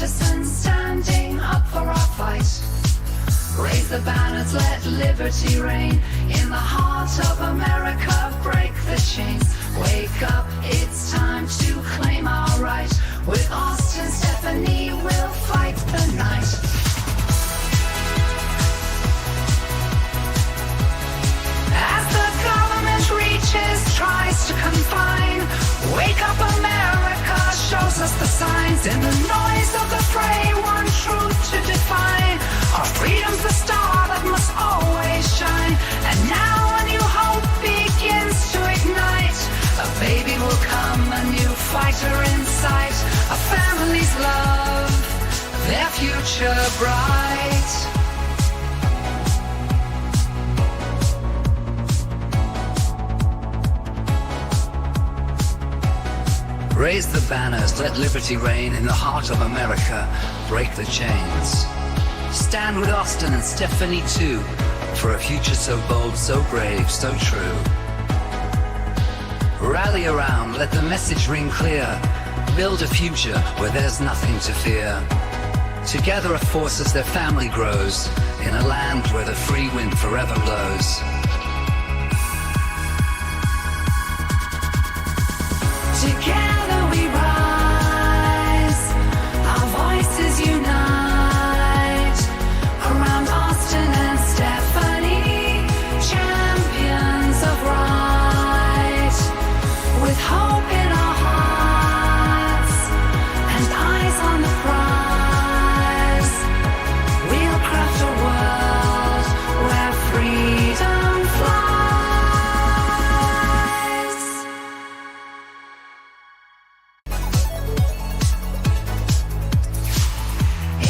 Peterson standing up for our fight. Raise the banners, let liberty reign. In the heart of America, break the chains. Wake up, it's time to claim our right. With Austin, Stephanie, we'll fight the night. As the government reaches, tries to confine, wake up America, shows us the signs. In the noise of the fray, one truth to define. Our freedom's the star that must always shine. And now a new hope begins to ignite. A baby will come, a new fighter in sight. A family's love, their future bright. Raise the banners, let liberty reign. In the heart of America, break the chains. Stand with Austin and Stephanie too, for a future so bold, so brave, so true. Rally around, let the message ring clear. Build a future where there's nothing to fear. Together a force as their family grows, in a land where the free wind forever blows. Together we rise, our voices unite. Around Austin and Stephanie, champions of right. With hope in our hearts and eyes on the prize, we'll craft a world where freedom flies.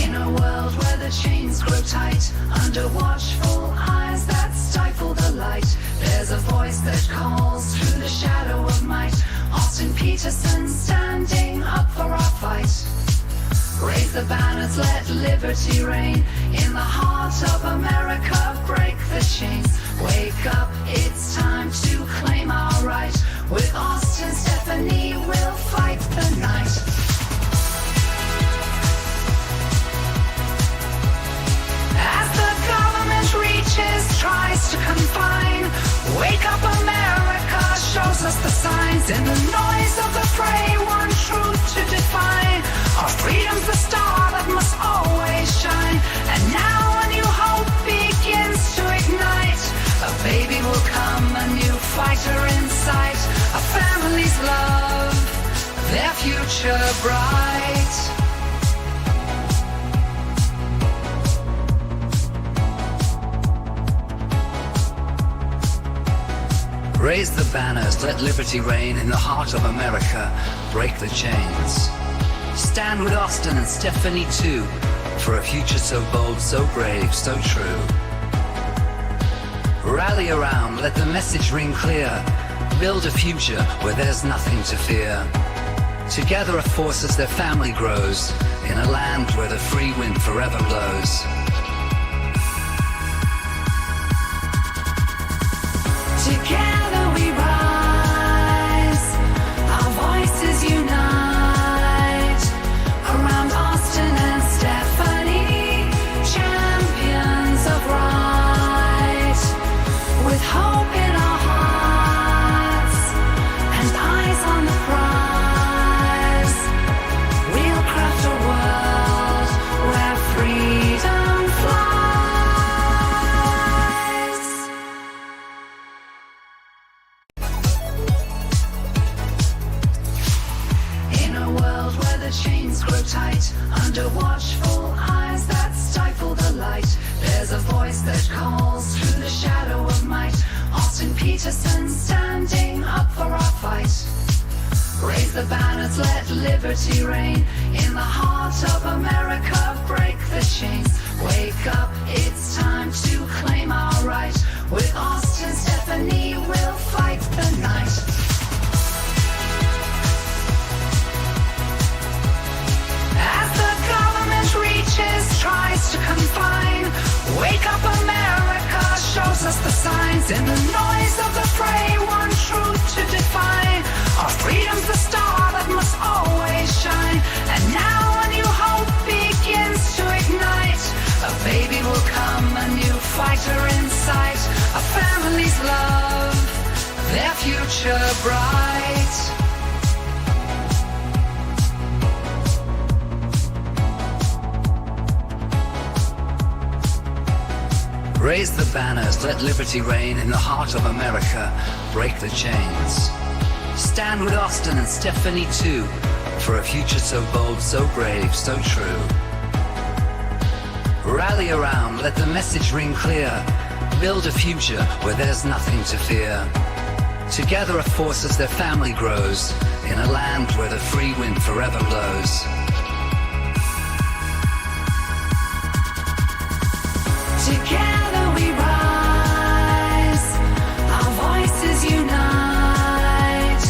In a world where the chains grow tight, under watchful eyes that stifle the light, there's a voice that calls through the shadow of might. Austin Peterson standing up for our fight. Raise the banners, let liberty reign. In the heart of America, break the chains. Wake up, it's time to claim our right. With Austin, Stephanie, we'll fight the night. As the government reaches, tries to confine, wake up America, shows us the signs. In the noise of the fray, one truth to define. Our freedom's the star that must always shine. And now a new hope begins to ignite. A baby will come, a new fighter in sight. A family's love, their future bright. Raise the banners, let liberty reign. In the heart of America, break the chains. Stand with Austin and Stephanie too, for a future so bold, so brave, so true. Rally around, let the message ring clear. Build a future where there's nothing to fear. Together a force as their family grows, in a land where the free wind forever blows. Together we rise, our voices unite. Around Austin and Stephanie, champions of right. With hope in our hearts and eyes on the prize, we'll craft a world where freedom flies. In a world where the chains grow tight, under watchful eyes that stifle the light, there's a voice that calls through the shadow of might. Austin Peterson standing up for our fight. Raise the banners, let liberty reign. In the heart of America, break the chains. Wake up, it's time to claim our right. With Austin, Stephanie, we'll fight the night. As the government reaches, tries to confine, wake up America, shows us the signs. In the noise of the fray, one truth to define. Our freedom's the star that must always shine. And now a new hope future bright. Raise the banners, let liberty reign in the heart of America, break the chains. Stand with Austin and Stephanie too, for a future so bold, so brave, so true. Rally around, let the message ring clear. Build a future where there's nothing to fear. Together a force as their family grows, in a land where the free wind forever blows. Together we rise, our voices unite,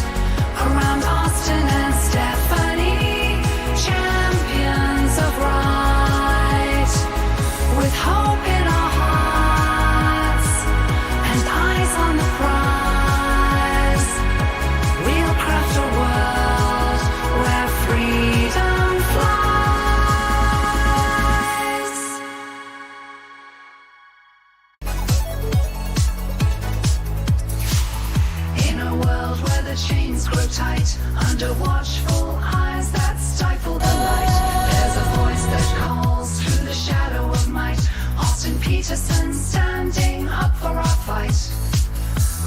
around Austin and Stephanie, champions of right, with hope in our hearts, and eyes on the prize. We'll craft a world where freedom flies. In a world where the chains grow tight, under watchful eyes that stifle the light, there's a voice that calls through the shadow of might. Austin Peterson standing up for our fight.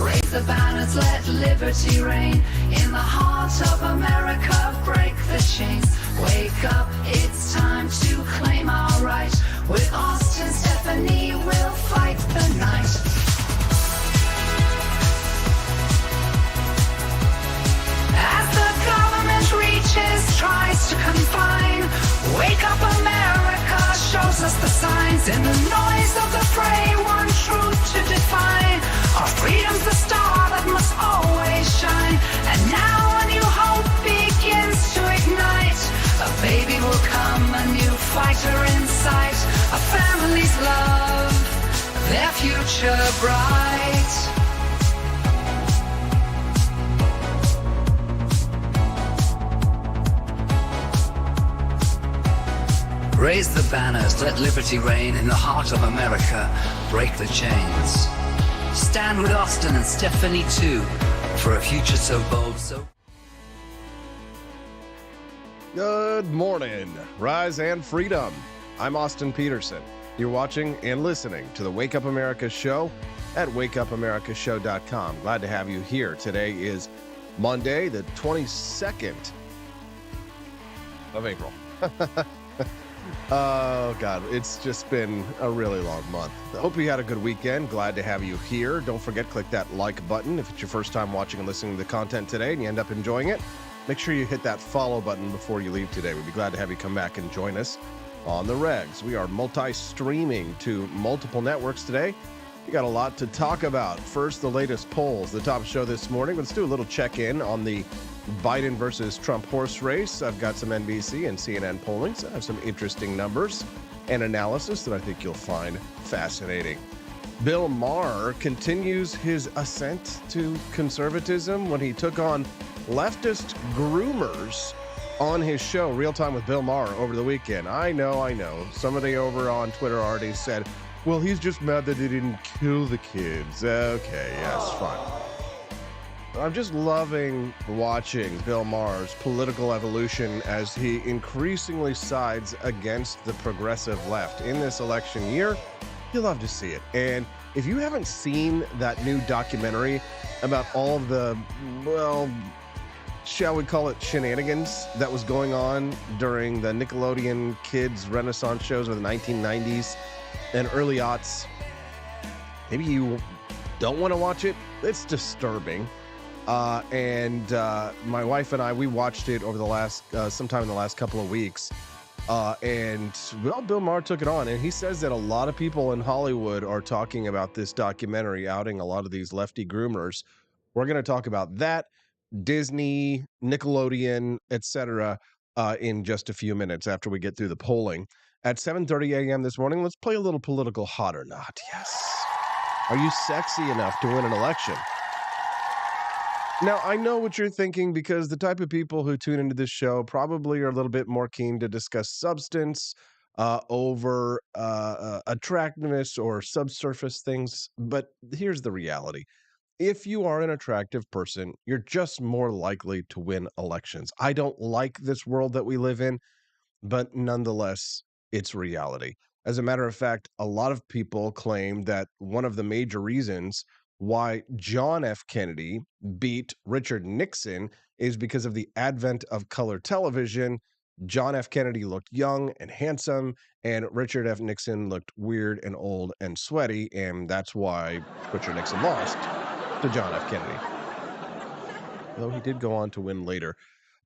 Raise the banners, let liberty reign in the heart of America, break the chains. Wake up, it's time to claim our right. With Austin, Stephanie, we'll fight the night. As the government reaches, tries to confine, wake up America shows us the signs. In the noise of the fray, one truth to define. Our freedom's the star that must always shine. And now a new hope begins to ignite. A baby will come, a new fighter in sight. A family's love, their future bright. Raise the banners, let liberty reign in the heart of America, break the chains. Stand with Austin and Stephanie too, for a future so bold, so... Good morning, Rise and Freedom. I'm Austin Peterson. You're watching and listening to the Wake Up America show at wakeupamericashow.com. Glad to have you here. Today is Monday, the 22nd of April. Oh, God, it's just been a really long month. I hope you had a good weekend. Glad to have you here. Don't forget, click that like button if it's your first time watching and listening to the content today and you end up enjoying it. Make sure you hit that follow button before you leave today. We'd be glad to have you come back and join us on the regs. We are multi-streaming to multiple networks today. We got a lot to talk about. First, the latest polls, the top show this morning. Let's do a little check-in on the Biden versus Trump horse race. I've got some NBC and CNN polling, so I have some interesting numbers and analysis that I think you'll find fascinating. Bill Maher continues his ascent to conservatism when he took on leftist groomers on his show, Real Time with Bill Maher, over the weekend. I know. Somebody over on Twitter already said, well, he's just mad that they didn't kill the kids. Okay, yes, fine. I'm just loving watching Bill Maher's political evolution as he increasingly sides against the progressive left in this election year. You'll love to see it. And if you haven't seen that new documentary about all of the, well, shall we call it shenanigans that was going on during the Nickelodeon kids Renaissance shows of the 1990s and early aughts, maybe you don't want to watch it. It's disturbing. And my wife and I, we watched it over the last, sometime in the last couple of weeks. And well, Bill Maher took it on, and he says that a lot of people in Hollywood are talking about this documentary, outing a lot of these lefty groomers. We're going to talk about that, Disney, Nickelodeon, etc., in just a few minutes after we get through the polling. At 7:30 a.m. this morning, let's play a little political hot or not. Yes. Are you sexy enough to win an election? Now, I know what you're thinking, because the type of people who tune into this show probably are a little bit more keen to discuss substance over attractiveness or subsurface things. But here's the reality. if you are an attractive person, you're just more likely to win elections. I don't like this world that we live in, but nonetheless, it's reality. As a matter of fact, a lot of people claim that one of the major reasons why John F. Kennedy beat Richard Nixon is because of the advent of color television. John F. Kennedy looked young and handsome, and Richard F. Nixon looked weird and old and sweaty, and that's why Richard Nixon lost to John F. Kennedy, though he did go on to win later.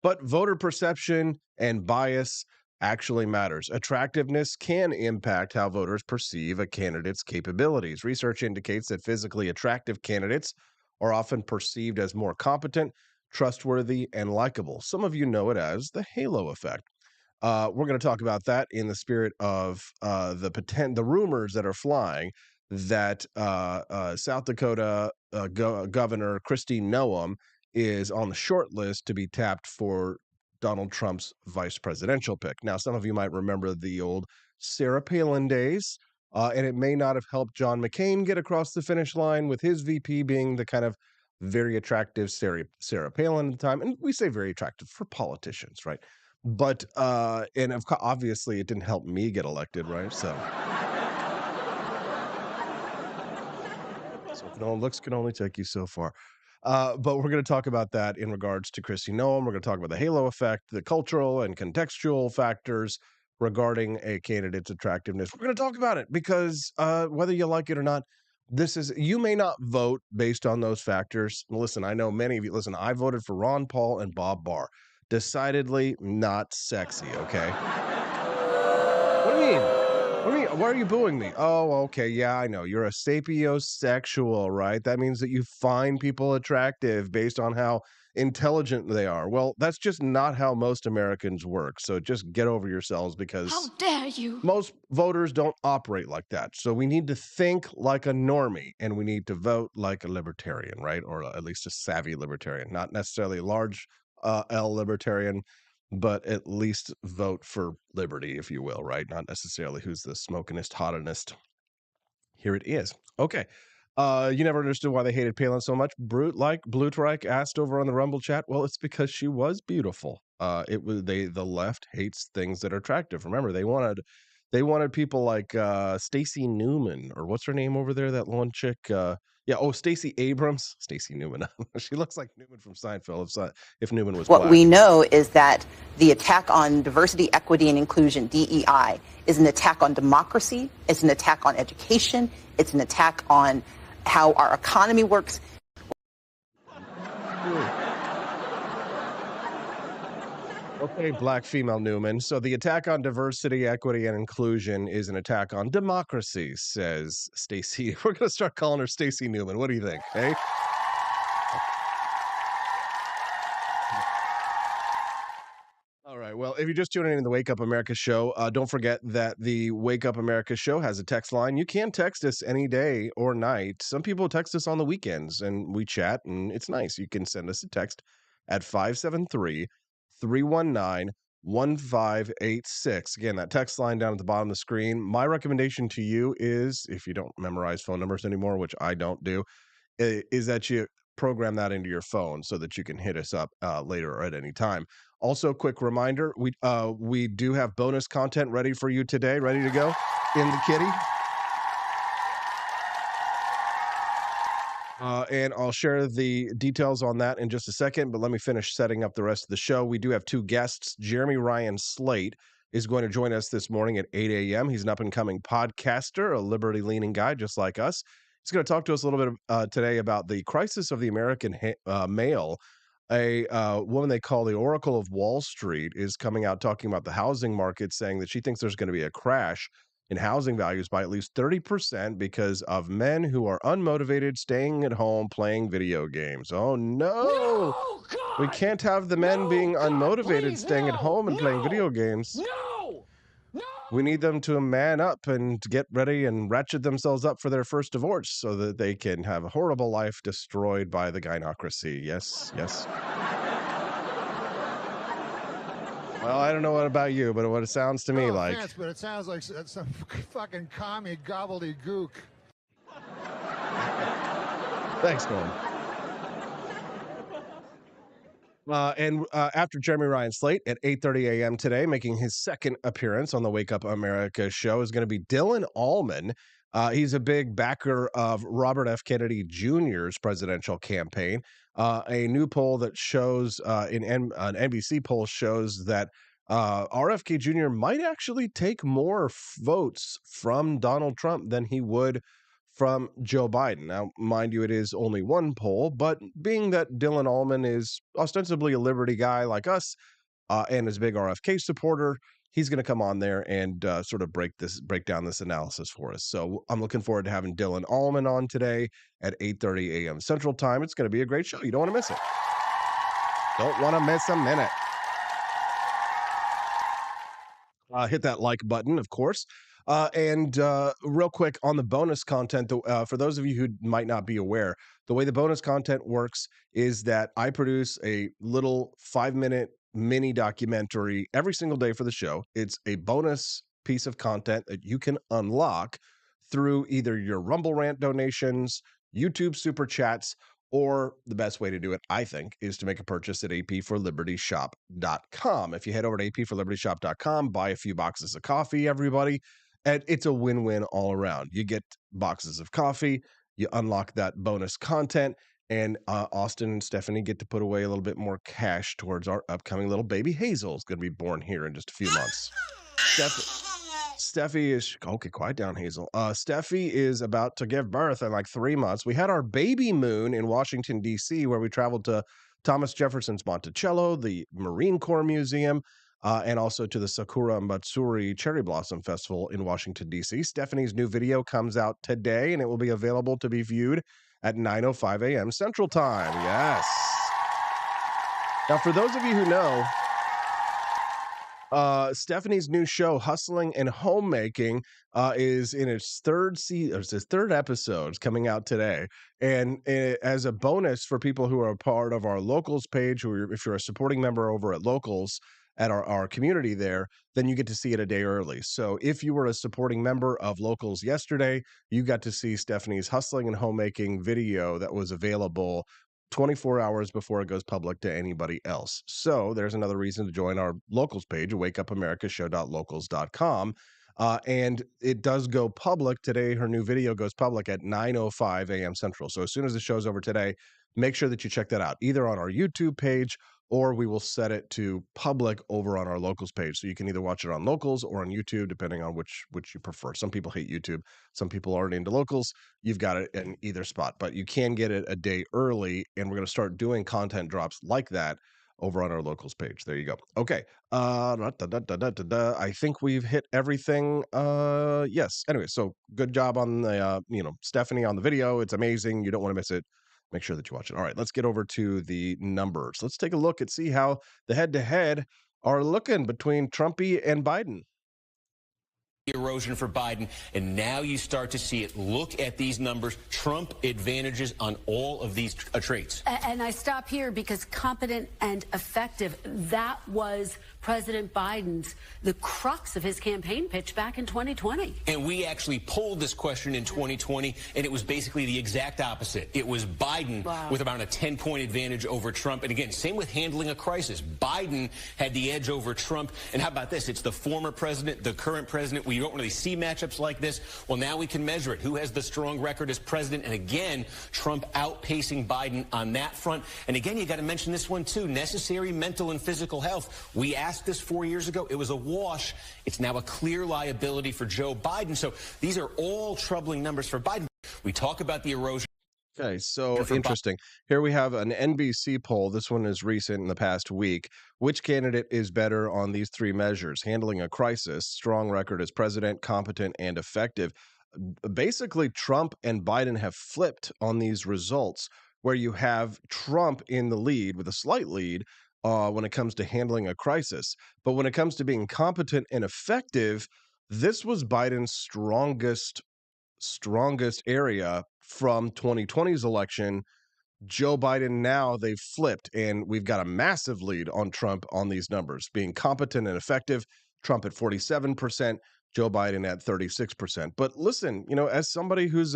But voter perception and bias actually matters. Attractiveness can impact how voters perceive a candidate's capabilities. Research indicates that physically attractive candidates are often perceived as more competent, trustworthy, and likable. Some of you know it as the halo effect. We're going to talk about that in the spirit of the rumors that are flying that South Dakota Governor Kristi Noem is on the short list to be tapped for Donald Trump's vice presidential pick. Now, some of you might remember the old Sarah Palin days, and it may not have helped John McCain get across the finish line with his VP being the kind of very attractive Sarah Palin at the time. And we say very attractive for politicians, right? But and obviously it didn't help me get elected, right? So looks can only take you so far. But we're going to talk about that in regards to Kristi Noem. We're going to talk about the halo effect, the cultural and contextual factors regarding a candidate's attractiveness. We're going to talk about it because whether you like it or not, you may not vote based on those factors. Listen, I know many of you, I voted for Ron Paul and Bob Barr. Decidedly not sexy, okay? What do you mean? What do you mean? Why are you booing me? Oh, okay. Yeah, I know. You're a sapiosexual, right? That means that you find people attractive based on how intelligent they are. Well, that's just not how most Americans work. So just get over yourselves because How dare you? most voters don't operate like that. So we need to think like a normie and we need to vote like a libertarian, right? Or at least a savvy libertarian, not necessarily a large L libertarian, but at least vote for liberty, if you will, right? Not necessarily who's the smokingest, hottenest. Here it is. Okay. You never understood why they hated Palin so much. Blutreich asked over on the Rumble chat. Well, it's because she was beautiful. The left hates things that are attractive. Remember, they wanted people like Stacey Newman, or what's her name over there? That one chick. Stacey Abrams. Stacey Newman. She looks like Newman from Seinfeld. If Newman was What black. we know is that the attack on diversity, equity, and inclusion, DEI, is an attack on democracy. It's an attack on education. It's an attack on how our economy works. Okay, black female Newman. So the attack on diversity, equity, and inclusion is an attack on democracy, says Stacey. We're going to start calling her Stacey Newman. What do you think? Hey? All right. Well, if you're just tuning in to the Wake Up America show, don't forget that the Wake Up America show has a text line. You can text us any day or night. Some people text us on the weekends, and we chat, and it's nice. You can send us a text at 573-319-1586. Again, that text line down at the bottom of the screen. My recommendation to you is, if you don't memorize phone numbers anymore, which I don't do, is that you program that into your phone so that you can hit us up later or at any time. Also, quick reminder, we do have bonus content ready for you today, ready to go in the kitty. And I'll share the details on that in just a second, but let me finish setting up the rest of the show. We do have two guests. Jeremy Ryan Slate is going to join us this morning at 8 a.m. He's an up-and-coming podcaster, a liberty-leaning guy just like us. He's going to talk to us a little bit today about the crisis of the American male. A woman they call the Oracle of Wall Street is coming out talking about the housing market, saying that she thinks there's going to be a crash in housing values by at least 30% because of men who are unmotivated, staying at home, playing video games. Oh, no! We can't have the men being unmotivated, staying at home and playing video games. We need them to man up and get ready and ratchet themselves up for their first divorce so that they can have a horrible life destroyed by the gynocracy. Yes, yes. Well, I don't know what about you, but what it sounds to me like. Offense, but it sounds like some fucking commie gobbledygook. Thanks, Norm. And after Jeremy Ryan Slate at 8:30 a.m. today, making his second appearance on the Wake Up America show is going to be Dylan Allman. He's a big backer of Robert F. Kennedy Jr.'s presidential campaign. A new poll that shows an NBC poll shows that RFK Jr. might actually take more votes from Donald Trump than he would from Joe Biden. Now, mind you, it is only one poll, but being that Dylan Allman is ostensibly a liberty guy like us and is a big RFK supporter, he's going to come on there and sort of break down this analysis for us. So I'm looking forward to having Dylan Allman on today at 8:30 a.m. Central Time. It's going to be a great show. You don't want to miss it. Don't want to miss a minute. Hit that like button, of course. And real quick on the bonus content, for those of you who might not be aware, the way the bonus content works is that I produce a little 5-minute mini documentary every single day for the show. It's a bonus piece of content that you can unlock through either your Rumble Rant donations, YouTube super chats, or the best way to do it, I think, is to make a purchase at apforlibertyshop.com. If you head over to apforlibertyshop.com, buy a few boxes of coffee, everybody, and it's a win-win all around. You get boxes of coffee, you unlock that bonus content, and Austin and Stephanie get to put away a little bit more cash towards our upcoming little baby Hazel. Is going to be born here in just a few months. Steffi is okay. Quiet down, Hazel. Steffi is about to give birth in like 3 months. We had our baby moon in Washington, D.C., where we traveled to Thomas Jefferson's Monticello, the Marine Corps Museum, and also to the Sakura Matsuri Cherry Blossom Festival in Washington, D.C. Stephanie's new video comes out today, and it will be available to be viewed at 9:05 a.m. Central Time. Yes. Now, for those of you who know, Stephanie's new show, Hustling and Homemaking, is in its third episode. It's coming out today. And as a bonus for people who are a part of our Locals page, or if you're a supporting member over at Locals, at our community there, then you get to see it a day early. So if you were a supporting member of Locals yesterday, you got to see Stephanie's Hustling and Homemaking video that was available 24 hours before it goes public to anybody else. So there's another reason to join our Locals page, wakeupamericashow.locals.com. And it does go public today. Her new video goes public at 9:05 a.m. Central. So as soon as the show's over today, make sure that you check that out, either on our YouTube page, or we will set it to public over on our Locals page. So you can either watch it on Locals or on YouTube, depending on which you prefer. Some people hate YouTube. Some people aren't into Locals. You've got it in either spot, but you can get it a day early, and we're going to start doing content drops like that over on our Locals page. There you go. Okay. I think we've hit everything. Yes. Anyway, so good job on the, Stephanie on the video. It's amazing. You don't want to miss it. Make sure that you watch it. All right, let's get over to the numbers. Let's take a look and see how the head-to-head are looking between Trumpy and Biden. Erosion for Biden, and now you start to see it. Look at these numbers. Trump advantages on all of these traits. And I stop here because competent and effective, that was President Biden's, the crux of his campaign pitch back in 2020. And we actually polled this question in 2020, and it was basically the exact opposite. It was Biden with about a 10-point advantage over Trump. And again, same with handling a crisis. Biden had the edge over Trump. And how about this? It's the former president, the current president. We don't really see matchups like this. Well, now we can measure it. Who has the strong record as president? And again, Trump outpacing Biden on that front. And again, you got to mention this one too. Necessary mental and physical health. We asked this 4 years ago. It was a wash. It's now a clear liability for Joe Biden. So these are all troubling numbers for Biden. We talk about the erosion. Okay, so interesting. Here we have an NBC poll. This one is recent in the past week. Which candidate is better on these three measures? Handling a crisis, strong record as president, competent, and effective. Basically, Trump and Biden have flipped on these results, where you have Trump in the lead with a slight lead when it comes to handling a crisis. But when it comes to being competent and effective, this was Biden's strongest area from 2020's election. Joe Biden, now they've flipped, and we've got a massive lead on Trump on these numbers. Being competent and effective, Trump at 47%, Joe Biden at 36%. But listen, as somebody who's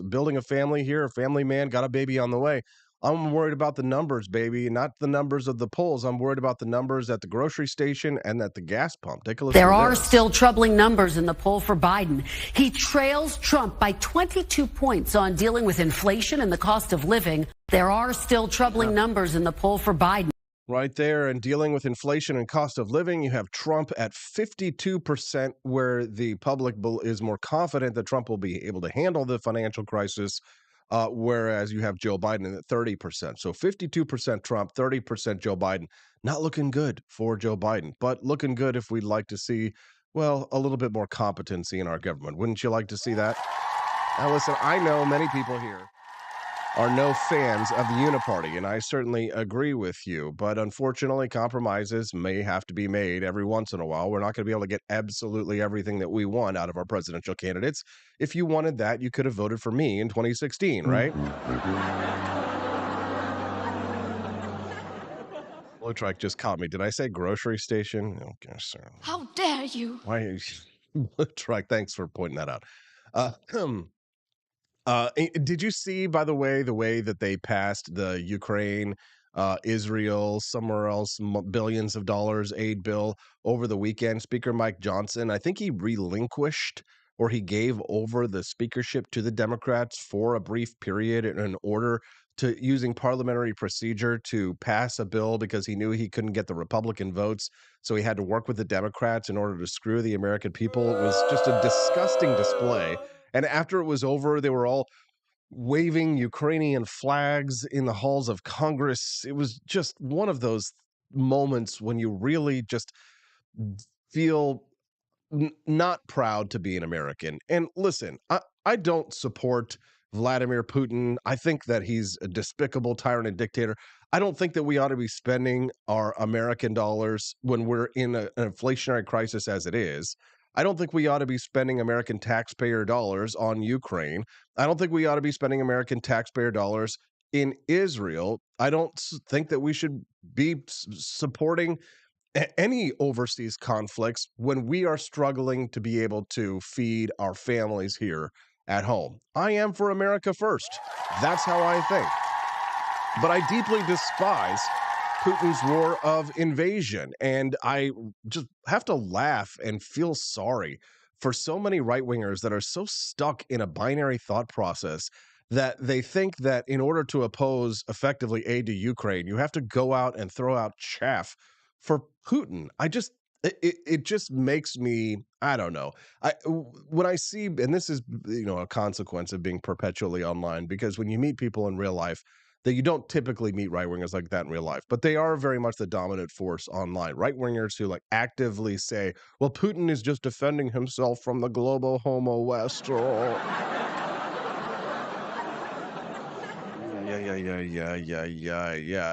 building a family here, a family man, got a baby on the way, I'm worried about the numbers, baby, not the numbers of the polls. I'm worried about the numbers at the grocery station and at the gas pump. Take a listen. There to are this. still troubling numbers in the poll for Biden. He trails Trump by 22 points on dealing with inflation and the cost of living. There are still troubling numbers in the poll for Biden. Right there, and dealing with inflation and cost of living, you have Trump at 52%, where the public is more confident that Trump will be able to handle the financial crisis, whereas you have Joe Biden at 30%. So 52% Trump, 30% Joe Biden. Not looking good for Joe Biden, but looking good if we'd like to see, well, a little bit more competency in our government. Wouldn't you like to see that? Now, listen, I know many people here are no fans of the uniparty, and I certainly agree with you. But unfortunately, compromises may have to be made every once in a while. We're not going to be able to get absolutely everything that we want out of our presidential candidates. If you wanted that, you could have voted for me in 2016, right? Lotrike just caught me. Did I say grocery station? Oh, gosh, sir. How dare you? Why? Lotrike, thanks for pointing that out. Did you see, by the way that they passed the Ukraine, Israel, somewhere else, billions of dollars aid bill over the weekend? Speaker Mike Johnson, I think he relinquished or he gave over the speakership to the Democrats for a brief period in order to using parliamentary procedure to pass a bill because he knew he couldn't get the Republican votes. So he had to work with the Democrats in order to screw the American people. It was just a disgusting display. And after it was over, they were all waving Ukrainian flags in the halls of Congress. It was just one of those moments when you really just feel not proud to be an American. And listen, I don't support Vladimir Putin. I think that he's a despicable tyrant and dictator. I don't think that we ought to be spending our American dollars when we're in an inflationary crisis as it is. I don't think we ought to be spending American taxpayer dollars on Ukraine. I don't think we ought to be spending American taxpayer dollars in Israel. I don't think that we should be supporting any overseas conflicts when we are struggling to be able to feed our families here at home. I am for America first. That's how I think. But I deeply despise Putin's war of invasion. And I just have to laugh and feel sorry for so many right-wingers that are so stuck in a binary thought process that they think that in order to oppose effectively aid to Ukraine, you have to go out and throw out chaff for Putin. It just makes me, I don't know. When I see, and this is, a consequence of being perpetually online, because when you meet people in real life, that you don't typically meet right-wingers like that in real life, but they are very much the dominant force online. Right-wingers who actively say, well, Putin is just defending himself from the global homo west. Yeah.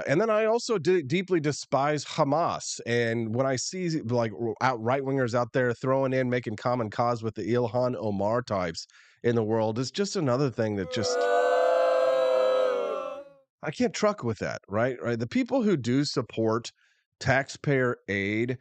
And then I also deeply despise Hamas. And when I see right-wingers out there making common cause with the Ilhan Omar types in the world, it's just another thing that just... I can't truck with that, right? The people who do support taxpayer aid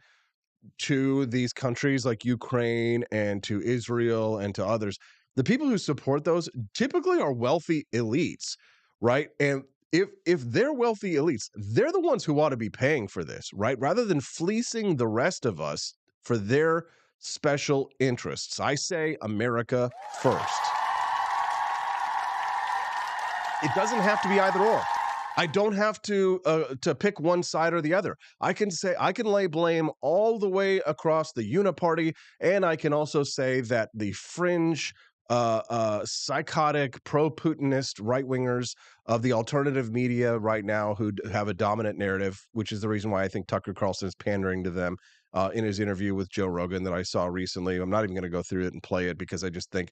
to these countries like Ukraine and to Israel and to others, the people who support those typically are wealthy elites, right? And if they're wealthy elites, they're the ones who ought to be paying for this, right? Rather than fleecing the rest of us for their special interests. I say America first. It doesn't have to be either or. I don't have to pick one side or the other. I can lay blame all the way across the uniparty, and I can also say that the fringe, psychotic, pro-Putinist right-wingers of the alternative media right now who have a dominant narrative, which is the reason why I think Tucker Carlson is pandering to them in his interview with Joe Rogan that I saw recently. I'm not even going to go through it and play it because I just think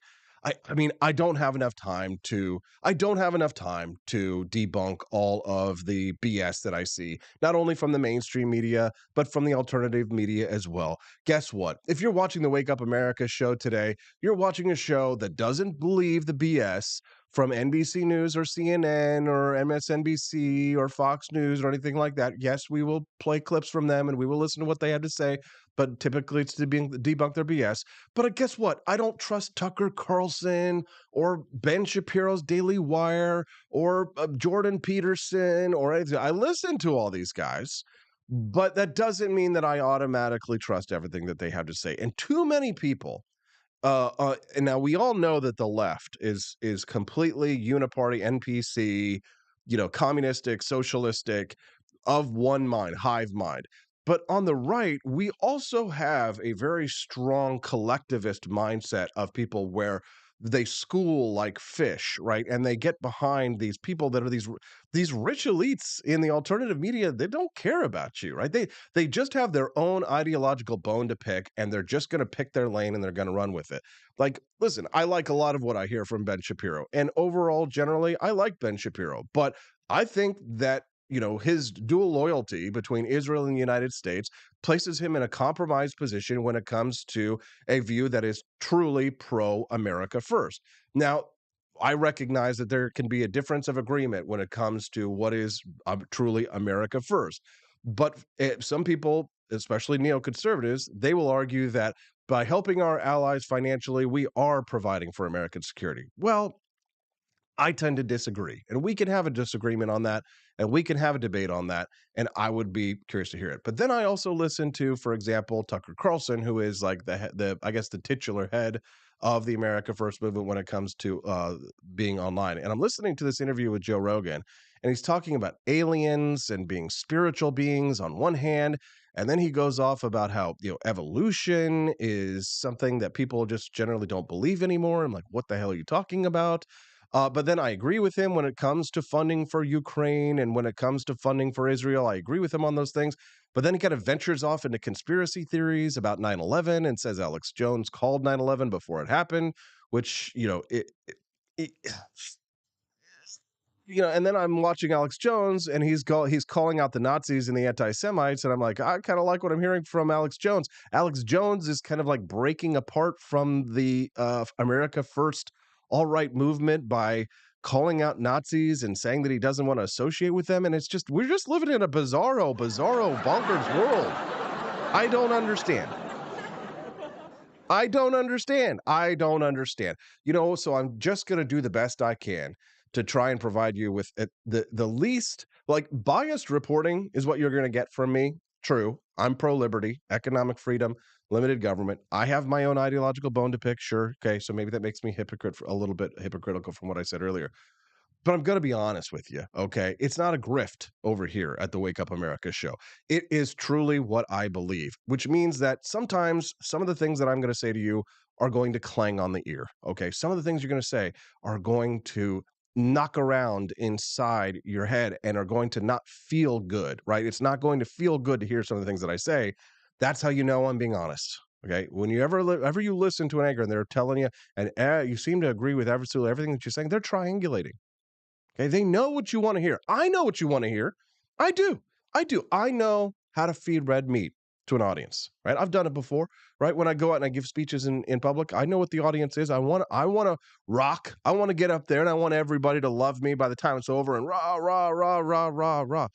I don't have enough time to debunk all of the BS that I see, not only from the mainstream media, but from the alternative media as well. Guess what? If you're watching the Wake Up America show today, you're watching a show that doesn't believe the BS from NBC News or CNN or MSNBC or Fox News or anything like that. Yes, we will play clips from them and we will listen to what they had to say, but typically it's to debunk their BS. But guess what? I don't trust Tucker Carlson or Ben Shapiro's Daily Wire or Jordan Peterson or anything. I listen to all these guys, but that doesn't mean that I automatically trust everything that they have to say. And too many people. And now we all know that the left is completely uniparty, NPC, communistic, socialistic, of one mind, hive mind. But on the right, we also have a very strong collectivist mindset of people where they school like fish, right? And they get behind these people that are these rich elites in the alternative media. They don't care about you, right? They just have their own ideological bone to pick, and they're just going to pick their lane and they're going to run with it. Like, listen, I like a lot of what I hear from Ben Shapiro, and overall, generally, I like Ben Shapiro, but I think that his dual loyalty between Israel and the United States places him in a compromised position when it comes to a view that is truly pro-America first. Now, I recognize that there can be a difference of agreement when it comes to what is truly America first. But some people, especially neoconservatives, they will argue that by helping our allies financially, we are providing for American security. Well, I tend to disagree, and we can have a disagreement on that, and we can have a debate on that, and I would be curious to hear it. But then I also listen to, for example, Tucker Carlson, who is like the titular head of the America First movement when it comes to being online. And I'm listening to this interview with Joe Rogan, and he's talking about aliens and being spiritual beings on one hand, and then he goes off about how evolution is something that people just generally don't believe anymore. I'm like, what the hell are you talking about? But then I agree with him when it comes to funding for Ukraine and when it comes to funding for Israel. I agree with him on those things. But then he kind of ventures off into conspiracy theories about 9/11 and says Alex Jones called 9/11 before it happened, which, and then I'm watching Alex Jones and he's calling out the Nazis and the anti-Semites. And I'm like, I kind of like what I'm hearing from Alex Jones. Alex Jones is kind of like breaking apart from the America First alt-right movement by calling out Nazis and saying that he doesn't want to associate with them. And we're just living in a bizarro, bonkers world. I don't understand. So I'm just going to do the best I can to try and provide you with the least, like, biased reporting is what you're going to get from me. True. I'm pro-liberty, economic freedom, limited government. I have my own ideological bone to pick. Sure. Okay. So maybe that makes me a little bit hypocritical from what I said earlier. But I'm going to be honest with you, okay? It's not a grift over here at the Wake Up America show. It is truly what I believe, which means that sometimes some of the things that I'm going to say to you are going to clang on the ear, okay? Some of the things you're going to say are going to knock around inside your head and are going to not feel good, right? It's not going to feel good to hear some of the things that I say. That's how you know I'm being honest. Okay, when you ever you listen to an anchor and they're telling you, and you seem to agree with absolutely everything that you're saying, they're triangulating. Okay, they know what you want to hear. I know what you want to hear. I do. I know how to feed red meat to an audience, right? I've done it before, right? When I go out and I give speeches in public, I know what the audience is. I want to rock. I want to get up there and I want everybody to love me by the time it's over and rah, rah, rah, rah, rah, rah.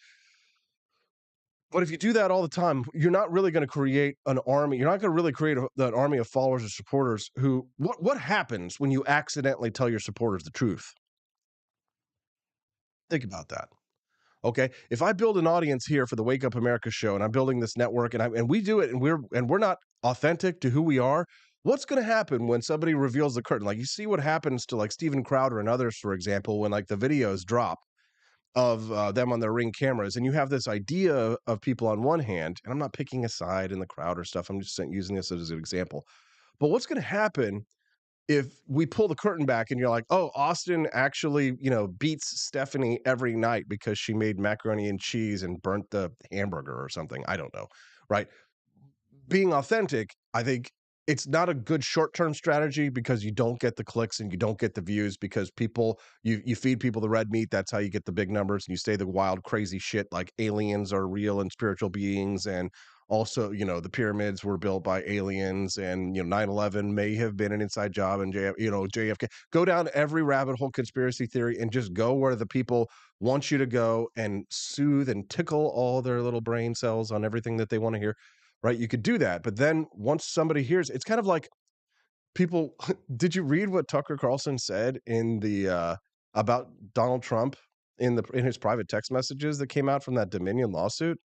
But if you do that all the time, you're not really going to create an army. You're not going to really create an army of followers or supporters who, what happens when you accidentally tell your supporters the truth? Think about that. Okay, if I build an audience here for the Wake Up America show, and I'm building this network, and we do it, and we're not authentic to who we are, what's going to happen when somebody reveals the curtain? Like, you see what happens to like Steven Crowder and others, for example, when like the videos drop of them on their Ring cameras, and you have this idea of people on one hand, and I'm not picking a side in the crowd or stuff. I'm just using this as an example. But what's going to happen if we pull the curtain back and you're like, oh, Austin actually, beats Stephanie every night because she made macaroni and cheese and burnt the hamburger or something. I don't know, right? Being authentic, I think it's not a good short-term strategy because you don't get the clicks and you don't get the views because you feed people the red meat. That's how you get the big numbers, and you say the wild, crazy shit like aliens are real and spiritual beings and Also, the pyramids were built by aliens, and 9/11 may have been an inside job, and JFK. Go down every rabbit hole conspiracy theory and just go where the people want you to go and soothe and tickle all their little brain cells on everything that they want to hear. Right? You could do that, but then once somebody hears, it's kind of like people. Did you read what Tucker Carlson said in the about Donald Trump in his private text messages that came out from that Dominion lawsuit?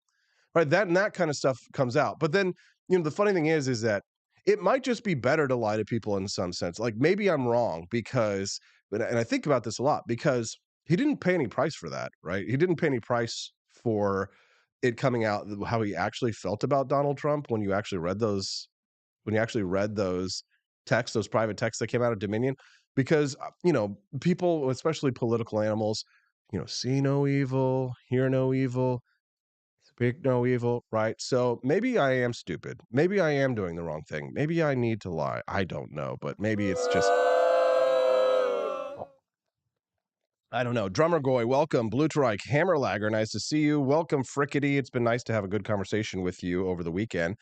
Right, that kind of stuff comes out. But then, the funny thing is that it might just be better to lie to people in some sense. Like, maybe I'm wrong because, and I think about this a lot, because he didn't pay any price for that, right? He didn't pay any price for it coming out how he actually felt about Donald Trump when you actually read those texts, those private texts that came out of Dominion, because people, especially political animals, see no evil, hear no evil, speak no evil, right? So maybe I am stupid. Maybe I am doing the wrong thing. Maybe I need to lie. I don't know, but maybe it's just, I don't know. Drummer Goy, welcome. Blue Trike, Hammerlager, nice to see you. Welcome, Frickety. It's been nice to have a good conversation with you over the weekend.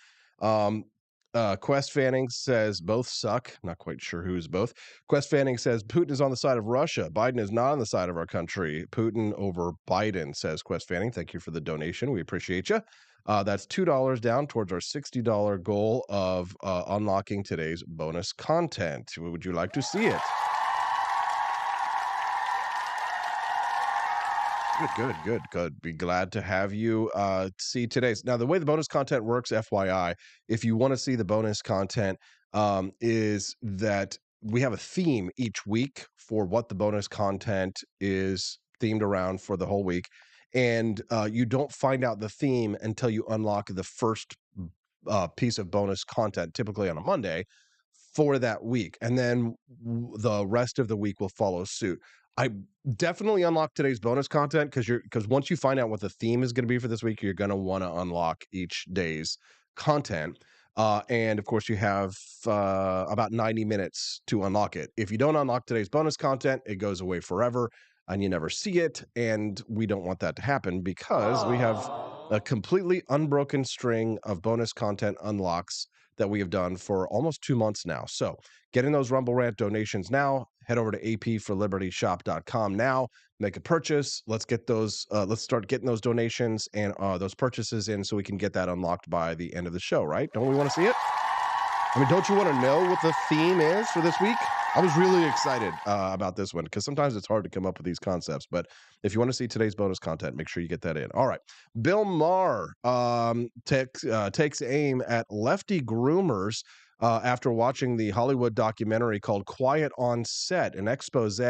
Quest Fanning says both suck. Not quite sure who's both. Quest Fanning says Putin is on the side of Russia. Biden is not on the side of our country. Putin over Biden, says Quest Fanning. Thank you for the donation. We appreciate you. That's $2 down towards our $60 goal of unlocking today's bonus content. Would you like to see it? Good. Be glad to have you see today's. Now, the way the bonus content works, FYI, if you want to see the bonus content, is that we have a theme each week for what the bonus content is themed around for the whole week. And you don't find out the theme until you unlock the first piece of bonus content, typically on a Monday, for that week. And then the rest of the week will follow suit. I definitely unlock today's bonus content because once you find out what the theme is going to be for this week, you're going to want to unlock each day's content. And of course, you have about 90 minutes to unlock it. If you don't unlock today's bonus content, it goes away forever and you never see it. And we don't want that to happen because we have a completely unbroken string of bonus content unlocks that we have done for almost 2 months now. So getting those Rumble Rant donations now, head over to apforlibertyshop.com now, make a purchase. Let's get those, let's start getting those donations and those purchases in so we can get that unlocked by the end of the show, right? Don't we want to see it? I mean, don't you want to know what the theme is for this week? I was really excited about this one because sometimes it's hard to come up with these concepts. But if you want to see today's bonus content, make sure you get that in. All right. Bill Maher takes aim at lefty groomers after watching the Hollywood documentary called Quiet on Set, an expose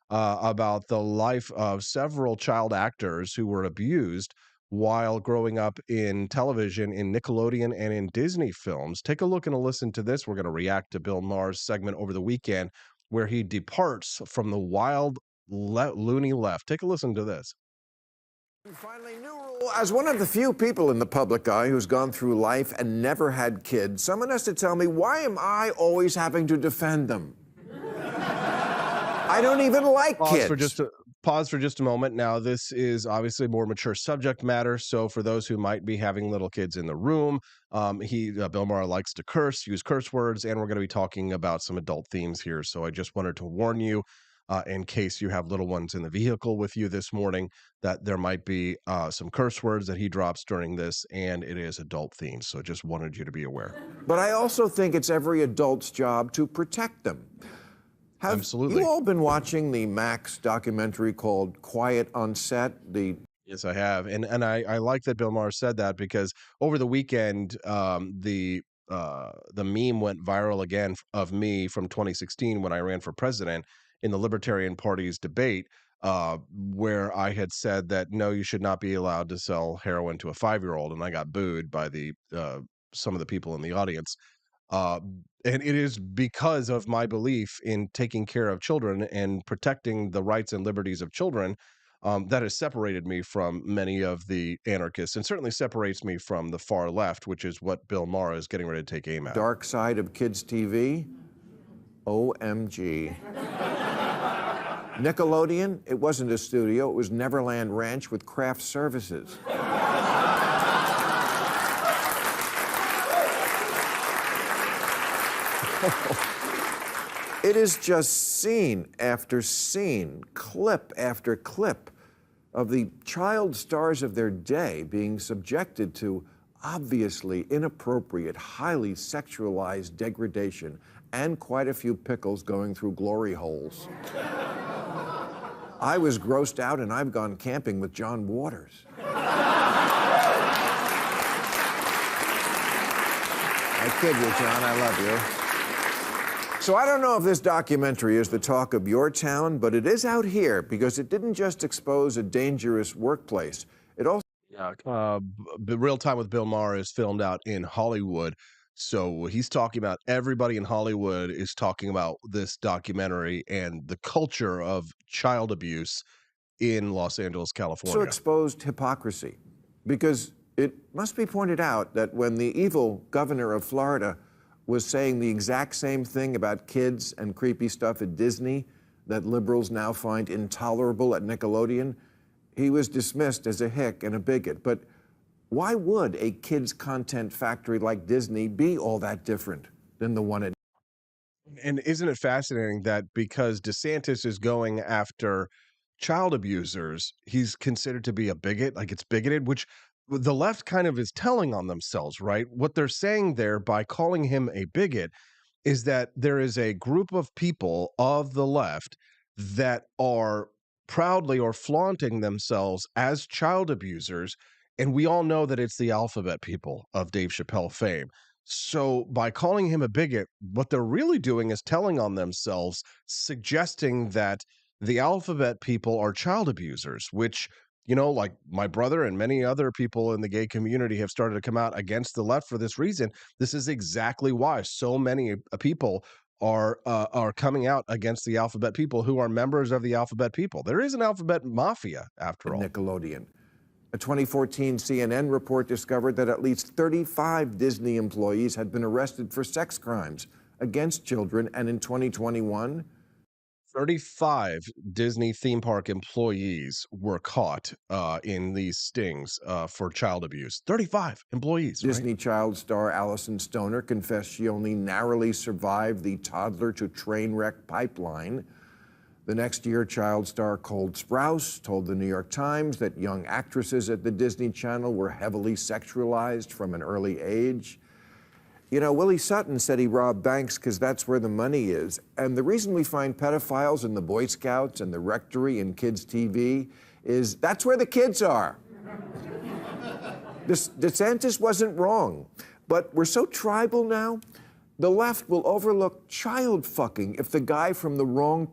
about the life of several child actors who were abused while growing up in television, in Nickelodeon and in Disney films. Take a look and a listen to this. We're going to react to Bill Maher's segment over the weekend where he departs from the wild, loony left. Take a listen to this. Finally, new rule. As one of the few people in the public eye who's gone through life and never had kids, someone has to tell me, why am I always having to defend them? I don't even like kids. Pause for just a moment. Now, this is obviously more mature subject matter. So for those who might be having little kids in the room, Bill Maher likes to use curse words, and we're going to be talking about some adult themes here. So I just wanted to warn you, in case you have little ones in the vehicle with you this morning, that there might be some curse words that he drops during this, and it is adult themes. So just wanted you to be aware. But I also think it's every adult's job to protect them. Absolutely. Have you all been watching the Max documentary called Quiet on Set? Yes, I have. And I like that Bill Maher said that because over the weekend, the meme went viral again of me from 2016 when I ran for president in the Libertarian Party's debate, where I had said that, no, you should not be allowed to sell heroin to a 5-year-old. And I got booed by some of the people in the audience. And it is because of my belief in taking care of children and protecting the rights and liberties of children that has separated me from many of the anarchists and certainly separates me from the far left, which is what Bill Maher is getting ready to take aim at. Dark side of kids' TV? OMG. Nickelodeon, it wasn't a studio, it was Neverland Ranch with craft services. It is just scene after scene, clip after clip of the child stars of their day being subjected to obviously inappropriate, highly sexualized degradation, and quite a few pickles going through glory holes. I was grossed out, and I've gone camping with John Waters. I kid you, John, I love you. So I don't know if this documentary is the talk of your town, but it is out here because it didn't just expose a dangerous workplace. It also The Real Time with Bill Maher is filmed out in Hollywood. So he's talking about everybody in Hollywood is talking about this documentary and the culture of child abuse in Los Angeles, California. also exposed hypocrisy because it must be pointed out that when the evil governor of Florida was saying the exact same thing about kids and creepy stuff at Disney that liberals now find intolerable at Nickelodeon, he was dismissed as a hick and a bigot. But why would a kids' content factory like Disney be all that different than the one at... And isn't it fascinating that because DeSantis is going after child abusers, he's considered to be a bigot, like it's bigoted, which the left kind of is telling on themselves, right? What they're saying there by calling him a bigot is that there is a group of people of the left that are proudly or flaunting themselves as child abusers. And we all know that it's the alphabet people of Dave Chappelle fame. So by calling him a bigot, what they're really doing is telling on themselves, suggesting that the alphabet people are child abusers, which, you know, like my brother and many other people in the gay community have started to come out against the left for this reason. This is exactly why so many people are coming out against the alphabet people who are members of the alphabet people. There is an alphabet mafia, after all. Nickelodeon. A 2014 CNN report discovered that at least 35 Disney employees had been arrested for sex crimes against children, and in 2021, 35 Disney theme park employees were caught in these stings for child abuse. 35 employees. Disney child star Allison Stoner confessed she only narrowly survived the toddler to train wreck pipeline. The next year, child star Cole Sprouse told the New York Times that young actresses at the Disney Channel were heavily sexualized from an early age. You know, Willie Sutton said he robbed banks because that's where the money is. And the reason we find pedophiles in the Boy Scouts and the Rectory and kids' TV is that's where the kids are. DeSantis wasn't wrong, but we're so tribal now, the left will overlook child fucking if the guy from the wrong...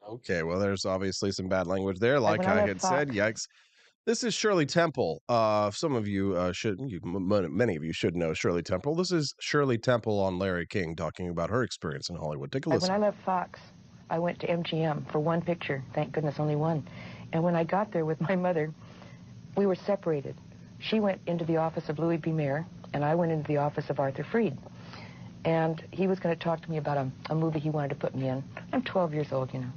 Okay, well, there's obviously some bad language there, like I had said. Yikes. This is Shirley Temple. Some of you many of you should know Shirley Temple. This is Shirley Temple on Larry King talking about her experience in Hollywood. Take a listen. When I left Fox, I went to MGM for one picture. Thank goodness, only one. And when I got there with my mother, we were separated. She went into the office of Louis B. Mayer, and I went into the office of Arthur Freed. And he was going to talk to me about a movie he wanted to put me in. I'm 12 years old, you know.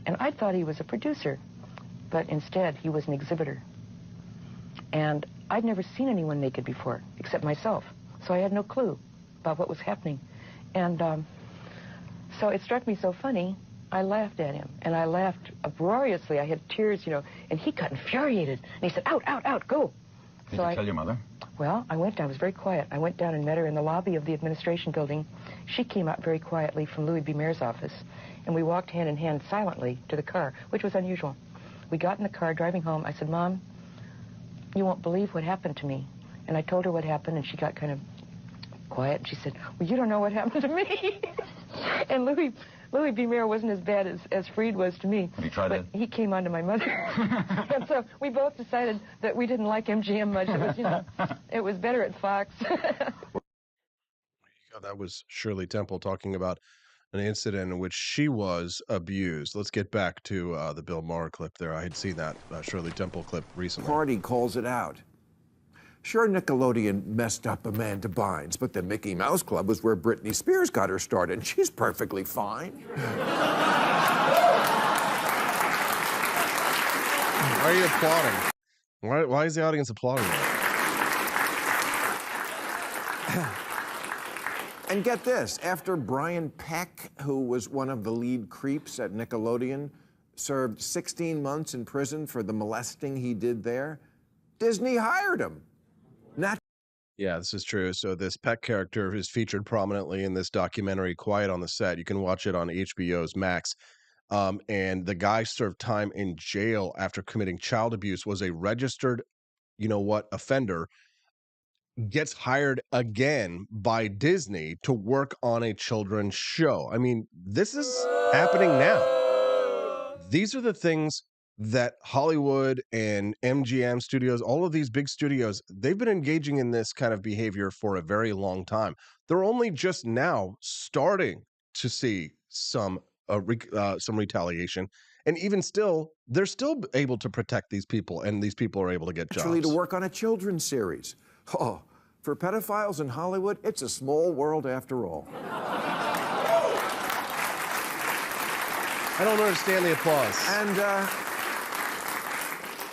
And I thought he was a producer, but instead he was an exhibitor. And I'd never seen anyone naked before, except myself. So I had no clue about what was happening. And so it struck me so funny, I laughed at him. And I laughed uproariously. I had tears, you know, and he got infuriated. And he said, out, out, out, go. Did you tell your mother? Well, I was very quiet. I went down and met her in the lobby of the administration building. She came out very quietly from Louis B. Mayer's office, and we walked hand in hand silently to the car, which was unusual. We got in the car driving home. I said, Mom, you won't believe what happened to me. And I told her what happened, and she got kind of quiet, and she said, well, you don't know what happened to me. And Louis B. Mayer wasn't as bad as Freed was to me. Have you tried it? He came on to my mother. And so we both decided that we didn't like MGM much. It was, you know, it was better at Fox. That was Shirley Temple talking about an incident in which she was abused. Let's get back to the Bill Maher clip there. I had seen that Shirley Temple clip recently. Party calls it out. Sure, Nickelodeon messed up Amanda Bynes, but the Mickey Mouse Club was where Britney Spears got her start, and she's perfectly fine. Why are you applauding? Why is the audience applauding that? And get this, after Brian Peck, who was one of the lead creeps at Nickelodeon, served 16 months in prison for the molesting he did there, Disney hired him. Not Yeah, this is true. So this Peck character is featured prominently in this documentary, Quiet on the Set. You can watch it on HBO's Max. And the guy served time in jail after committing child abuse, was a registered, you know what, offender, gets hired again by Disney to work on a children's show. I mean, this is happening now. These are the things that Hollywood and MGM studios, all of these big studios, they've been engaging in this kind of behavior for a very long time. They're only just now starting to see some retaliation, and even still, they're still able to protect these people, and these people are able to get actually jobs. to work on a children's series. Oh, for pedophiles in Hollywood, it's a small world after all. I don't understand the applause.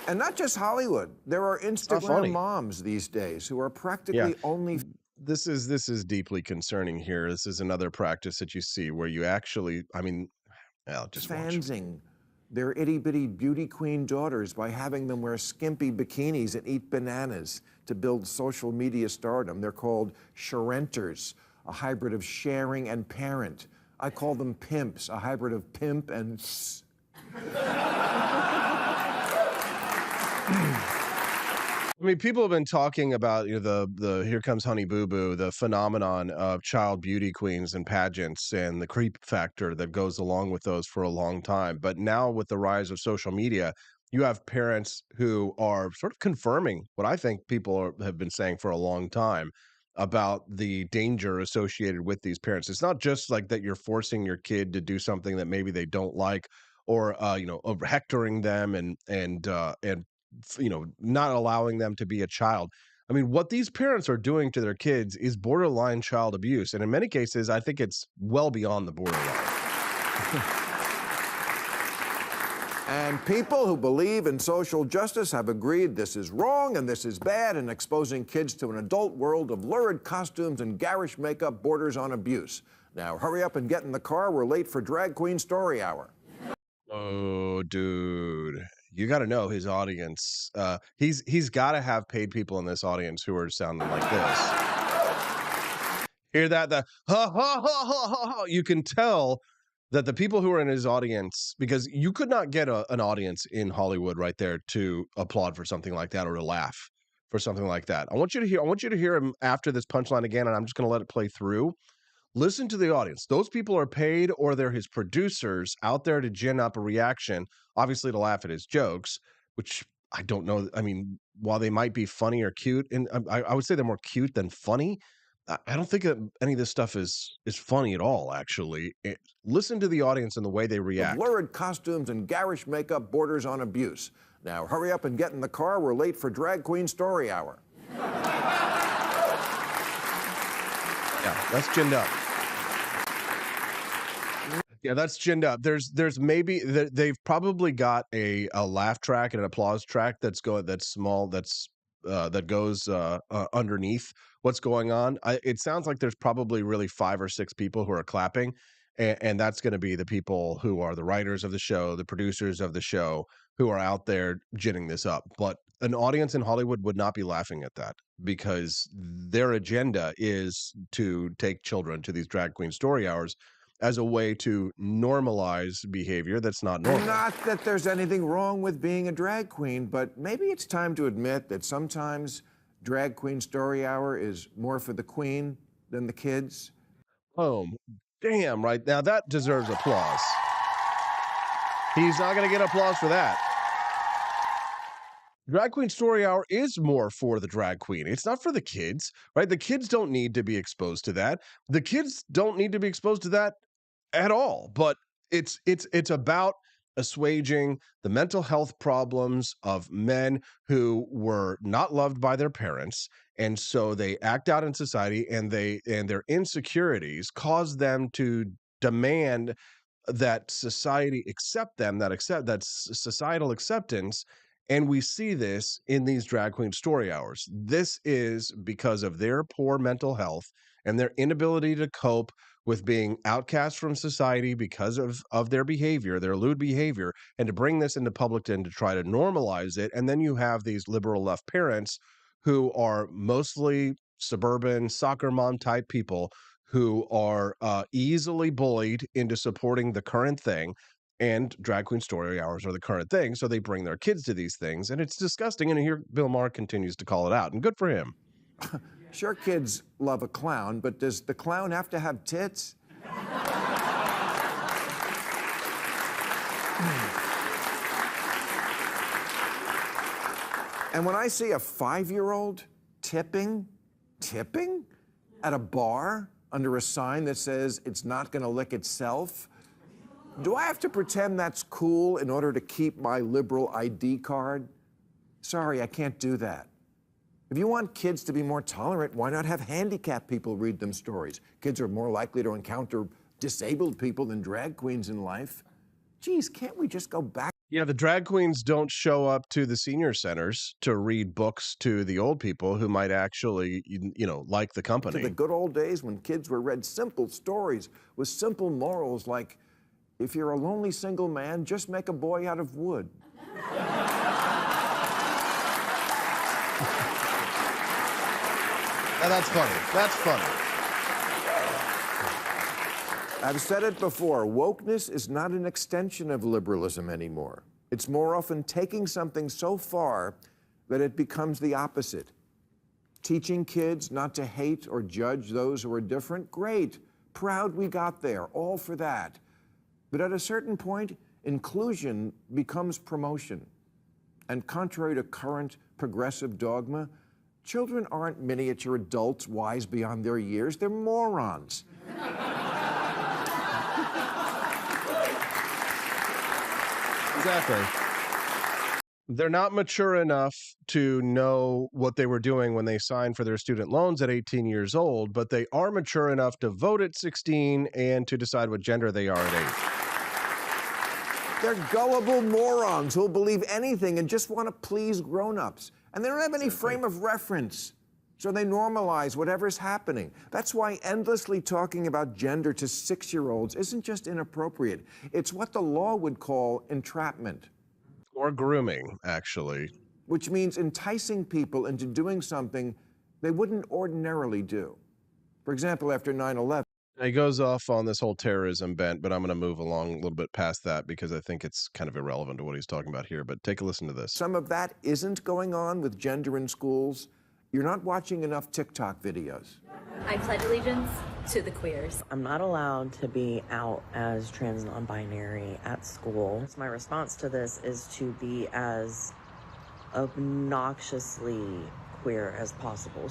And not just Hollywood. There are not Instagram funny. moms these days who are practically only This is deeply concerning here. This is another practice that you see where you actually, I mean, well, just watch. fansing their itty-bitty beauty queen daughters by having them wear skimpy bikinis and eat bananas to build social media stardom. They're called sharenters, a hybrid of sharing and parent. I call them pimps, a hybrid of pimp and I mean, people have been talking about, you know, the Here Comes Honey Boo Boo, the phenomenon of child beauty queens and pageants and the creep factor that goes along with those for a long time. But now with the rise of social media, you have parents who are sort of confirming what I think people have been saying for a long time about the danger associated with these parents. It's not just like that you're forcing your kid to do something that maybe they don't like, or you know, over hectoring them and you know, not allowing them to be a child. I mean, what these parents are doing to their kids is borderline child abuse, and in many cases, I think it's well beyond the borderline. And people who believe in social justice have agreed this is wrong and this is bad, and exposing kids to an adult world of lurid costumes and garish makeup borders on abuse. Now, hurry up and get in the car. We're late for Drag Queen Story Hour. Oh, dude. You got to know his audience. He's got to have paid people in this audience who are sounding like this. Hear that? The ha ha ha ha ha ha. You can tell that the people who are in his audience, because you could not get an audience in Hollywood right there to applaud for something like that or to laugh for something like that. I want you to hear him after this punchline again, and I'm just going to let it play through. Listen to the audience. Those people are paid, or they're his producers out there to gin up a reaction, obviously to laugh at his jokes, which I don't know. I mean, while they might be funny or cute, and I would say they're more cute than funny, I don't think any of this stuff is funny at all, actually. Listen to the audience and the way they react. Lurid costumes and garish makeup borders on abuse. Now, hurry up and get in the car. We're late for Drag Queen Story Hour. Yeah, that's ginned up. Yeah, that's ginned up. There's maybe they've probably got a laugh track and an applause track that's small, that goes underneath what's going on. It sounds like there's probably really 5 or 6 people who are clapping, and that's going to be the people who are the writers of the show, the producers of the show, who are out there ginning this up. But an audience in Hollywood would not be laughing at that, because their agenda is to take children to these drag queen story hours as a way to normalize behavior that's not normal. Not that there's anything wrong with being a drag queen, but maybe it's time to admit that sometimes Drag Queen Story Hour is more for the queen than the kids. Boom. Damn, right. Now that deserves applause. He's not going to get applause for that. Drag Queen Story Hour is more for the drag queen. It's not for the kids, right? The kids don't need to be exposed to that. The kids don't need to be exposed to that at all. But it's about assuaging the mental health problems of men who were not loved by their parents, and so they act out in society, and their insecurities cause them to demand that society accept them, that societal acceptance. And we see this in these drag queen story hours. This is because of their poor mental health and their inability to cope with being outcast from society because of their behavior, their lewd behavior, and to bring this into public and to try to normalize it. And then you have these liberal left parents who are mostly suburban soccer mom type people who are easily bullied into supporting the current thing, and drag queen story hours are the current thing, so they bring their kids to these things, and it's disgusting. And here Bill Maher continues to call it out, and good for him. Sure, kids love a clown, but does the clown have to have tits? And when I see a 5-year-old tipping at a bar under a sign that says it's not going to lick itself, do I have to pretend that's cool in order to keep my liberal ID card? Sorry, I can't do that. If you want kids to be more tolerant, why not have handicapped people read them stories? Kids are more likely to encounter disabled people than drag queens in life. Geez, can't we just go back? Yeah, the drag queens don't show up to the senior centers to read books to the old people who might actually, like the company. To the good old days when kids were read simple stories with simple morals like, if you're a lonely single man, just make a boy out of wood. Now that's funny. That's funny. I've said it before, wokeness is not an extension of liberalism anymore. It's more often taking something so far that it becomes the opposite. Teaching kids not to hate or judge those who are different, great. Proud we got there, all for that. But at a certain point, inclusion becomes promotion. And contrary to current progressive dogma, children aren't miniature adults wise beyond their years, they're morons. Exactly. They're not mature enough to know what they were doing when they signed for their student loans at 18 years old, but they are mature enough to vote at 16 and to decide what gender they are at 8. They're gullible morons who'll believe anything and just want to please grown-ups. And they don't have any frame of reference. So they normalize whatever's happening. That's why endlessly talking about gender to 6-year-olds isn't just inappropriate. It's what the law would call entrapment. Or grooming, actually. Which means enticing people into doing something they wouldn't ordinarily do. For example, after 9/11. He goes off on this whole terrorism bent, but I'm going to move along a little bit past that because I think it's kind of irrelevant to what he's talking about here. But take a listen to this. Some of that isn't going on with gender in schools. You're not watching enough TikTok videos. I pledge allegiance to the queers. I'm not allowed to be out as trans non-binary at school. My response to this is to be as obnoxiously queer as possible.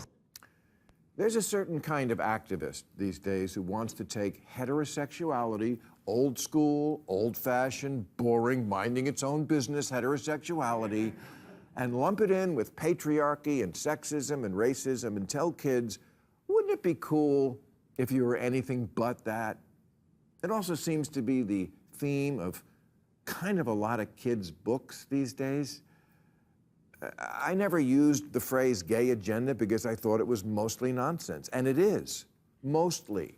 There's a certain kind of activist these days who wants to take heterosexuality, old school, old-fashioned, boring, minding its own business heterosexuality, and lump it in with patriarchy and sexism and racism and tell kids, wouldn't it be cool if you were anything but that? It also seems to be the theme of kind of a lot of kids' books these days. I never used the phrase gay agenda because I thought it was mostly nonsense, and it is, mostly.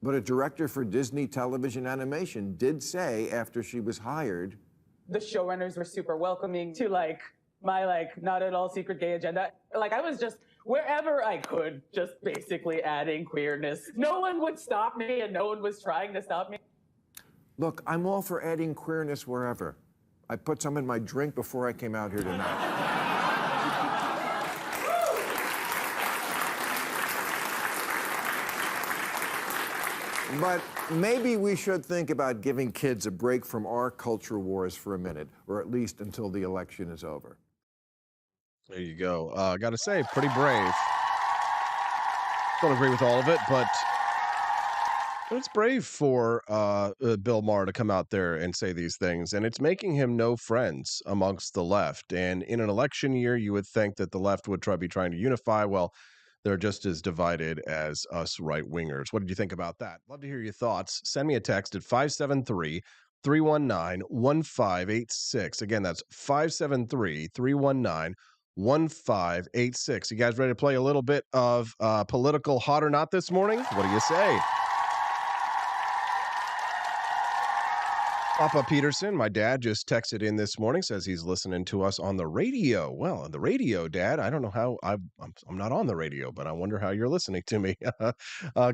But a director for Disney Television Animation did say after she was hired, the showrunners were super welcoming to my not at all secret gay agenda. I was just wherever I could, just basically adding queerness. No one would stop me and no one was trying to stop me. Look, I'm all for adding queerness wherever. I put some in my drink before I came out here tonight. But maybe we should think about giving kids a break from our culture wars for a minute, or at least until the election is over. There you go. I got to say, pretty brave. Don't agree with all of it, but it's brave for Bill Maher to come out there and say these things, and it's making him no friends amongst the left. And in an election year, you would think that the left would be trying to unify. Well, they're just as divided as us right-wingers. What did you think about that? Love to hear your thoughts. Send me a text at 573 573-319-1586. Again, that's 573-319-1586. You guys ready to play a little bit of political hot or not this morning? What do you say? Papa Peterson, my dad, just texted in this morning, says he's listening to us on the radio. Well, on the radio, Dad, I don't know how I'm not on the radio, but I wonder how you're listening to me.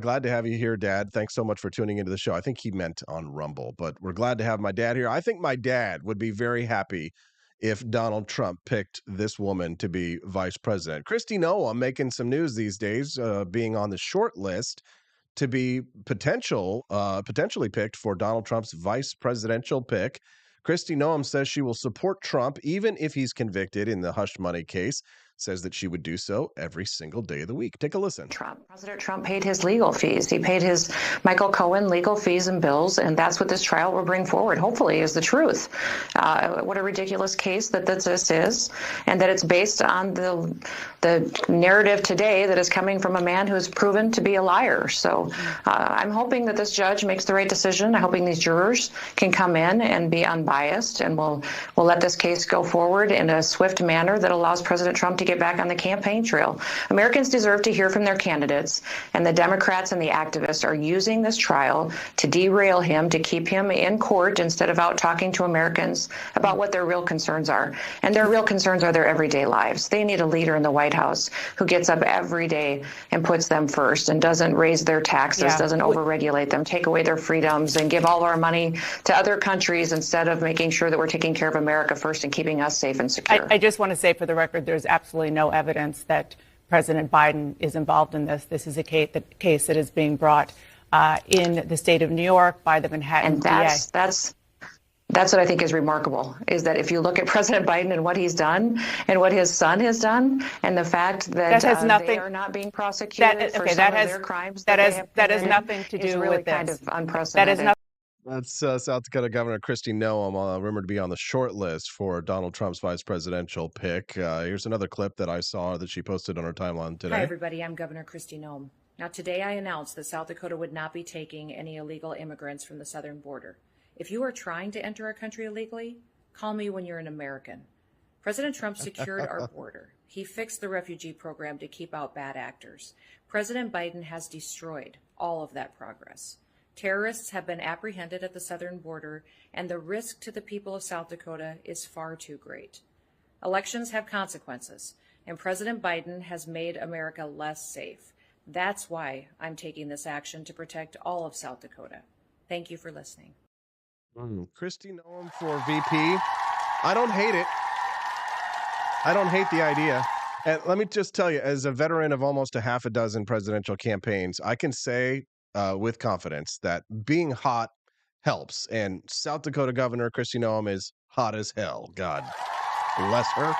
Glad to have you here, Dad. Thanks so much for tuning into the show. I think he meant on Rumble, but we're glad to have my dad here. I think my dad would be very happy if Donald Trump picked this woman to be vice president. Kristi Noem making some news these days, being on the short list to be potentially picked for Donald Trump's vice presidential pick. Kristi Noem says she will support Trump even if he's convicted in the hush money case, says that she would do so every single day of the week. Take a listen. President Trump paid his legal fees. He paid his Michael Cohen legal fees and bills, and that's what this trial will bring forward, hopefully, is the truth. What a ridiculous case that this is, and that it's based on the narrative today that is coming from a man who is proven to be a liar. So I'm hoping that this judge makes the right decision. I'm hoping these jurors can come in and be unbiased, and we'll let this case go forward in a swift manner that allows President Trump to get back on the campaign trail. Americans deserve to hear from their candidates, and the Democrats and the activists are using this trial to derail him, to keep him in court instead of out talking to Americans about what their real concerns are. And their real concerns are their everyday lives. They need a leader in the White House who gets up every day and puts them first and doesn't raise their taxes, doesn't overregulate them, take away their freedoms, and give all our money to other countries instead of making sure that we're taking care of America first and keeping us safe and secure. I just want to say for the record, there's absolutely no evidence that President Biden is involved in this. This is a case that is being brought in the state of New York by the Manhattan and DA. That's what I think is remarkable, is that if you look at President Biden and what he's done and what his son has done, and the fact that they are not being prosecuted for some of their crimes, that has nothing to do really with this. Kind of unprecedented. That's South Dakota Governor Kristi Noem, rumored to be on the short list for Donald Trump's vice presidential pick. Here's another clip that I saw that she posted on her timeline today. Hi, everybody. I'm Governor Kristi Noem. Now, today I announced that South Dakota would not be taking any illegal immigrants from the southern border. If you are trying to enter our country illegally, call me when you're an American. President Trump secured our border. He fixed the refugee program to keep out bad actors. President Biden has destroyed all of that progress. Terrorists have been apprehended at the southern border, and the risk to the people of South Dakota is far too great. Elections have consequences, and President Biden has made America less safe. That's why I'm taking this action to protect all of South Dakota. Thank you for listening. Kristi Noem for VP. I don't hate it. I don't hate the idea. And let me just tell you, as a veteran of almost a half a dozen presidential campaigns, I can say with confidence that being hot helps. And South Dakota Governor Kristi Noem is hot as hell. God bless her.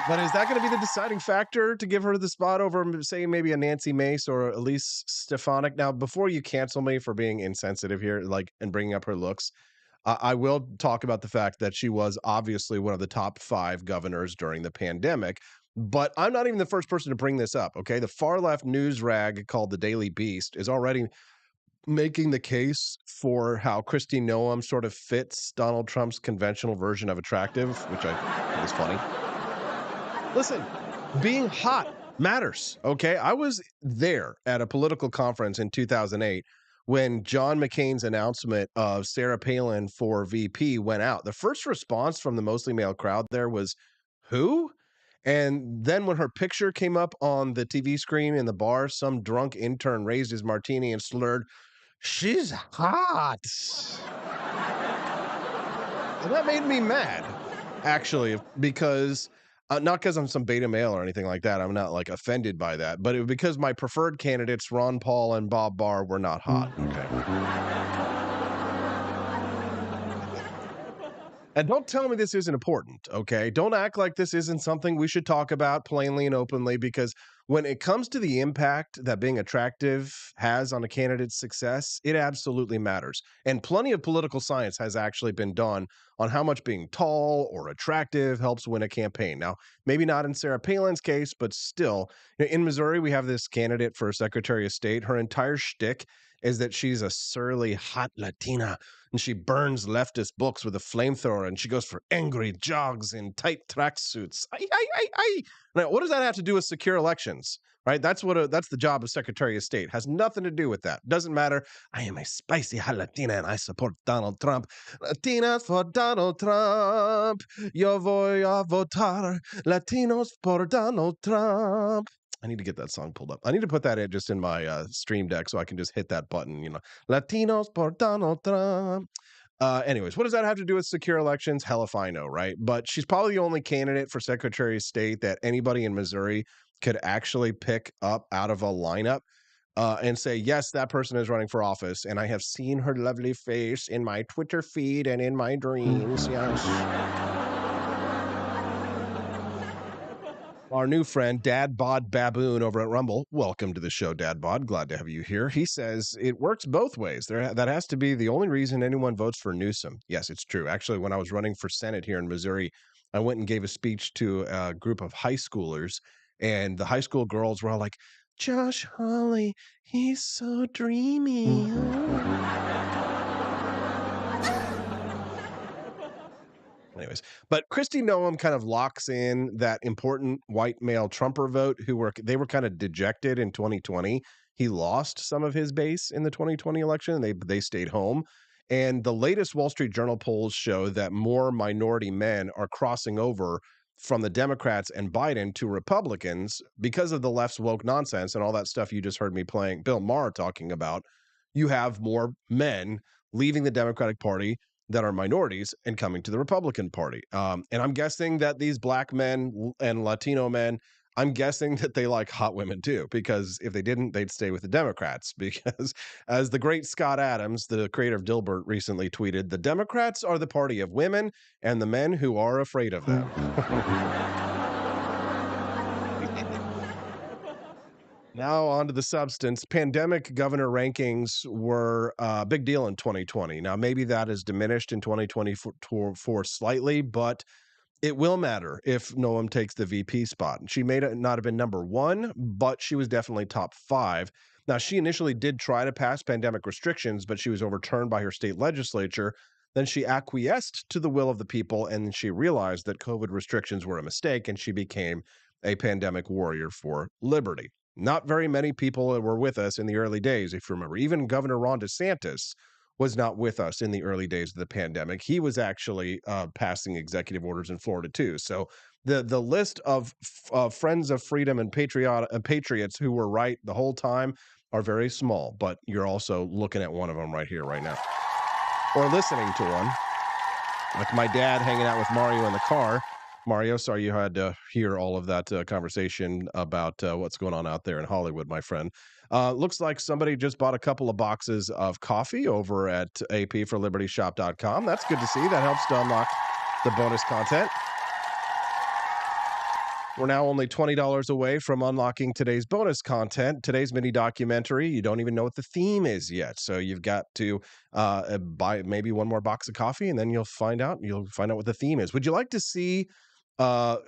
But is that going to be the deciding factor to give her the spot over, say, maybe a Nancy Mace or Elise Stefanik? Now, before you cancel me for being insensitive here, and bringing up her looks, I will talk about the fact that she was obviously one of the top 5 governors during the pandemic. But I'm not even the first person to bring this up, okay? The far-left news rag called the Daily Beast is already making the case for how Kristi Noem sort of fits Donald Trump's conventional version of attractive, which I think is funny. Listen, being hot matters, okay? I was there at a political conference in 2008 when John McCain's announcement of Sarah Palin for VP went out. The first response from the mostly male crowd there was, who? And then when her picture came up on the TV screen in the bar, some drunk intern raised his martini and slurred, "She's hot." And that made me mad, actually, because not because I'm some beta male or anything like that. I'm not offended by that, but it was because my preferred candidates, Ron Paul and Bob Barr, were not hot. Okay. And don't tell me this isn't important, okay? Don't act like this isn't something we should talk about plainly and openly, because when it comes to the impact that being attractive has on a candidate's success, it absolutely matters. And plenty of political science has actually been done on how much being tall or attractive helps win a campaign. Now, maybe not in Sarah Palin's case, but still, in Missouri, we have this candidate for Secretary of State. Her entire shtick is that she's a surly, hot Latina, and she burns leftist books with a flamethrower, and she goes for angry jogs in tight tracksuits. Now, what does that have to do with secure elections? Right? That's the job of Secretary of State. Has nothing to do with that. Doesn't matter. I am a spicy hot Latina, and I support Donald Trump. Latinas for Donald Trump. Yo voy a votar. Latinos por Donald Trump. I need to get that song pulled up. I need to put that in just in my stream deck so I can just hit that button, Latinos por Donald Trump. Anyways, what does that have to do with secure elections? Hell if I know, right? But she's probably the only candidate for Secretary of State that anybody in Missouri could actually pick up out of a lineup and say, yes, that person is running for office, and I have seen her lovely face in my Twitter feed and in my dreams. Yes. Our new friend, Dad Bod Baboon over at Rumble. Welcome to the show, Dad Bod. Glad to have you here. He says it works both ways. That has to be the only reason anyone votes for Newsom. Yes, it's true. Actually, when I was running for Senate here in Missouri, I went and gave a speech to a group of high schoolers, and the high school girls were all like, Josh Hawley, he's so dreamy. Anyways, but Kristi Noem kind of locks in that important white male Trumper vote they were kind of dejected in 2020. He lost some of his base in the 2020 election, and they stayed home. And the latest Wall Street Journal polls show that more minority men are crossing over from the Democrats and Biden to Republicans because of the left's woke nonsense and all that stuff you just heard me playing Bill Maher talking about. You have more men leaving the Democratic Party that are minorities and coming to the Republican Party. And I'm guessing that these black men and Latino men, I'm guessing that they like hot women too, because if they didn't, they'd stay with the Democrats. Because as the great Scott Adams, the creator of Dilbert, recently tweeted, the Democrats are the party of women and the men who are afraid of them. Now on to the substance. Pandemic governor rankings were a big deal in 2020. Now, maybe that has diminished in 2024 slightly, but it will matter if Noem takes the VP spot. She may not have been number one, but she was definitely top 5. Now, she initially did try to pass pandemic restrictions, but she was overturned by her state legislature. Then she acquiesced to the will of the people, and she realized that COVID restrictions were a mistake, and she became a pandemic warrior for liberty. Not very many people were with us in the early days, if you remember. Even Governor Ron DeSantis was not with us in the early days of the pandemic. He was actually passing executive orders in Florida too. So the list of friends of freedom and patriots who were right the whole time are very small, but you're also looking at one of them right here, right now. Or listening to one. Like my dad hanging out with Mario in the car. Mario, sorry you had to hear all of that conversation about what's going on out there in Hollywood, my friend. Looks like somebody just bought a couple of boxes of coffee over at apforlibertyshop.com. That's good to see. That helps to unlock the bonus content. We're now only $20 away from unlocking today's bonus content. Today's mini documentary, you don't even know what the theme is yet. So you've got to buy maybe one more box of coffee, and then you'll find out what the theme is. Would you like to see,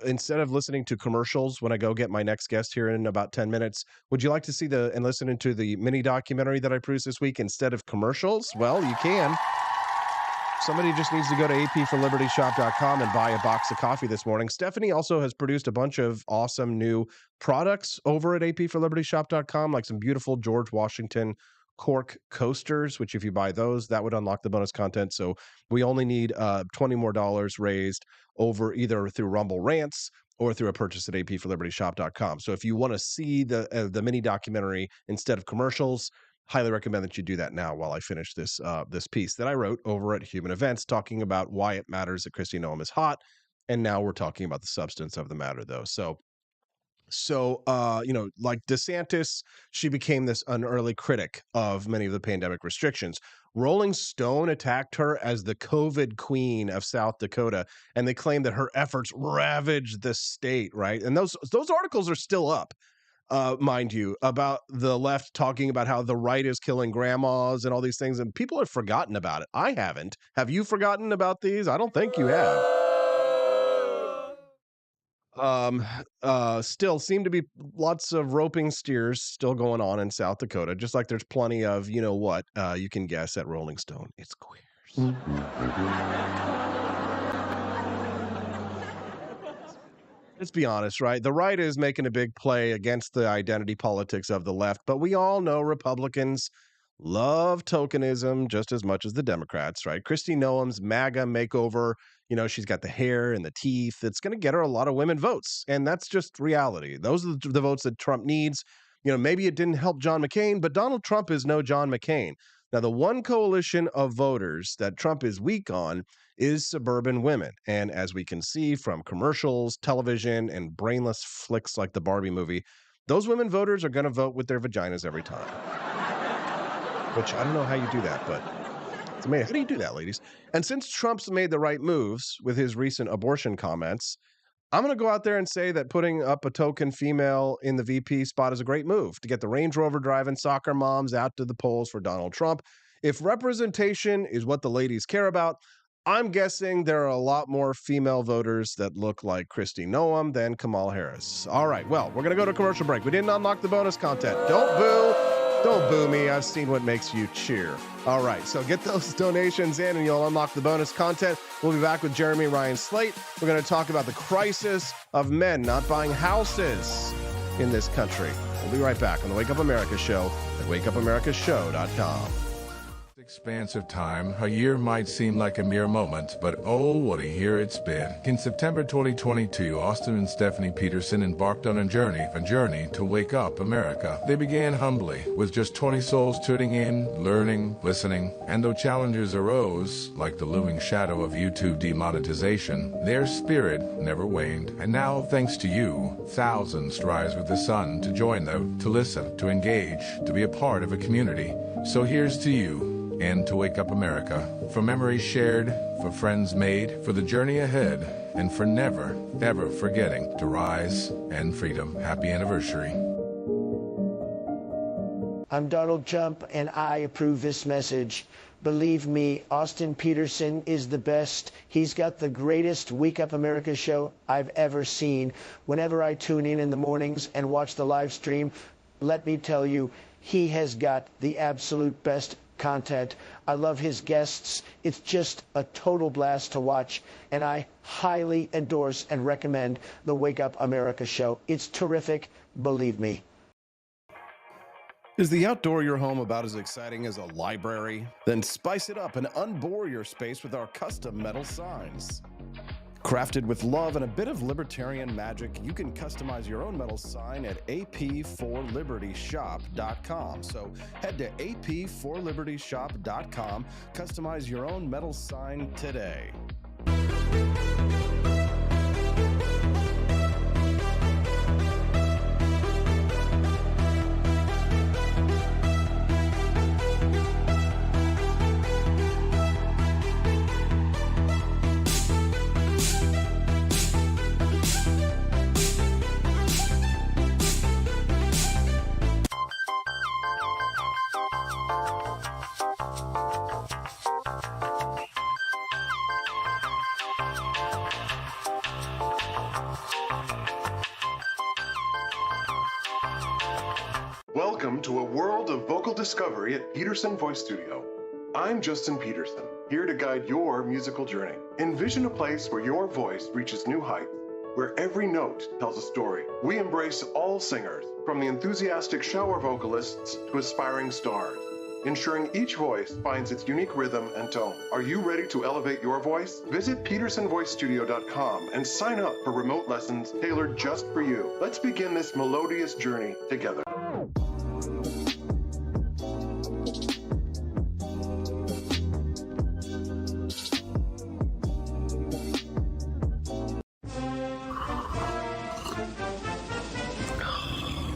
instead of listening to commercials when I go get my next guest here in about 10 minutes, would you like to see and listen to the mini documentary that I produced this week instead of commercials? Well, you can. Somebody just needs to go to apforlibertyshop.com and buy a box of coffee this morning. Stephanie also has produced a bunch of awesome new products over at apforlibertyshop.com, like some beautiful George Washington cork coasters, which if you buy those, that would unlock the bonus content. So we only need $20 more raised over either through Rumble Rants or through a purchase at apforlibertyshop.com. So if you want to see the mini documentary instead of commercials, highly recommend that you do that now while I finish this piece that I wrote over at Human Events talking about why it matters that Kristi Noem is hot. And now we're talking about the substance of the matter, though. So like DeSantis, she became an early critic of many of the pandemic restrictions. Rolling Stone attacked her as the COVID queen of South Dakota, and they claimed that her efforts ravaged the state, right? And those articles are still up. Mind you, about the left talking about how the right is killing grandmas and all these things, and people have forgotten about it. I haven't. Have you forgotten about these? I don't think you have. Still seem to be lots of roping steers still going on in South Dakota, just like there's plenty of, you know what, you can guess at Rolling Stone. It's queers. Let's be honest, right? The right is making a big play against the identity politics of the left, but we all know Republicans love tokenism just as much as the Democrats, right? Kristi Noem's MAGA makeover, you know, she's got the hair and the teeth. It's going to get her a lot of women votes, and that's just reality. Those are the votes that Trump needs. You know, maybe it didn't help John McCain, but Donald Trump is no John McCain. Now, the one coalition of voters that Trump is weak on is suburban women. And as we can see from commercials, television, and brainless flicks like the Barbie movie, those women voters are going to vote with their vaginas every time. Which I don't know how you do that, but it's amazing. How do you do that, ladies? And since Trump's made the right moves with his recent abortion comments, I'm going to go out there and say that putting up a token female in the VP spot is a great move to get the Range Rover driving soccer moms out to the polls for Donald Trump. If representation is what the ladies care about, I'm guessing there are a lot more female voters that look like Kristi Noem than Kamala Harris. All right, well, we're going to go to commercial break. We didn't unlock the bonus content. Don't boo. Don't boo me. I've seen what makes you cheer. All right, so get those donations in and you'll unlock the bonus content. We'll be back with Jeremy Ryan Slate. We're going to talk about the crisis of men not buying houses in this country. We'll be right back on the Wake Up America Show at wakeupAmericaShow.com. Expansive time, a year might seem like a mere moment, but oh, what a year it's been. In September 2022, Austin and Stephanie Peterson embarked on a journey to wake up America. They began humbly, with just 20 souls tuning in, learning, listening, and though challenges arose, like the looming shadow of YouTube demonetization, their spirit never waned. And now, thanks to you, thousands rise with the sun to join them, to listen, to engage, to be a part of a community. So here's to you, and to Wake Up America, for memories shared, for friends made, for the journey ahead, and for never, ever forgetting to rise and freedom. Happy anniversary. I'm Donald Trump, and I approve this message. Believe me, Austin Peterson is the best. He's got the greatest Wake Up America show I've ever seen. Whenever I tune in the mornings and watch the live stream, let me tell you, he has got the absolute best content. I love his guests. It's just a total blast to watch, and I highly endorse and recommend the Wake Up America show. It's terrific, believe me. Is the outdoor of your home about as exciting as a library? Then spice it up and unbore your space with our custom metal signs. Crafted with love and a bit of libertarian magic, you can customize your own metal sign at ap4libertyshop.com. So head to ap4libertyshop.com, customize your own metal sign today. Welcome to a world of vocal discovery at Peterson Voice Studio. I'm Justin Peterson, here to guide your musical journey. Envision a place where your voice reaches new heights, where every note tells a story. We embrace all singers, from the enthusiastic shower vocalists to aspiring stars, ensuring each voice finds its unique rhythm and tone. Are you ready to elevate your voice? Visit PetersonVoiceStudio.com and sign up for remote lessons tailored just for you. Let's begin this melodious journey together.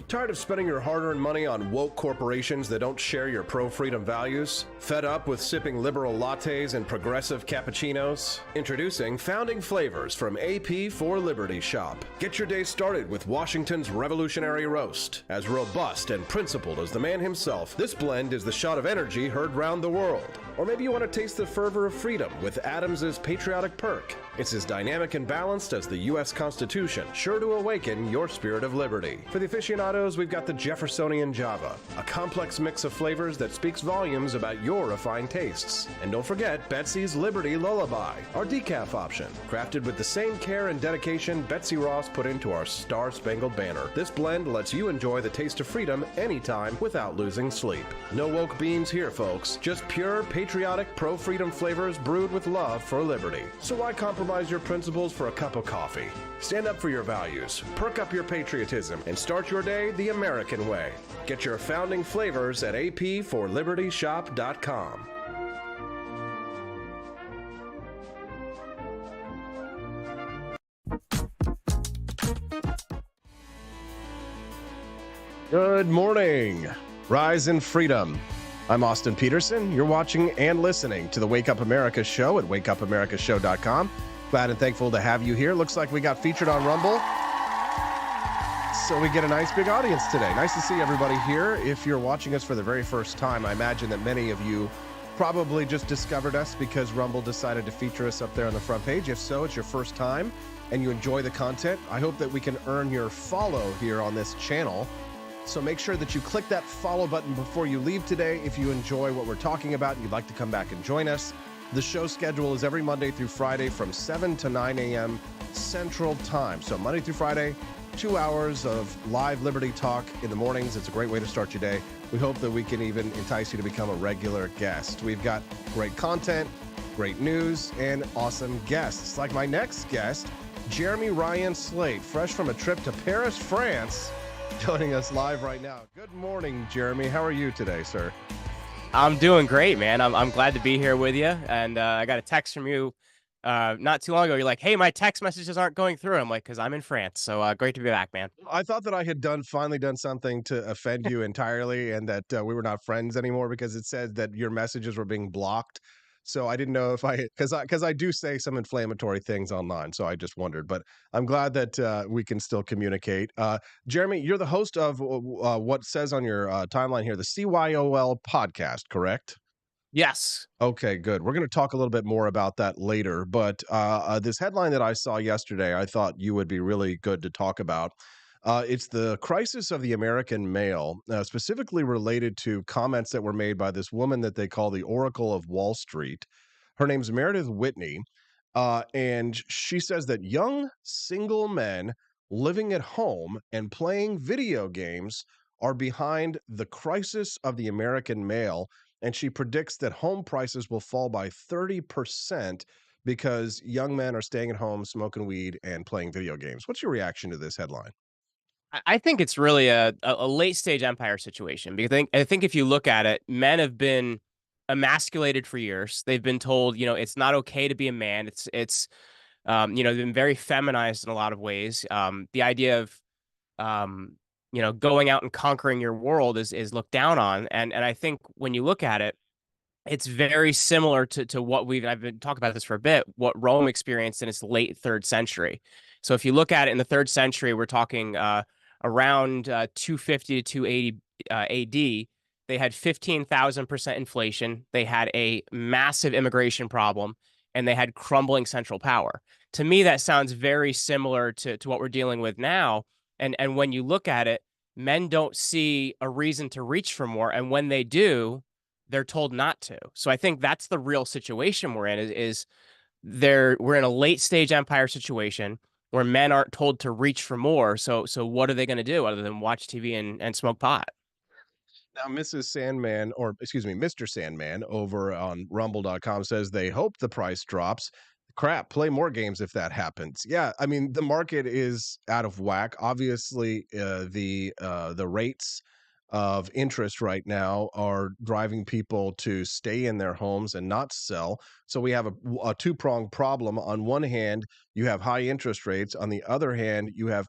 Tired Tired of spending your hard-earned money on woke corporations that don't share your pro-freedom values? Fed up with sipping liberal lattes and progressive cappuccinos? Introducing Founding Flavors from AP for Liberty Shop. Get your day started with Washington's Revolutionary Roast. As robust and principled as the man himself, this blend is the shot of energy heard round the world. Or maybe you want to taste the fervor of freedom with Adams's Patriotic Perk. It's as dynamic and balanced as the U.S. Constitution, sure to awaken your spirit of liberty. For the aficionados, we've got the Jeffersonian Java, a complex mix of flavors that speaks volumes about your refined tastes. And don't forget Betsy's Liberty Lullaby, our decaf option, crafted with the same care and dedication Betsy Ross put into our Star-Spangled Banner. This blend lets you enjoy the taste of freedom anytime without losing sleep. No woke beans here, folks. Just pure, patriotic, pro-freedom flavors brewed with love for liberty. So why compromise your principles for a cup of coffee? Stand up for your values, perk up your patriotism, and start your day the American way. Get your Founding Flavors at apforlibertyshop.com. Good morning. Rise in freedom. I'm Austin Peterson. You're watching and listening to the Wake Up America show at wakeupAmericaShow.com. Glad and thankful to have you here. Looks like we got featured on Rumble, so we get a nice big audience today. Nice to see everybody here. If you're watching us for the very first time, I imagine that many of you probably just discovered us because Rumble decided to feature us up there on the front page. If so, it's your first time and you enjoy the content. I hope that we can earn your follow here on this channel. So make sure that you click that follow button before you leave today if you enjoy what we're talking about and you'd like to come back and join us. The show schedule is every Monday through Friday from 7 to 9 a.m. Central Time. So Monday through Friday, 2 hours of live Liberty talk in the mornings. It's a great way to start your day. We hope that we can even entice you to become a regular guest. We've got great content, great news, and awesome guests. Like my next guest, Jeremy Ryan Slate, fresh from a trip to Paris, France, joining us live right now. Good morning, Jeremy. How are you today, sir? I'm doing great, man. I'm glad to be here with you. And I got a text from you not too long ago. You're like, hey, my text messages aren't going through. I'm like, because I'm in France. So great to be back, man. I thought that I had finally done something to offend you entirely and that we were not friends anymore because it said that your messages were being blocked. So I didn't know if because I do say some inflammatory things online. So I just wondered, but I'm glad that we can still communicate. Jeremy, you're the host of what says on your timeline here, the CYOL podcast, correct? Yes. Okay, good. We're going to talk a little bit more about that later. But this headline that I saw yesterday, I thought you would be really good to talk about. It's the crisis of the American male, specifically related to comments that were made by this woman that they call the Oracle of Wall Street. Her name's Meredith Whitney, and she says that young single men living at home and playing video games are behind the crisis of the American male, and she predicts that home prices will fall by 30% because young men are staying at home, smoking weed, and playing video games. What's your reaction to this headline? I think it's really a late stage empire situation because I think if you look at it, men have been emasculated for years. They've been told, it's not okay to be a man. It's they've been very feminized in a lot of ways. The idea of, going out and conquering your world is looked down on. And I think when you look at it, it's very similar to what I've been talking about this for a bit, what Rome experienced in its late 3rd century. So if you look at it in the 3rd century, we're talking around 250 to 280 AD, they had 15,000% inflation. They had a massive immigration problem, and they had crumbling central power. To me, that sounds very similar to what we're dealing with now. And when you look at it, men don't see a reason to reach for more. And when they do, they're told not to. So I think that's the real situation we're in we're in a late stage empire situation where men aren't told to reach for more. So what are they going to do other than watch TV and smoke pot? Now, Mrs. Sandman, or excuse me, Mr. Sandman over on rumble.com says they hope the price drops. Crap, play more games if that happens. Yeah, I mean, the market is out of whack. Obviously, the rates of interest right now are driving people to stay in their homes and not sell. So we have a two-pronged problem. On one hand, you have high interest rates. On the other hand, you have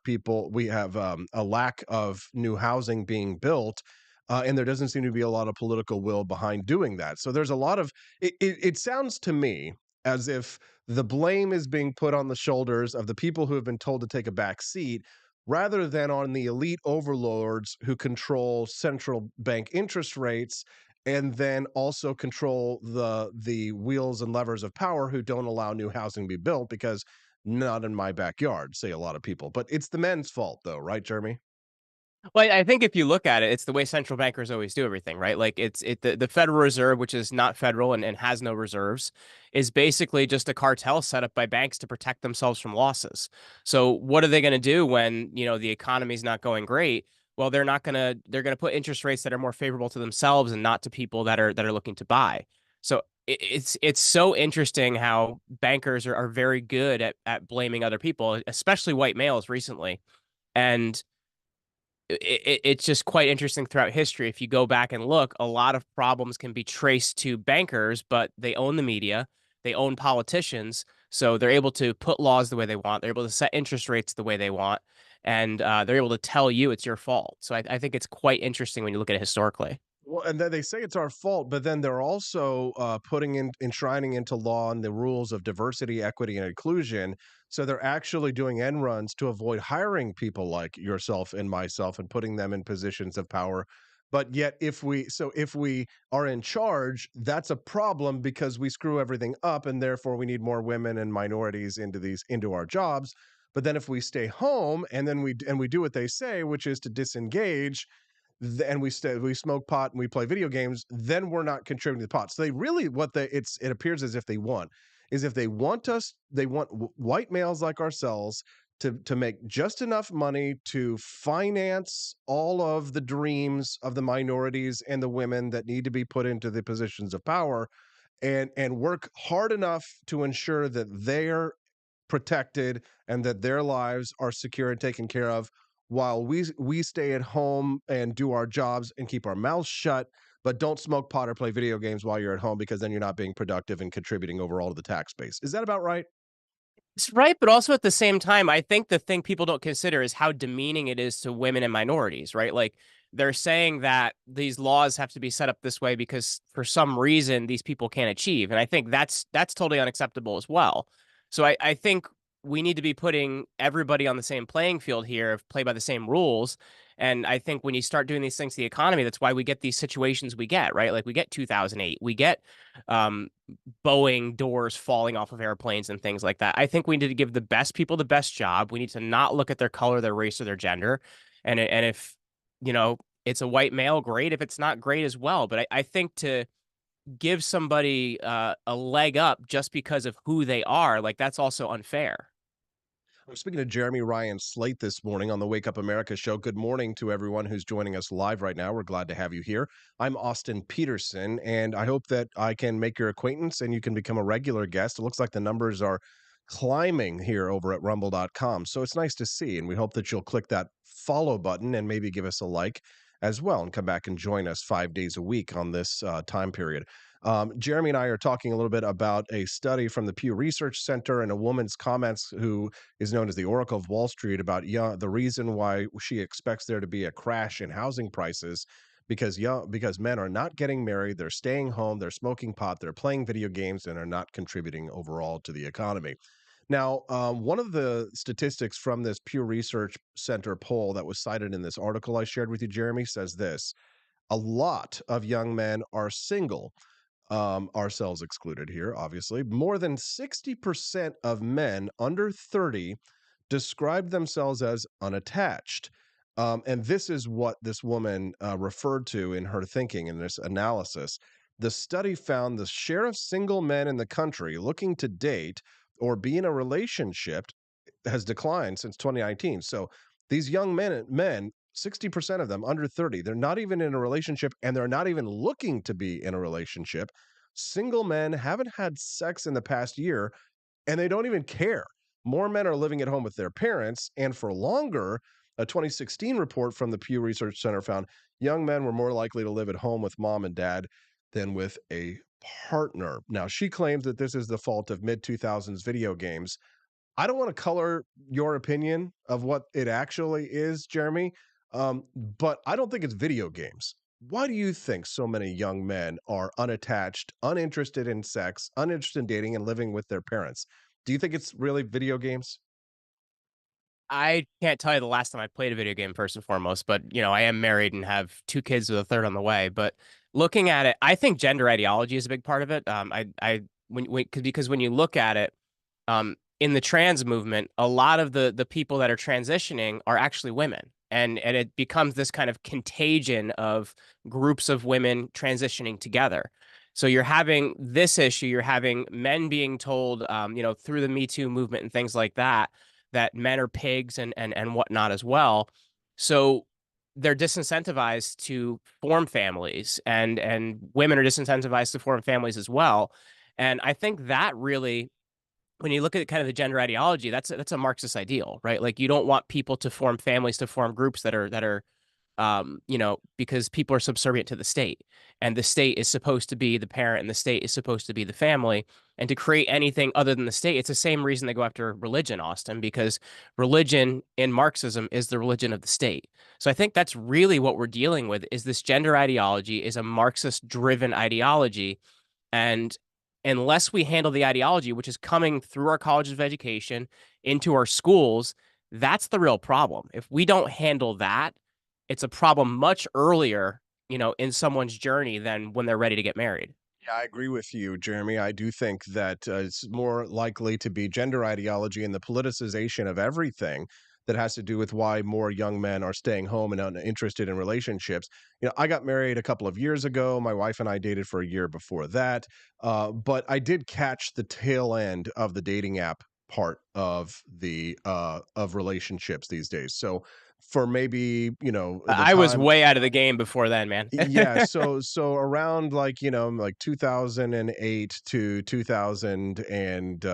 we have a lack of new housing being built. And there doesn't seem to be a lot of political will behind doing that. So there's a lot of, it sounds to me as if the blame is being put on the shoulders of the people who have been told to take a back seat rather than on the elite overlords who control central bank interest rates and then also control the wheels and levers of power who don't allow new housing to be built because not in my backyard, say a lot of people. But it's the men's fault though, right, Jeremy? Well, I think if you look at it, it's the way central bankers always do everything, right? Like the Federal Reserve, which is not federal and has no reserves, is basically just a cartel set up by banks to protect themselves from losses. So what are they going to do when, the economy is not going great? Well, they're going to put interest rates that are more favorable to themselves and not to people that are looking to buy. So it's so interesting how bankers are very good at blaming other people, especially white males recently. And it's just quite interesting throughout history. If you go back and look, a lot of problems can be traced to bankers, but they own the media, they own politicians, so they're able to put laws the way they want, they're able to set interest rates the way they want, and they're able to tell you it's your fault. So I think it's quite interesting when you look at it historically. Well, and then they say it's our fault, but then they're also enshrining into law and the rules of diversity, equity, and inclusion. So they're actually doing end runs to avoid hiring people like yourself and myself and putting them in positions of power. But yet, if we are in charge, that's a problem because we screw everything up, and therefore we need more women and minorities into our jobs. But then if we stay home and then we do what they say, which is to disengage and we smoke pot and we play video games, then we're not contributing to the pot. So they really it appears as if they want white males like ourselves to make just enough money to finance all of the dreams of the minorities and the women that need to be put into the positions of power and work hard enough to ensure that they're protected and that their lives are secure and taken care of while we stay at home and do our jobs and keep our mouths shut, but don't smoke pot or play video games while you're at home because then you're not being productive and contributing overall to the tax base. Is that about right? It's right, but also at the same time, I think the thing people don't consider is how demeaning it is to women and minorities, right? Like they're saying that these laws have to be set up this way because for some reason these people can't achieve. And I think that's totally unacceptable as well. So I think we need to be putting everybody on the same playing field here, play by the same rules. And I think when you start doing these things to the economy, that's why we get these situations we get, right? Like we get 2008, we get um, Boeing doors falling off of airplanes and things like that. I think we need to give the best people the best job. We need to not look at their color, their race, or their gender. And if, it's a white male, great. If it's not, great as well. But I think to give somebody a leg up just because of who they are, like that's also unfair. I'm speaking to Jeremy Ryan Slate this morning on the Wake Up America show. Good morning to everyone who's joining us live right now. We're glad to have you here. I'm Austin Peterson, and I hope that I can make your acquaintance and you can become a regular guest. It looks like the numbers are climbing here over at rumble.com. So it's nice to see, and we hope that you'll click that follow button and maybe give us a like as well and come back and join us 5 days a week on this time period. Jeremy and I are talking a little bit about a study from the Pew Research Center and a woman's comments who is known as the Oracle of Wall Street about the reason why she expects there to be a crash in housing prices because men are not getting married, they're staying home, they're smoking pot, they're playing video games, and are not contributing overall to the economy. Now, one of the statistics from this Pew Research Center poll that was cited in this article I shared with you, Jeremy, says this: a lot of young men are single. Ourselves excluded here, obviously. More than 60% of men under 30 describe themselves as unattached. And this is what this woman referred to in her thinking in this analysis. The study found the share of single men in the country looking to date or be in a relationship has declined since 2019. So these young men 60% of them under 30, they're not even in a relationship and they're not even looking to be in a relationship. Single men haven't had sex in the past year and they don't even care. More men are living at home with their parents, and for longer, A 2016 report from the Pew Research Center found young men were more likely to live at home with mom and dad than with a partner. Now, she claims that this is the fault of mid 2000s video games. I don't want to color your opinion of what it actually is, Jeremy, but I don't think it's video games. Why do you think so many young men are unattached, uninterested in sex, uninterested in dating, and living with their parents? Do you think it's really video games? I can't tell you the last time I played a video game first and foremost, but I am married and have two kids with a third on the way. But looking at it, I think gender ideology is a big part of it. Because when you look at it, in the trans movement, a lot of the people that are transitioning are actually women, and it becomes this kind of contagion of groups of women transitioning together. So you're having this issue, you're having men being told, through the Me Too movement and things like that, that men are pigs and whatnot as well. So they're disincentivized to form families, and women are disincentivized to form families as well. And I think that really, when you look at kind of the gender ideology, that's a Marxist ideal, right? Like, you don't want people to form families, to form groups that are because people are subservient to the state, and the state is supposed to be the parent, and the state is supposed to be the family. And to create anything other than the state, it's the same reason they go after religion, Austin, because religion in Marxism is the religion of the state. So I think that's really what we're dealing with, is this gender ideology is a Marxist driven ideology. And unless we handle the ideology, which is coming through our colleges of education into our schools, that's the real problem. If we don't handle that, it's a problem much earlier, in someone's journey than when they're ready to get married. Yeah, I agree with you, Jeremy. I do think that it's more likely to be gender ideology and the politicization of everything that has to do with why more young men are staying home and uninterested in relationships. I got married a couple of years ago. My wife and I dated for a year before that. But I did catch the tail end of the dating app part of the of relationships these days. So for maybe, the I was time. way out of the game before then, man. Yeah, so around, like, like 2008 to 2000 and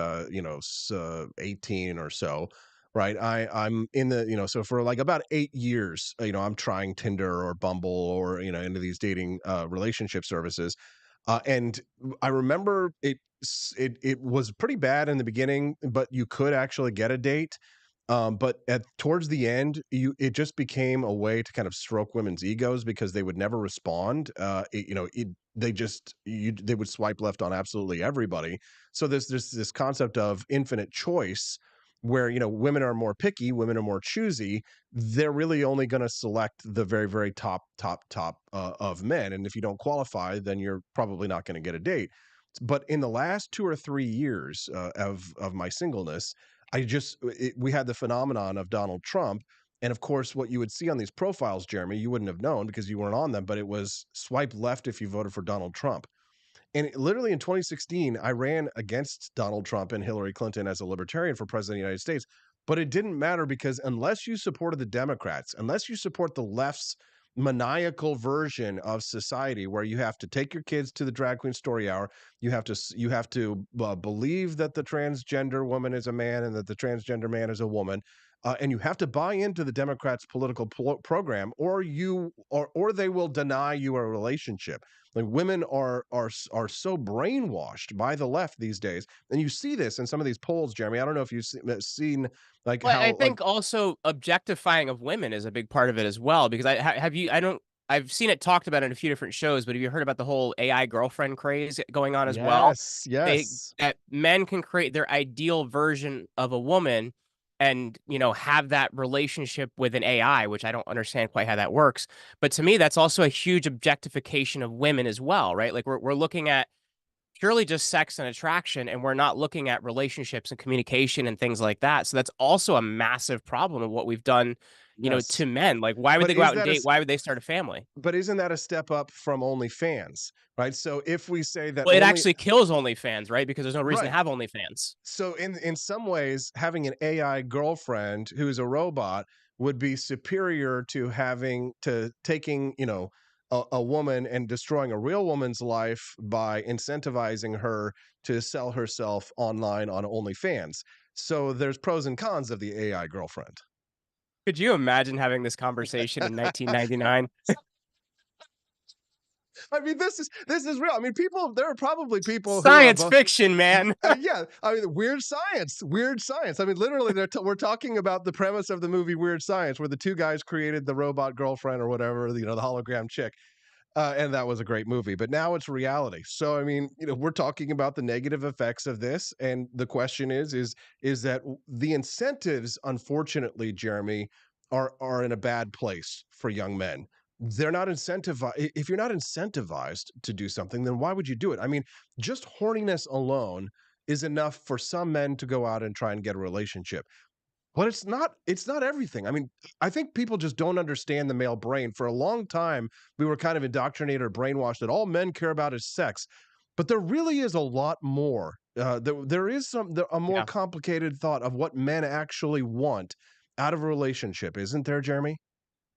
18 or so, right? I'm in the, so for like about 8 years, I'm trying Tinder or Bumble or into these dating relationship services. And I remember it was pretty bad in the beginning, but you could actually get a date. But towards the end, it just became a way to kind of stroke women's egos because they would never respond. They would swipe left on absolutely everybody. So there's this concept of infinite choice, where women are more picky, women are more choosy. They're really only going to select the very, very top of men, and if you don't qualify, then you're probably not going to get a date. But in the last 2 or 3 years of my singleness, we had the phenomenon of Donald Trump. And of course, what you would see on these profiles, Jeremy, you wouldn't have known because you weren't on them, but it was swipe left if you voted for Donald Trump. And literally in 2016, I ran against Donald Trump and Hillary Clinton as a libertarian for president of the United States. But it didn't matter, because unless you supported the Democrats, unless you support the left's maniacal version of society, where you have to take your kids to the drag queen story hour, you have to believe that the transgender woman is a man and that the transgender man is a woman, and you have to buy into the Democrats' political program, or they will deny you a relationship. Like, women are so brainwashed by the left these days, and you see this in some of these polls, Jeremy. I don't know if you've seen like Well, I how, like, think also objectifying of women is a big part of it as well, because I've seen it talked about in a few different shows, but have you heard about the whole AI girlfriend craze going on as well? yes, They yes. that men can create their ideal version of a woman and, have that relationship with an AI, which I don't understand quite how that works. But to me, that's also a huge objectification of women as well, right? Like, we're looking at purely just sex and attraction, and we're not looking at relationships and communication and things like that. So that's also a massive problem of what we've done, Yes. to men. Like, why would But they go is out and that a date? Why would they start a family? but isn't that a step up from OnlyFans, right? So if we say that Well, it only actually kills OnlyFans, right? Because there's no reason to right. have OnlyFans. So in some ways, having an AI girlfriend who's a robot would be superior to taking, a woman and destroying a real woman's life by incentivizing her to sell herself online on OnlyFans. So there's pros and cons of the AI girlfriend. Could you imagine having this conversation in 1999? I mean, this is real. I mean, there are probably people who Science fiction, man. yeah, I mean, weird science, weird science. I mean, literally, we're talking about the premise of the movie Weird Science, where the two guys created the robot girlfriend or whatever, the hologram chick. And that was a great movie, but now it's reality. So, I mean, we're talking about the negative effects of this, and the question is that the incentives, unfortunately, Jeremy, are in a bad place for young men. They're not incentivized. If you're not incentivized to do something, then why would you do it? I mean, just horniness alone is enough for some men to go out and try and get a relationship. But it's not everything. I mean, I think people just don't understand the male brain. For a long time, we were kind of indoctrinated or brainwashed that all men care about is sex. But there really is a lot more. There is a more complicated thought of what men actually want out of a relationship, isn't there, Jeremy?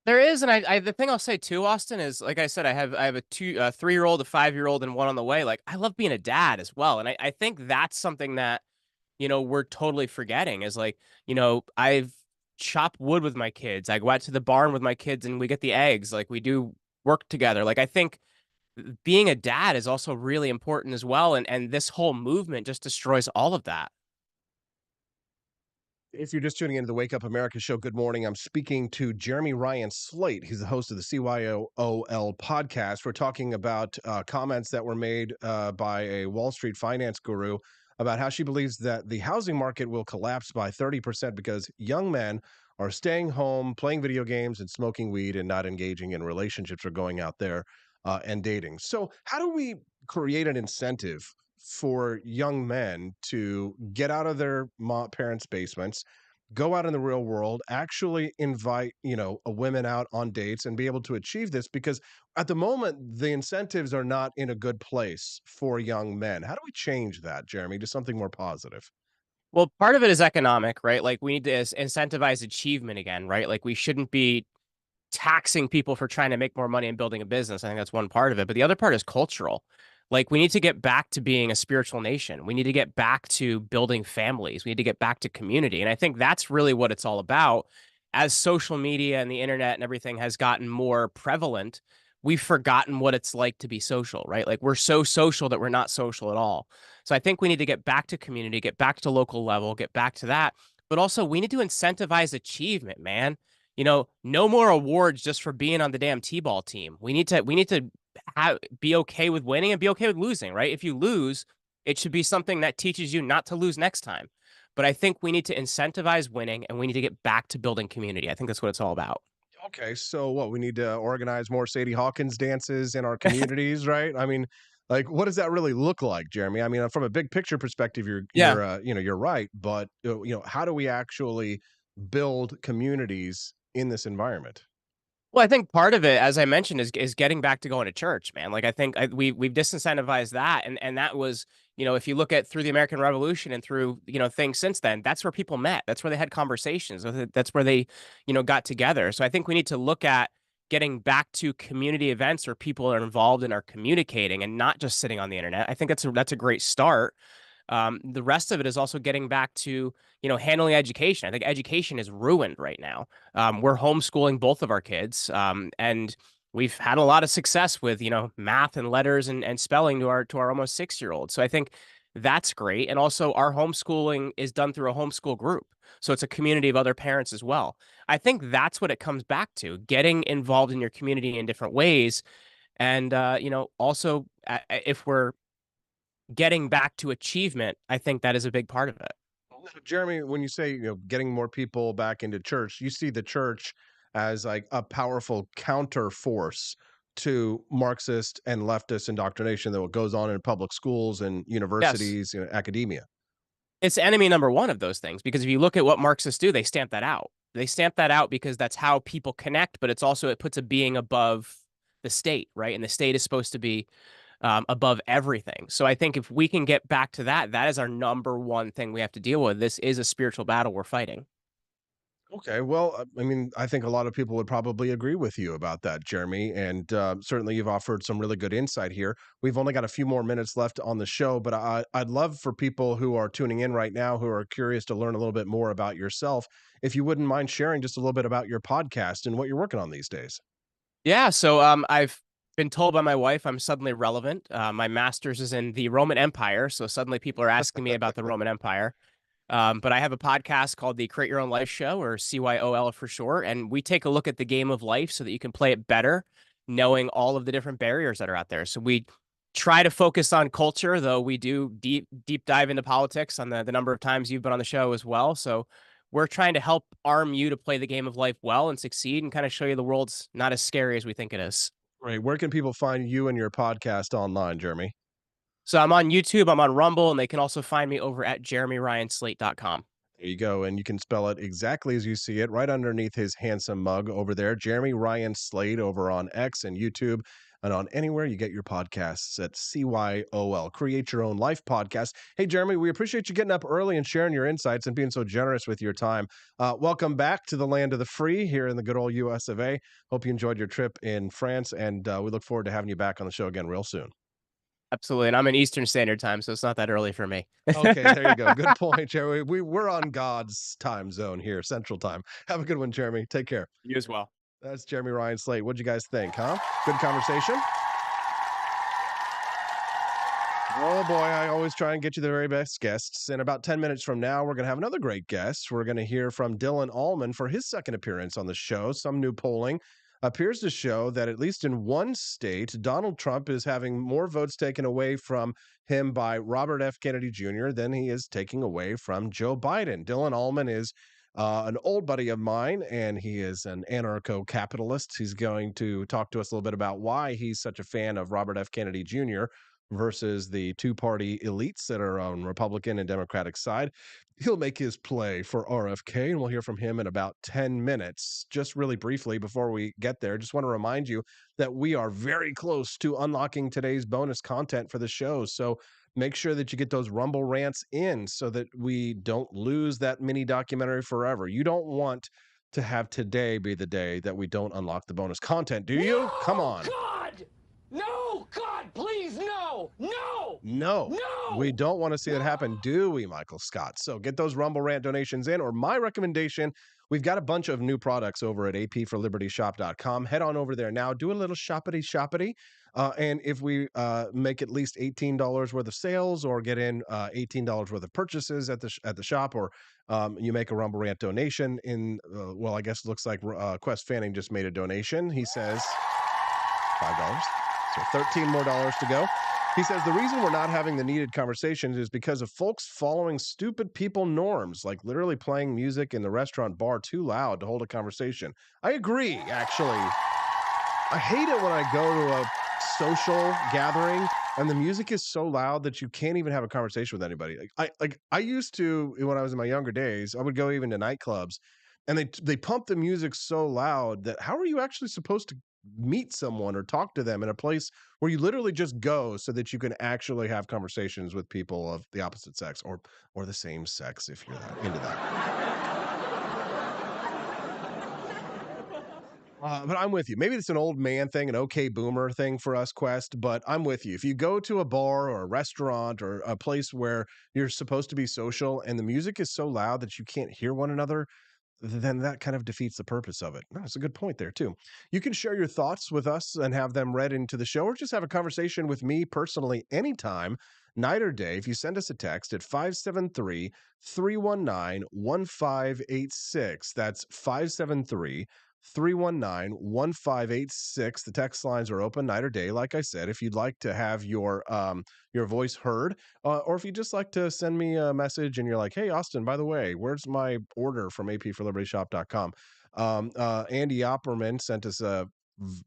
There is, and I the thing I'll say too, Austin, is like I said, I have a 3-year-old, a 5-year-old, and one on the way. Like I love being a dad as well, and I think that's something that we're totally forgetting is like, I've chopped wood with my kids. I go out to the barn with my kids and we get the eggs. Like we do work together. Like I think being a dad is also really important as well. And this whole movement just destroys all of that. If you're just tuning into the Wake Up America show, good morning. I'm speaking to Jeremy Ryan Slate. He's the host of the CYOL podcast. We're talking about comments that were made by a Wall Street finance guru about how she believes that the housing market will collapse by 30% because young men are staying home, playing video games, and smoking weed and not engaging in relationships or going out there and dating. So, how do we create an incentive for young men to get out of their parents' basements, go out in the real world, actually invite, a women out on dates and be able to achieve this? Because at the moment, the incentives are not in a good place for young men. How do we change that, Jeremy, to something more positive? Well, part of it is economic, right? Like we need to incentivize achievement again, right? Like we shouldn't be taxing people for trying to make more money and building a business. I think that's one part of it. But the other part is cultural. Like we need to get back to being a spiritual nation. We need to get back to building families. We need to get back to community. And I think that's really what it's all about. As social media and the internet and everything has gotten more prevalent, we've forgotten what it's like to be social, right? Like we're so social that we're not social at all. So I think we need to get back to community, get back to local level, get back to that. But also we need to incentivize achievement, man. No more awards just for being on the damn T-ball team. We need to be okay with winning and be okay with losing, right? If you lose, it should be something that teaches you not to lose next time. But I think we need to incentivize winning and we need to get back to building community. I think that's what it's all about. Okay, so what, we need to organize more Sadie Hawkins dances in our communities, right? I mean, like, what does that really look like, Jeremy? I mean, from a big picture perspective, you're right, but how do we actually build communities in this environment? Well, I think part of it, as I mentioned, is getting back to going to church, man. Like I think we've disincentivized that, and that was, if you look at through the American Revolution and through things since then, that's where people met. That's where they had conversations. That's where they got together. So I think we need to look at getting back to community events where people are involved and are communicating and not just sitting on the internet. I think that's a great start. The rest of it is also getting back to, handling education. I think education is ruined right now. We're homeschooling both of our kids, and we've had a lot of success with, math and letters and spelling to our almost 6-year-old. So I think that's great. And also our homeschooling is done through a homeschool group. So it's a community of other parents as well. I think that's what it comes back to, getting involved in your community in different ways. And, also if we're getting back to achievement, I think that is a big part of it. Jeremy, when you say, getting more people back into church, you see the church as like a powerful counter force to Marxist and leftist indoctrination that goes on in public schools and universities, academia. It's enemy number one of those things, because if you look at what Marxists do, they stamp that out. They stamp that out because that's how people connect, but it puts a being above the state, right? And the state is supposed to be above everything. So I think if we can get back to that, that is our number one thing we have to deal with. This is a spiritual battle we're fighting. Okay, well, I mean, I think a lot of people would probably agree with you about that, Jeremy. And certainly you've offered some really good insight here. We've only got a few more minutes left on the show, but I'd love for people who are tuning in right now who are curious to learn a little bit more about yourself, if you wouldn't mind sharing just a little bit about your podcast and what you're working on these days. Yeah, so I've been told by my wife I'm suddenly relevant. My master's is in the Roman Empire, so suddenly people are asking me about the Roman Empire. But I have a podcast called the Create Your Own Life Show, or CYOL for short, and we take a look at the game of life so that you can play it better, knowing all of the different barriers that are out there. So we try to focus on culture, though we do deep dive into politics on the number of times you've been on the show as well. So we're trying to help arm you to play the game of life well and succeed, and kind of show you the world's not as scary as we think it is. Right. Where can people find you and your podcast online, Jeremy? So I'm on YouTube, I'm on Rumble, and they can also find me over at jeremyryanslate.com. There you go. And you can spell it exactly as you see it right underneath his handsome mug over there. Jeremy Ryan Slate over on X and YouTube and on anywhere you get your podcasts at CYOL. Create Your Own Life podcast. Hey, Jeremy, we appreciate you getting up early and sharing your insights and being so generous with your time. Welcome back to the land of the free here in the good old US of A. Hope you enjoyed your trip in France, and we look forward to having you back on the show again real soon. Absolutely. And I'm in Eastern Standard Time, so it's not that early for me. Okay, there you go. Good point, Jeremy. We're on God's time zone here, Central Time. Have a good one, Jeremy. Take care. You as well. That's Jeremy Ryan Slate. What'd you guys think, huh? Good conversation? Oh boy, I always try and get you the very best guests. In about 10 minutes from now, we're going to have another great guest. We're going to hear from Dylan Allman for his second appearance on the show. Some new polling appears to show that at least in one state, Donald Trump is having more votes taken away from him by Robert F. Kennedy Jr. than he is taking away from Joe Biden. Dylan Allman is an old buddy of mine, and he is an anarcho-capitalist. He's going to talk to us a little bit about why he's such a fan of Robert F. Kennedy Jr. versus the two-party elites that are on Republican and Democratic side. He'll make his play for RFK, and we'll hear from him in about 10 minutes. Just really briefly before we get there, just want to remind you that we are very close to unlocking today's bonus content for the show. So make sure that you get those Rumble rants in so that we don't lose that mini documentary forever. You don't want to have today be the day that we don't unlock the bonus content, do you? No, Come on. God! No, God, please, no! No! No, we don't want to see that happen, do we, Michael Scott? So get those Rumble Rant donations in, or my recommendation, we've got a bunch of new products over at apforlibertyshop.com. Head on over there now, do a little shoppity. And if we make at least $18 worth of sales, or get in $18 worth of purchases at the shop, or you make a Rumble Rant donation in, well, I guess it looks like Quest Fanning just made a donation. He says $5. So $13 more to go. He says the reason we're not having the needed conversations is because of folks following stupid people norms, like literally playing music in the restaurant bar too loud to hold a conversation. I agree, actually. I hate it when I go to a social gathering and the music is so loud that you can't even have a conversation with anybody. I used to, when I was in my younger days, I would go even to nightclubs, and they pump the music so loud that how are you actually supposed to meet someone or talk to them in a place where you literally just go so that you can actually have conversations with people of the opposite sex, or the same sex if you're into that. But I'm with you. Maybe it's an old man thing, an okay boomer thing for us, Quest, but I'm with you. If you go to a bar or a restaurant or a place where you're supposed to be social and the music is so loud that you can't hear one another, then that kind of defeats the purpose of it. No, that's a good point there, too. You can share your thoughts with us and have them read into the show, or just have a conversation with me personally anytime, night or day, if you send us a text at 573-319-1586. That's 573-319-1586. The text lines are open night or day. Like I said, if you'd like to have your voice heard, or if you just like to send me a message and you're like, hey, Austin, by the way, where's my order from apforlibertyshop.com? Andy Opperman sent us a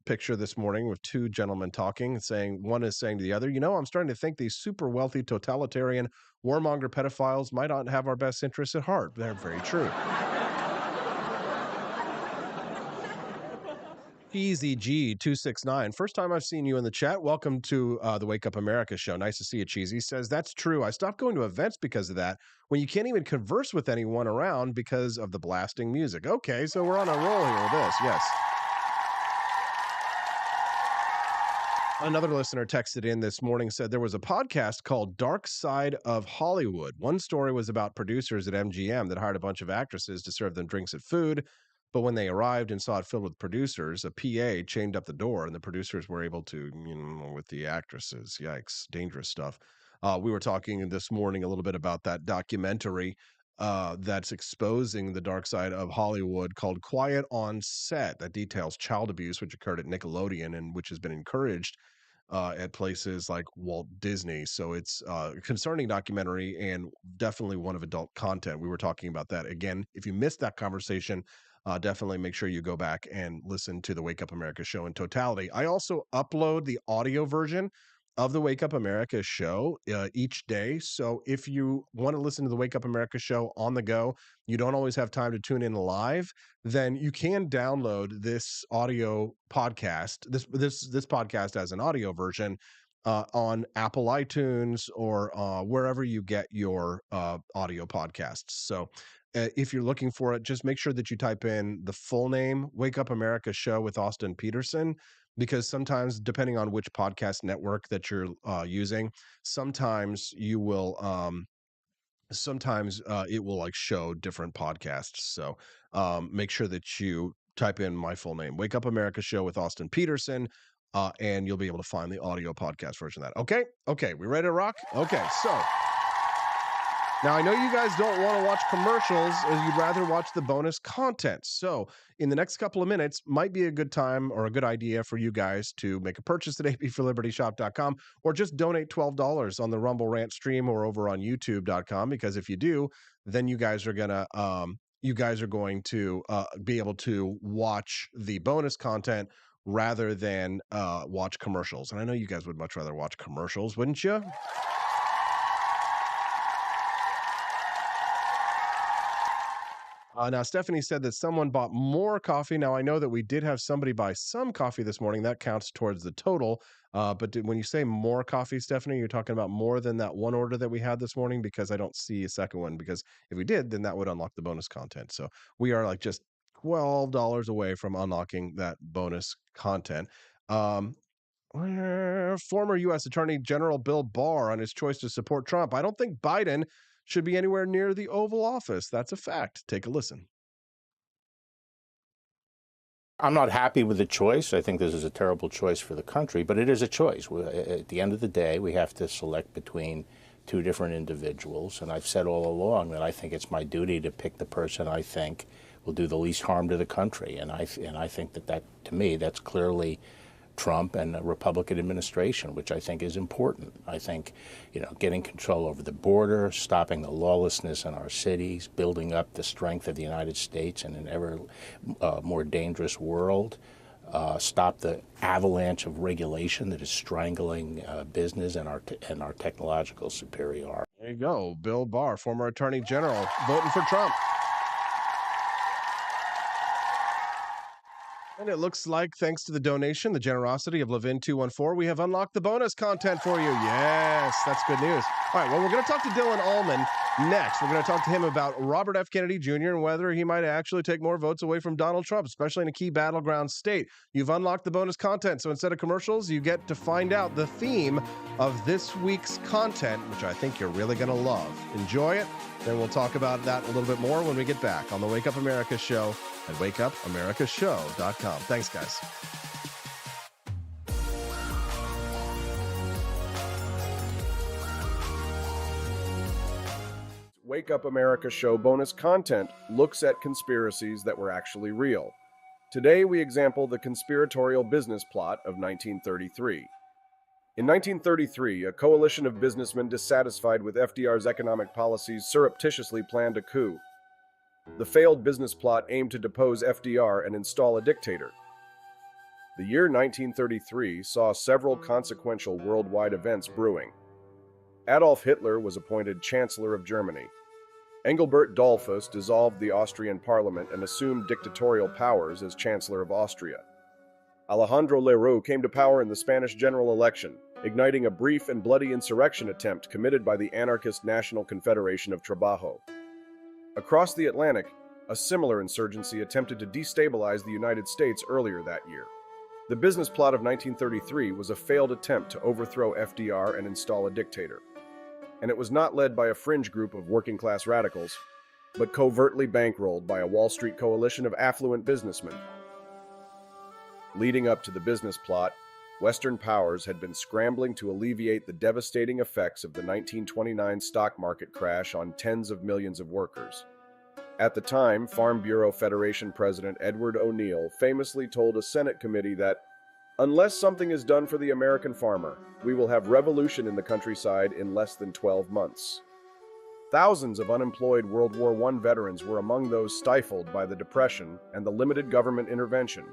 picture this morning with two gentlemen talking, saying, one is saying to the other, I'm starting to think these super wealthy totalitarian warmonger pedophiles might not have our best interests at heart. They're very true. Cheesy G269. First time I've seen you in the chat. Welcome to the Wake Up America show. Nice to see you, Cheesy. Says, that's true. I stopped going to events because of that, when you can't even converse with anyone around because of the blasting music. Okay, so we're on a roll here with this. Yes. Another listener texted in this morning, said there was a podcast called Dark Side of Hollywood. One story was about producers at MGM that hired a bunch of actresses to serve them drinks and food. But when they arrived and saw it filled with producers, a PA chained up the door and the producers were able to, with the actresses. Yikes, dangerous stuff. We were talking this morning a little bit about that documentary that's exposing the dark side of Hollywood called Quiet on Set, that details child abuse, which occurred at Nickelodeon and which has been encouraged at places like Walt Disney. So it's a concerning documentary and definitely one of adult content. We were talking about that. Again, if you missed that conversation, definitely make sure you go back and listen to the Wake Up America show in totality. I also upload the audio version of the Wake Up America show each day. So if you want to listen to the Wake Up America show on the go, you don't always have time to tune in live, then you can download this audio podcast, this podcast as an audio version on Apple iTunes or wherever you get your audio podcasts. So if you're looking for it, just make sure that you type in the full name, Wake Up America Show with Austin Peterson, because sometimes, depending on which podcast network that you're using, sometimes you will it will like show different podcasts. So make sure that you type in my full name, Wake Up America Show with Austin Peterson, and you'll be able to find the audio podcast version of that. Okay, we ready to rock? Okay, so now, I know you guys don't want to watch commercials, as you'd rather watch the bonus content. So in the next couple of minutes, might be a good time or a good idea for you guys to make a purchase at apforlibertyshop.com or just donate $12 on the Rumble Rant stream or over on youtube.com, because if you do, then you guys are going to be able to watch the bonus content rather than watch commercials. And I know you guys would much rather watch commercials, wouldn't you? Now, Stephanie said that someone bought more coffee. Now, I know that we did have somebody buy some coffee this morning. That counts towards the total. But when you say more coffee, Stephanie, you're talking about more than that one order that we had this morning? Because I don't see a second one. Because if we did, then that would unlock the bonus content. So we are like just $12 away from unlocking that bonus content. Former U.S. Attorney General Bill Barr on his choice to support Trump. I don't think Biden should be anywhere near the Oval Office. That's a fact. Take a listen. I'm not happy with the choice. I think this is a terrible choice for the country, but it is a choice. At the end of the day, we have to select between two different individuals, and I've said all along that I think it's my duty to pick the person I think will do the least harm to the country, and I think that to me, that's clearly Trump and the Republican administration, which I think is important. I think, getting control over the border, stopping the lawlessness in our cities, building up the strength of the United States in an ever more dangerous world, stop the avalanche of regulation that is strangling business and our technological superiority. There you go. Bill Barr, former Attorney General, voting for Trump. And it looks like, thanks to the donation, the generosity of Levin214, we have unlocked the bonus content for you. Yes, that's good news. All right, well, we're going to talk to Dylan Allman next. We're going to talk to him about Robert F. Kennedy Jr. and whether he might actually take more votes away from Donald Trump, especially in a key battleground state. You've unlocked the bonus content, so instead of commercials, you get to find out the theme of this week's content, which I think you're really going to love. Enjoy it. Then we'll talk about that a little bit more when we get back on the Wake Up America show at wakeupAmericaShow.com. Thanks, guys. Wake Up America show bonus content looks at conspiracies that were actually real. Today we example the conspiratorial business plot of 1933. In 1933, a coalition of businessmen dissatisfied with FDR's economic policies surreptitiously planned a coup. The failed business plot aimed to depose FDR and install a dictator. The year 1933 saw several consequential worldwide events brewing. Adolf Hitler was appointed Chancellor of Germany. Engelbert Dollfuss dissolved the Austrian parliament and assumed dictatorial powers as Chancellor of Austria. Alejandro Lerroux came to power in the Spanish general election, igniting a brief and bloody insurrection attempt committed by the anarchist National Confederation of Trabajo. Across the Atlantic, a similar insurgency attempted to destabilize the United States earlier that year. The business plot of 1933 was a failed attempt to overthrow FDR and install a dictator. And it was not led by a fringe group of working-class radicals, but covertly bankrolled by a Wall Street coalition of affluent businessmen. Leading up to the business plot, Western powers had been scrambling to alleviate the devastating effects of the 1929 stock market crash on tens of millions of workers. At the time, Farm Bureau Federation President Edward O'Neill famously told a Senate committee that, "Unless something is done for the American farmer, we will have revolution in the countryside in less than 12 months." Thousands of unemployed World War I veterans were among those stifled by the Depression and the limited government intervention.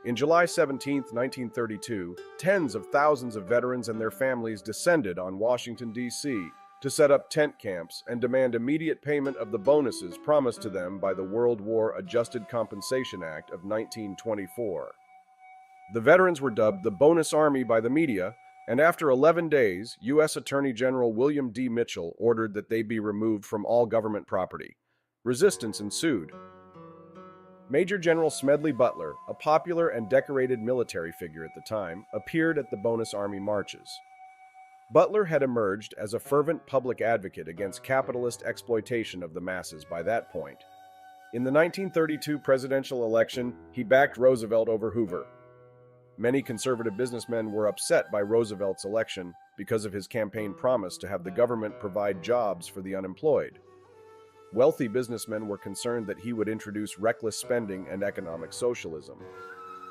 In July 17, 1932, tens of thousands of veterans and their families descended on Washington, D.C., to set up tent camps and demand immediate payment of the bonuses promised to them by the World War Adjusted Compensation Act of 1924. The veterans were dubbed the Bonus Army by the media, and after 11 days, U.S. Attorney General William D. Mitchell ordered that they be removed from all government property. Resistance ensued. Major General Smedley Butler, a popular and decorated military figure at the time, appeared at the Bonus Army marches. Butler had emerged as a fervent public advocate against capitalist exploitation of the masses by that point. In the 1932 presidential election, he backed Roosevelt over Hoover. Many conservative businessmen were upset by Roosevelt's election because of his campaign promise to have the government provide jobs for the unemployed. Wealthy businessmen were concerned that he would introduce reckless spending and economic socialism.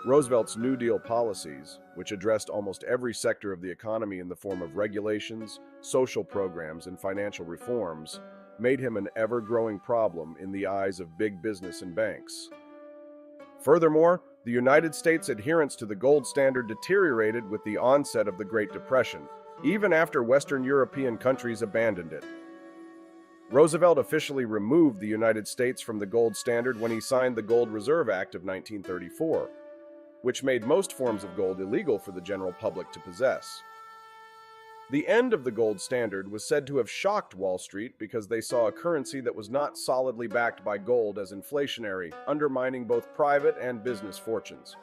Roosevelt's New Deal policies, which addressed almost every sector of the economy in the form of regulations, social programs, and financial reforms, made him an ever-growing problem in the eyes of big business and banks. Furthermore, the United States' adherence to the gold standard deteriorated with the onset of the Great Depression, even after Western European countries abandoned it. Roosevelt officially removed the United States from the gold standard when he signed the Gold Reserve Act of 1934, which made most forms of gold illegal for the general public to possess. The end of the gold standard was said to have shocked Wall Street because they saw a currency that was not solidly backed by gold as inflationary, undermining both private and business fortunes.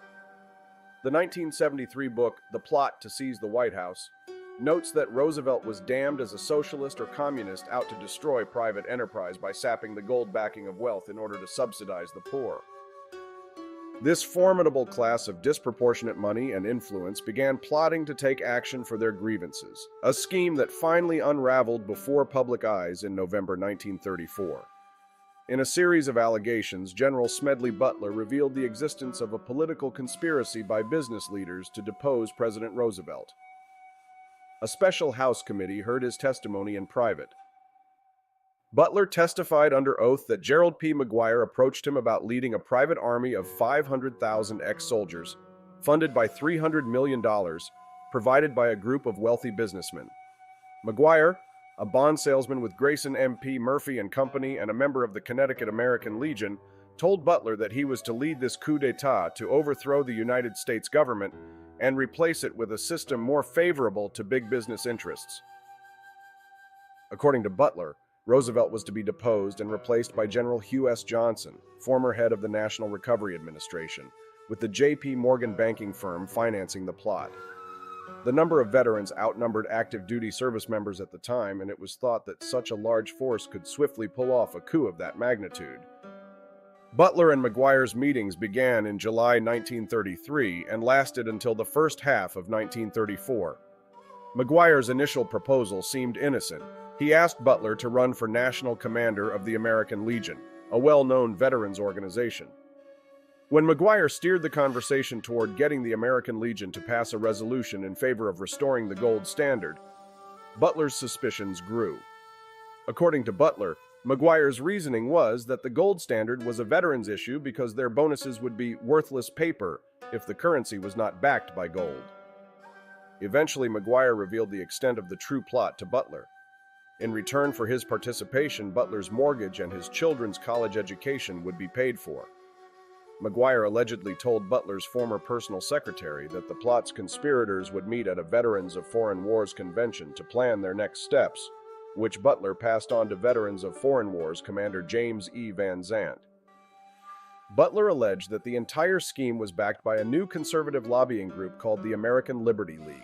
The 1973 book, The Plot to Seize the White House, notes that Roosevelt was damned as a socialist or communist out to destroy private enterprise by sapping the gold backing of wealth in order to subsidize the poor. This formidable class of disproportionate money and influence began plotting to take action for their grievances, a scheme that finally unraveled before public eyes in November 1934. In a series of allegations, General Smedley Butler revealed the existence of a political conspiracy by business leaders to depose President Roosevelt. A special House committee heard his testimony in private. Butler testified under oath that Gerald P. McGuire approached him about leading a private army of 500,000 ex-soldiers, funded by $300 million, provided by a group of wealthy businessmen. McGuire, a bond salesman with Grayson MP Murphy and Company and a member of the Connecticut American Legion, told Butler that he was to lead this coup d'etat to overthrow the United States government and replace it with a system more favorable to big business interests. According to Butler, Roosevelt was to be deposed and replaced by General Hugh S. Johnson, former head of the National Recovery Administration, with the J.P. Morgan banking firm financing the plot. The number of veterans outnumbered active duty service members at the time, and it was thought that such a large force could swiftly pull off a coup of that magnitude. Butler and McGuire's meetings began in July 1933 and lasted until the first half of 1934. McGuire's initial proposal seemed innocent. He asked Butler to run for national commander of the American Legion, a well-known veterans organization. When McGuire steered the conversation toward getting the American Legion to pass a resolution in favor of restoring the gold standard, Butler's suspicions grew. According to Butler, McGuire's reasoning was that the gold standard was a veterans issue because their bonuses would be worthless paper if the currency was not backed by gold. Eventually, McGuire revealed the extent of the true plot to Butler. In return for his participation, Butler's mortgage and his children's college education would be paid for. Maguire allegedly told Butler's former personal secretary that the plot's conspirators would meet at a Veterans of Foreign Wars convention to plan their next steps, which Butler passed on to Veterans of Foreign Wars Commander James E. Van Zandt. Butler alleged that the entire scheme was backed by a new conservative lobbying group called the American Liberty League.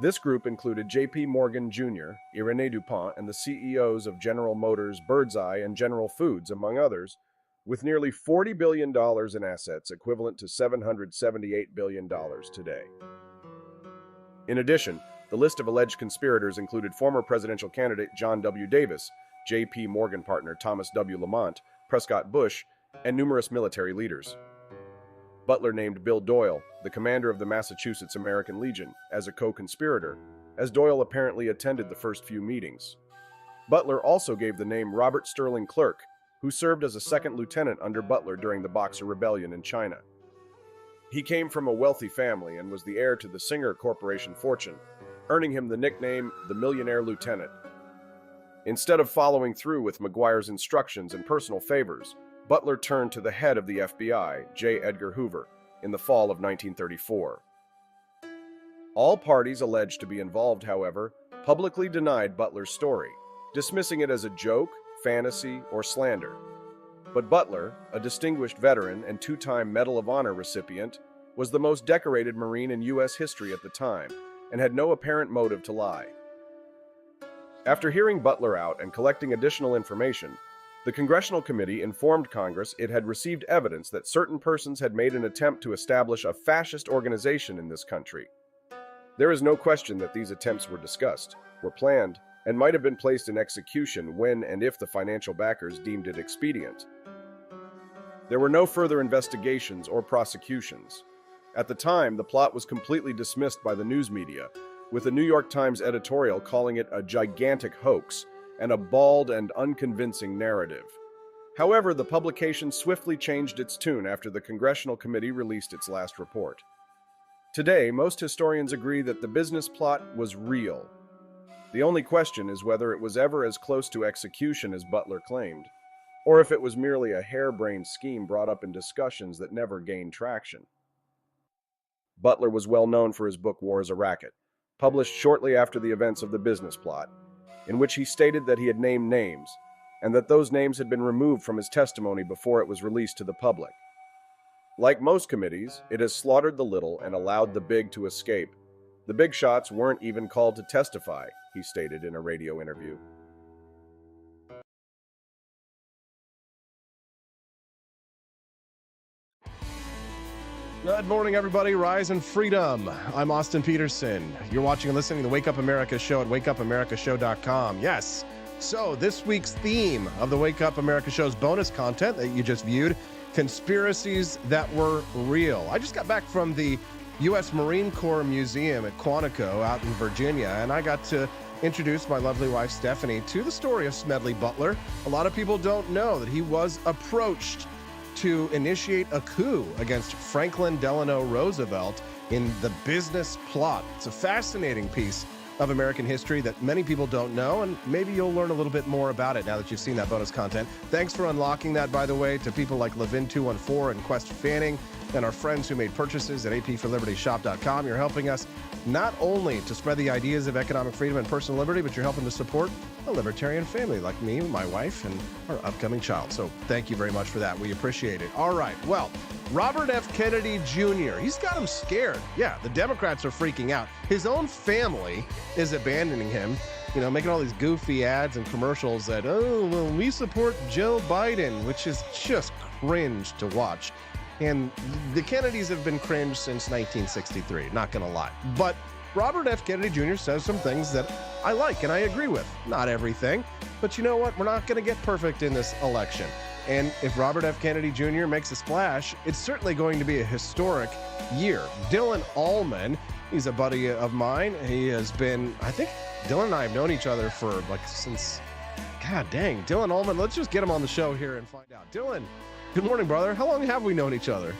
This group included J.P. Morgan Jr., Irénée Dupont, and the CEOs of General Motors, Birdseye, and General Foods, among others, with nearly $40 billion in assets equivalent to $778 billion today. In addition, the list of alleged conspirators included former presidential candidate John W. Davis, J.P. Morgan partner Thomas W. Lamont, Prescott Bush, and numerous military leaders. Butler named Bill Doyle, the commander of the Massachusetts American Legion, as a co-conspirator, as Doyle apparently attended the first few meetings. Butler also gave the name Robert Sterling Clerk, who served as a second lieutenant under Butler during the Boxer Rebellion in China. He came from a wealthy family and was the heir to the Singer Corporation fortune, earning him the nickname the Millionaire Lieutenant. Instead of following through with Maguire's instructions and personal favors, Butler turned to the head of the FBI, J. Edgar Hoover, in the fall of 1934. All parties alleged to be involved, however, publicly denied Butler's story, dismissing it as a joke, fantasy, or slander. But Butler, a distinguished veteran and two-time Medal of Honor recipient, was the most decorated Marine in U.S. history at the time and had no apparent motive to lie. After hearing Butler out and collecting additional information, the Congressional Committee informed Congress it had received evidence that certain persons had made an attempt to establish a fascist organization in this country. There is no question that these attempts were discussed, were planned, and might have been placed in execution when and if the financial backers deemed it expedient. There were no further investigations or prosecutions. At the time, the plot was completely dismissed by the news media, with the New York Times editorial calling it a gigantic hoax and a bald and unconvincing narrative. However, the publication swiftly changed its tune after the Congressional Committee released its last report. Today, most historians agree that the business plot was real. The only question is whether it was ever as close to execution as Butler claimed, or if it was merely a harebrained scheme brought up in discussions that never gained traction. Butler was well known for his book War is a Racket, published shortly after the events of the business plot, in which he stated that he had named names, and that those names had been removed from his testimony before it was released to the public. Like most committees, it has slaughtered the little and allowed the big to escape. The big shots weren't even called to testify, he stated in a radio interview. Good morning, everybody. Rise and freedom. I'm Austin Peterson. You're watching and listening to the Wake Up America Show at wakeupAmericaShow.com. Yes. So this week's theme of the Wake Up America Show's bonus content that you just viewed, conspiracies that were real. I just got back from the U.S. Marine Corps Museum at Quantico out in Virginia, and I got to introduce my lovely wife, Stephanie, to the story of Smedley Butler. A lot of people don't know that he was approached to initiate a coup against Franklin Delano Roosevelt in the business plot. It's a fascinating piece of American history that many people don't know, and maybe you'll learn a little bit more about it now that you've seen that bonus content. Thanks for unlocking that, by the way, to people like Levin214 and Quest Fanning and our friends who made purchases at apforlibertyshop.com. You're helping us not only to spread the ideas of economic freedom and personal liberty, but you're helping to support a libertarian family like me, my wife, and our upcoming child. So thank you very much for that. We appreciate it. All right. Well, Robert F. Kennedy Jr., he's got him scared. Yeah, the Democrats are freaking out. His own family is abandoning him, you know, making all these goofy ads and commercials that, oh, well, we support Joe Biden, which is just cringe to watch. And the Kennedys have been cringe since 1963, not going to lie. But Robert F. Kennedy Jr. says some things that I like and I agree with. Not everything, but you know what? We're not going to get perfect in this election. And if Robert F. Kennedy Jr. makes a splash, it's certainly going to be a historic year. Dylan Allman, he's a buddy of mine. He has been, I think Dylan and I have known each other for since, God dang, Dylan Allman. Let's just get him on the show here and find out. Dylan, good morning, brother. How long have we known each other?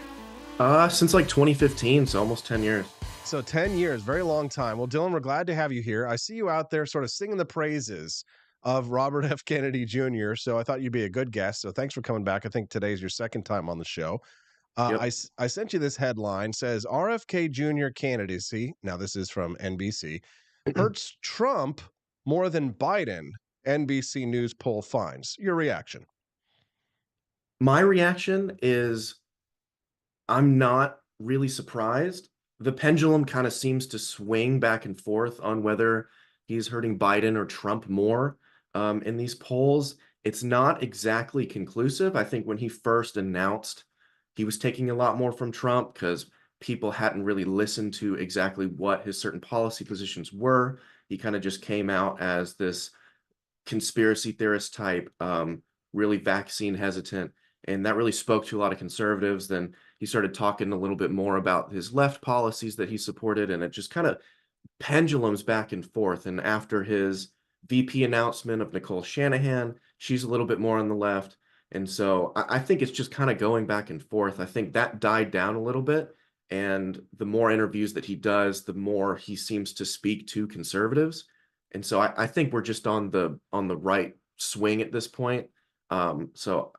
Since like 2015, so almost 10 years. So 10 years, very long time. Well, Dylan, we're glad to have you here. I see you out there sort of singing the praises of Robert F. Kennedy Jr., so I thought you'd be a good guest. So thanks for coming back. I think today's your second time on the show. I sent you this headline, says RFK Jr. candidacy, now this is from NBC, hurts Trump more than Biden, NBC News poll finds. Your reaction? My reaction is I'm not really surprised. The pendulum kind of seems to swing back and forth on whether he's hurting Biden or Trump more in these polls. It's not exactly conclusive. I think when he first announced he was taking a lot more from Trump because people hadn't really listened to exactly what his certain policy positions were. He kind of just came out as this conspiracy theorist type, really vaccine hesitant. And that really spoke to a lot of conservatives. Then he started talking a little bit more about his left policies that he supported, and it just kind of pendulums back and forth. And after his VP announcement of Nicole Shanahan, she's a little bit more on the left. And so I think it's just kind of going back and forth. I think that died down a little bit. And the more interviews that he does, the more he seems to speak to conservatives. And so I think we're just on the right swing at this point. So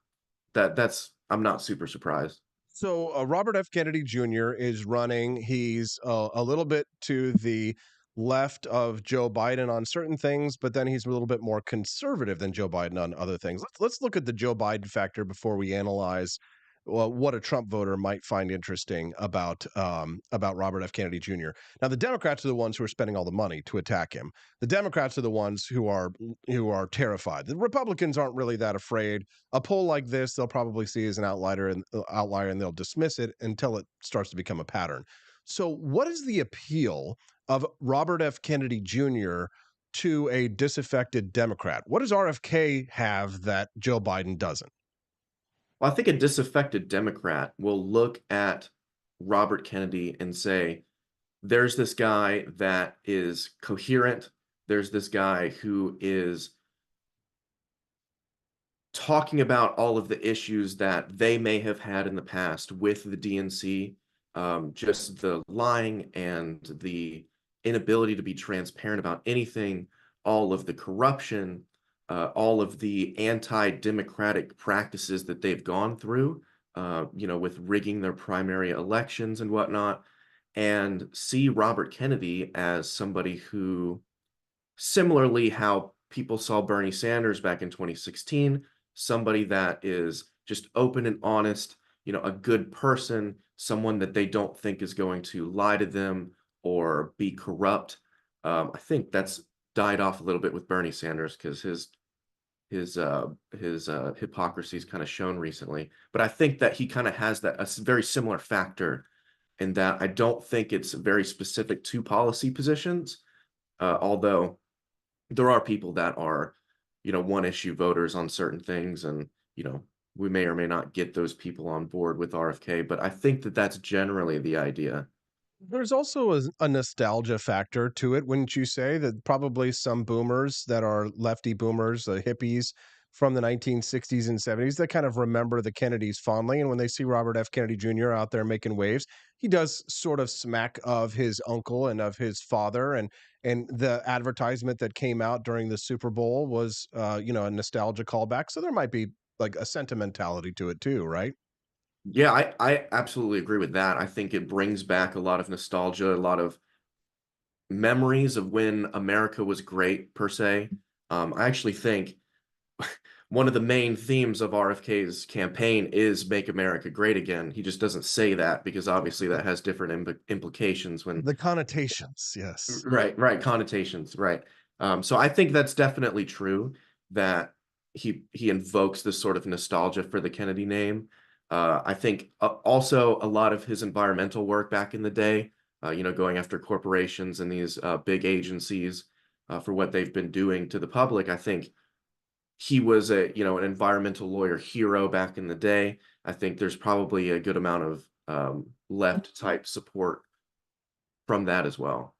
that's I'm not super surprised. So Robert F. Kennedy Jr. is running. He's a little bit to the left of Joe Biden on certain things, but then he's a little bit more conservative than Joe Biden on other things. Let's look at the Joe Biden factor before we analyze what a Trump voter might find interesting about Robert F. Kennedy Jr. Now, the Democrats are the ones who are spending all the money to attack him. The Democrats are the ones who are terrified. The Republicans aren't really that afraid. A poll like this, they'll probably see as an outlier, and they'll dismiss it until it starts to become a pattern. So, what is the appeal of Robert F. Kennedy Jr. to a disaffected Democrat? What does RFK have that Joe Biden doesn't? Well, I think a disaffected Democrat will look at Robert Kennedy and say, there's this guy that is coherent. There's this guy who is talking about all of the issues that they may have had in the past with the DNC, just the lying and the inability to be transparent about anything, all of the corruption, all of the anti-democratic practices that they've gone through, with rigging their primary elections and whatnot, and see Robert Kennedy as somebody who, similarly how people saw Bernie Sanders back in 2016, somebody that is just open and honest, a good person, someone that they don't think is going to lie to them or be corrupt. I think that's died off a little bit with Bernie Sanders because his hypocrisy is kind of shown recently. But I think that he kind of has a very similar factor in that I don't think it's very specific to policy positions, although there are people that are, one issue voters on certain things, and we may or may not get those people on board with RFK, but I think that that's generally the idea. There's also a nostalgia factor to it, wouldn't you say? That probably some boomers that are lefty boomers, hippies from the 1960s and 70s, that kind of remember the Kennedys fondly. And when they see Robert F. Kennedy Jr. out there making waves, he does sort of smack of his uncle and of his father. And the advertisement that came out during the Super Bowl was, a nostalgia callback. So there might be like a sentimentality to it too, right? Yeah, I absolutely agree with that. I think it brings back a lot of nostalgia, a lot of memories of when America was great, per se. I actually think one of the main themes of RFK's campaign is Make America Great Again. He just doesn't say that because obviously that has different implications when the connotations, yes. Right, connotations, right. So I think that's definitely true that he invokes this sort of nostalgia for the Kennedy name. I think also a lot of his environmental work back in the day, going after corporations and these big agencies for what they've been doing to the public. I think he was an environmental lawyer hero back in the day. I think there's probably a good amount of left type support from that as well.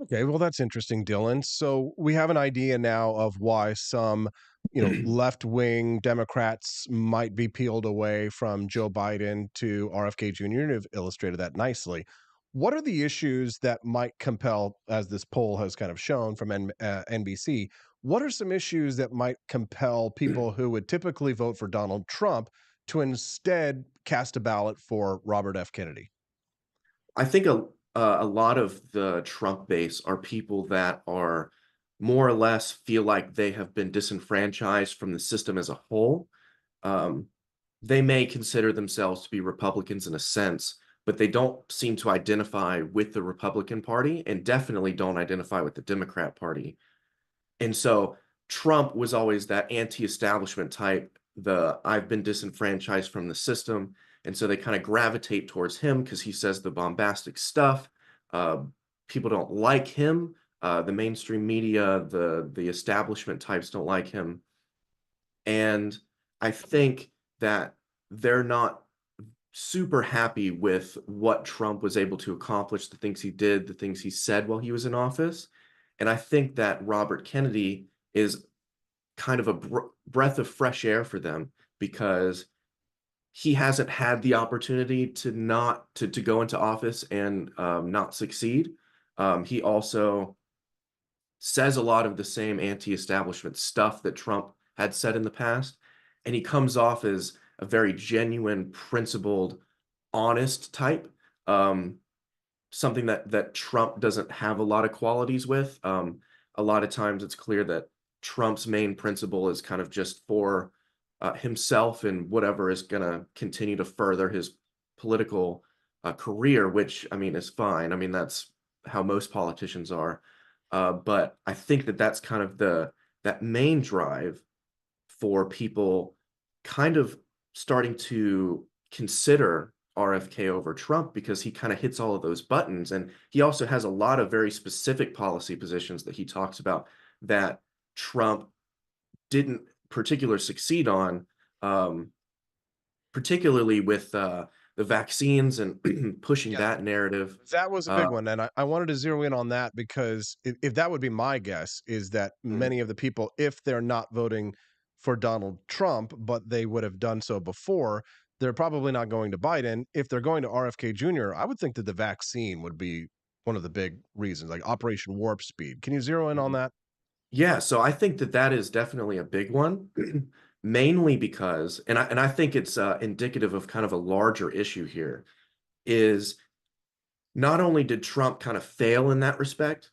Okay, well, that's interesting, Dylan. So we have an idea now of why some, left-wing Democrats might be peeled away from Joe Biden to RFK Jr. and have illustrated that nicely. What are the issues that might compel, as this poll has kind of shown from NBC, what are some issues that might compel people who would typically vote for Donald Trump to instead cast a ballot for Robert F. Kennedy? I think a lot of the Trump base are people that are more or less feel like they have been disenfranchised from the system as a whole. Um, they may consider themselves to be Republicans in a sense, but they don't seem to identify with the Republican Party and definitely don't identify with the Democrat Party. And so Trump was always that anti-establishment type, the I've been disenfranchised from the system. And so they kind of gravitate towards him because he says the bombastic stuff. Uh, People don't like him. The mainstream media, the establishment types don't like him. And I think that they're not super happy with what Trump was able to accomplish, the things he did, the things he said while he was in office. And I think that Robert Kennedy is kind of a breath of fresh air for them because he hasn't had the opportunity to not to go into office and not succeed. He also says a lot of the same anti-establishment stuff that Trump had said in the past, and he comes off as a very genuine, principled, honest type. Something that Trump doesn't have a lot of qualities with. A lot of times it's clear that Trump's main principle is kind of just for himself and whatever is going to continue to further his political career, which I mean is fine. I mean that's how most politicians are. But I think that that's kind of that main drive for people kind of starting to consider RFK over Trump because he kind of hits all of those buttons. And he also has a lot of very specific policy positions that he talks about that Trump didn't particularly succeed on, particularly with the vaccines and pushing that narrative. That was a big one, and I wanted to zero in on that because if that would be my guess, is that many of the people, if they're not voting for Donald Trump, but they would have done so before, they're probably not going to Biden. If they're going to RFK Jr., I would think that the vaccine would be one of the big reasons, like Operation Warp Speed. Can you zero in on that? Yeah, so I think that that is definitely a big one, mainly because, and I think it's indicative of kind of a larger issue here, is not only did Trump kind of fail in that respect,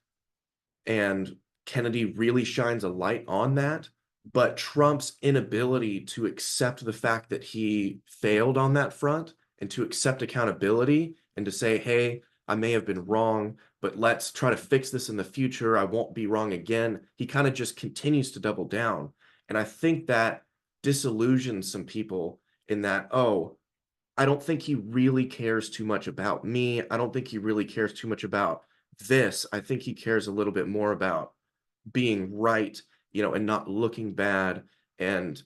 and Kennedy really shines a light on that, but Trump's inability to accept the fact that he failed on that front and to accept accountability and to say, hey, I may have been wrong, but let's try to fix this in the future. I won't be wrong again. He kind of just continues to double down. And I think that disillusions some people in that, oh, I don't think he really cares too much about me. I don't think he really cares too much about this. I think he cares a little bit more about being right, and not looking bad and,